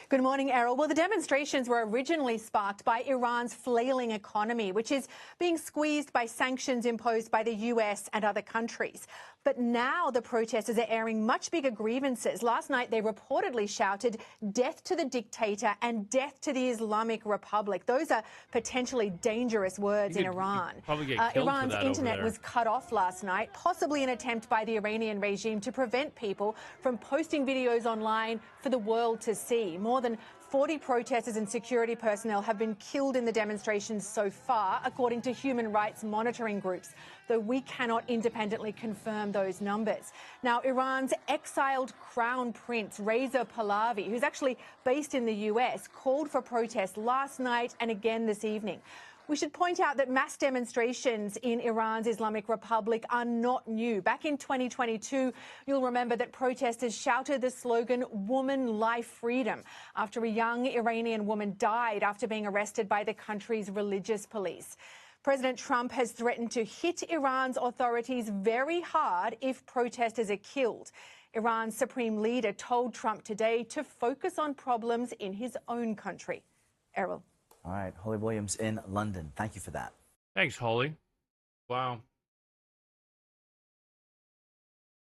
Good morning, Errol. Well, the demonstrations were originally sparked by Iran's flailing economy, which is being squeezed by sanctions imposed by the US and other countries. But now the protesters are airing much bigger grievances. Last night, they reportedly shouted, "Death to the dictator" and "Death to the Islamic Republic." Those are potentially dangerous words in Iran. Iran's internet was cut off last night, possibly an attempt by the Iranian regime to prevent people from posting videos online for the world to see. More than 40 protesters and security personnel have been killed in the demonstrations so far, according to human rights monitoring groups, though we cannot independently confirm those numbers. Now, Iran's exiled crown prince, Reza Pahlavi, who's actually based in the US, called for protests last night and again this evening. We should point out that mass demonstrations in Iran's Islamic Republic are not new. Back in 2022, you'll remember that protesters shouted the slogan, "Woman, Life, Freedom," after a young Iranian woman died after being arrested by the country's religious police. President Trump has threatened to hit Iran's authorities very hard if protesters are killed. Iran's supreme leader told Trump today to focus on problems in his own country. Errol. All right, Holly Williams in London. Thank you for that. Thanks, Holly. Wow.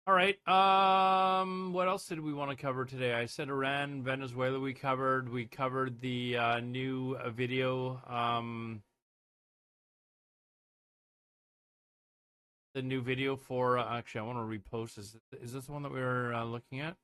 All right. What else did we want to cover today? I said Iran, Venezuela. We covered the new video. The new video for actually, I want to repost this. Is this the one that we were looking at?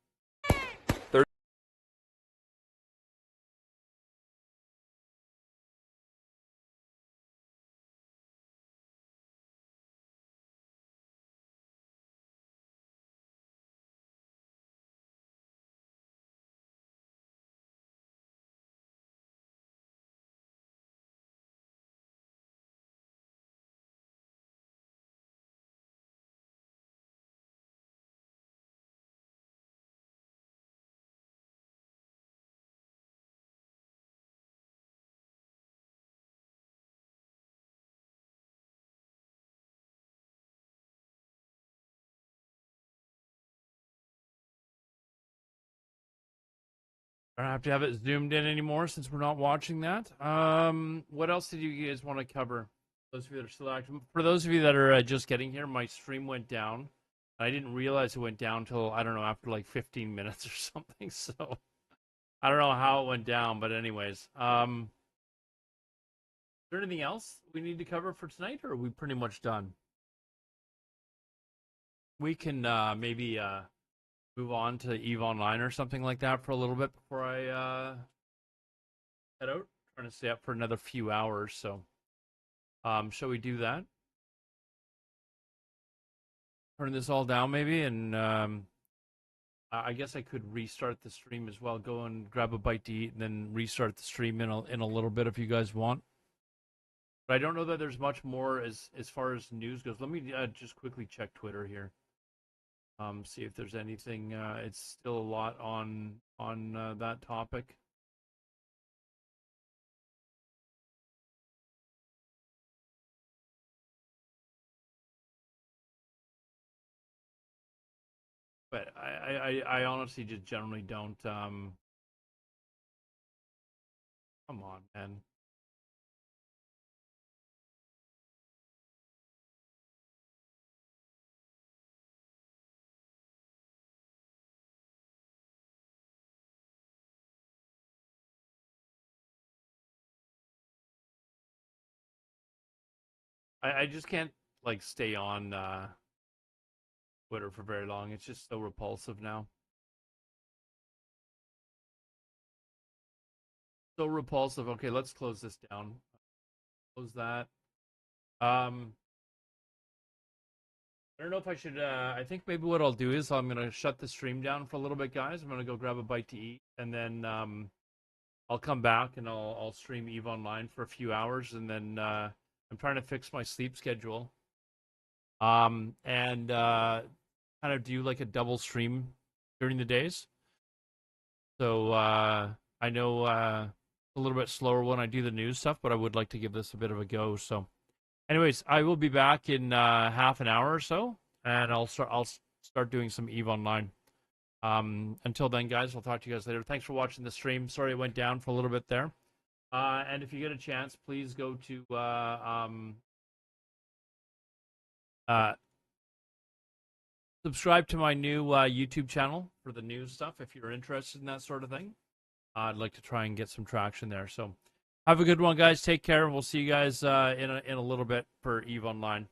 I don't have to have it zoomed in anymore since we're not watching that. What else did you guys want to cover? Those of you that are still active. For those of you that are just getting here, my stream went down. I didn't realize it went down till, I don't know, after like 15 minutes or something. So I don't know how it went down, but anyways. Is there anything else we need to cover for tonight, or are we pretty much done? We can maybe move on to EVE Online or something like that for a little bit before I head out. I'm trying to stay up for another few hours, so shall we do that? Turn this all down maybe, and I guess I could restart the stream as well. Go and grab a bite to eat, and then restart the stream in a little bit if you guys want. But I don't know that there's much more as far as news goes. Let me just quickly check Twitter here. See if there's anything. It's still a lot on that topic. But I honestly just generally don't. Come on, man. I just can't like stay on Twitter for very long. It's just so repulsive now. So repulsive. Okay, let's close this down. Close that. I don't know if I should. I think maybe what I'll do is I'm gonna shut the stream down for a little bit, guys. I'm gonna go grab a bite to eat, and then I'll come back and I'll stream EVE Online for a few hours, and then I'm trying to fix my sleep schedule. And kind of do like a double stream during the days. So I know a little bit slower when I do the news stuff, but I would like to give this a bit of a go. So anyways, I will be back in half an hour or so, and I'll start doing some EVE Online. Until then, guys, I'll talk to you guys later. Thanks for watching the stream. Sorry it went down for a little bit there. And if you get a chance, please go to subscribe to my new YouTube channel for the news stuff if you're interested in that sort of thing. I'd like to try and get some traction there. So have a good one, guys. Take care. We'll see you guys in a little bit for EVE Online.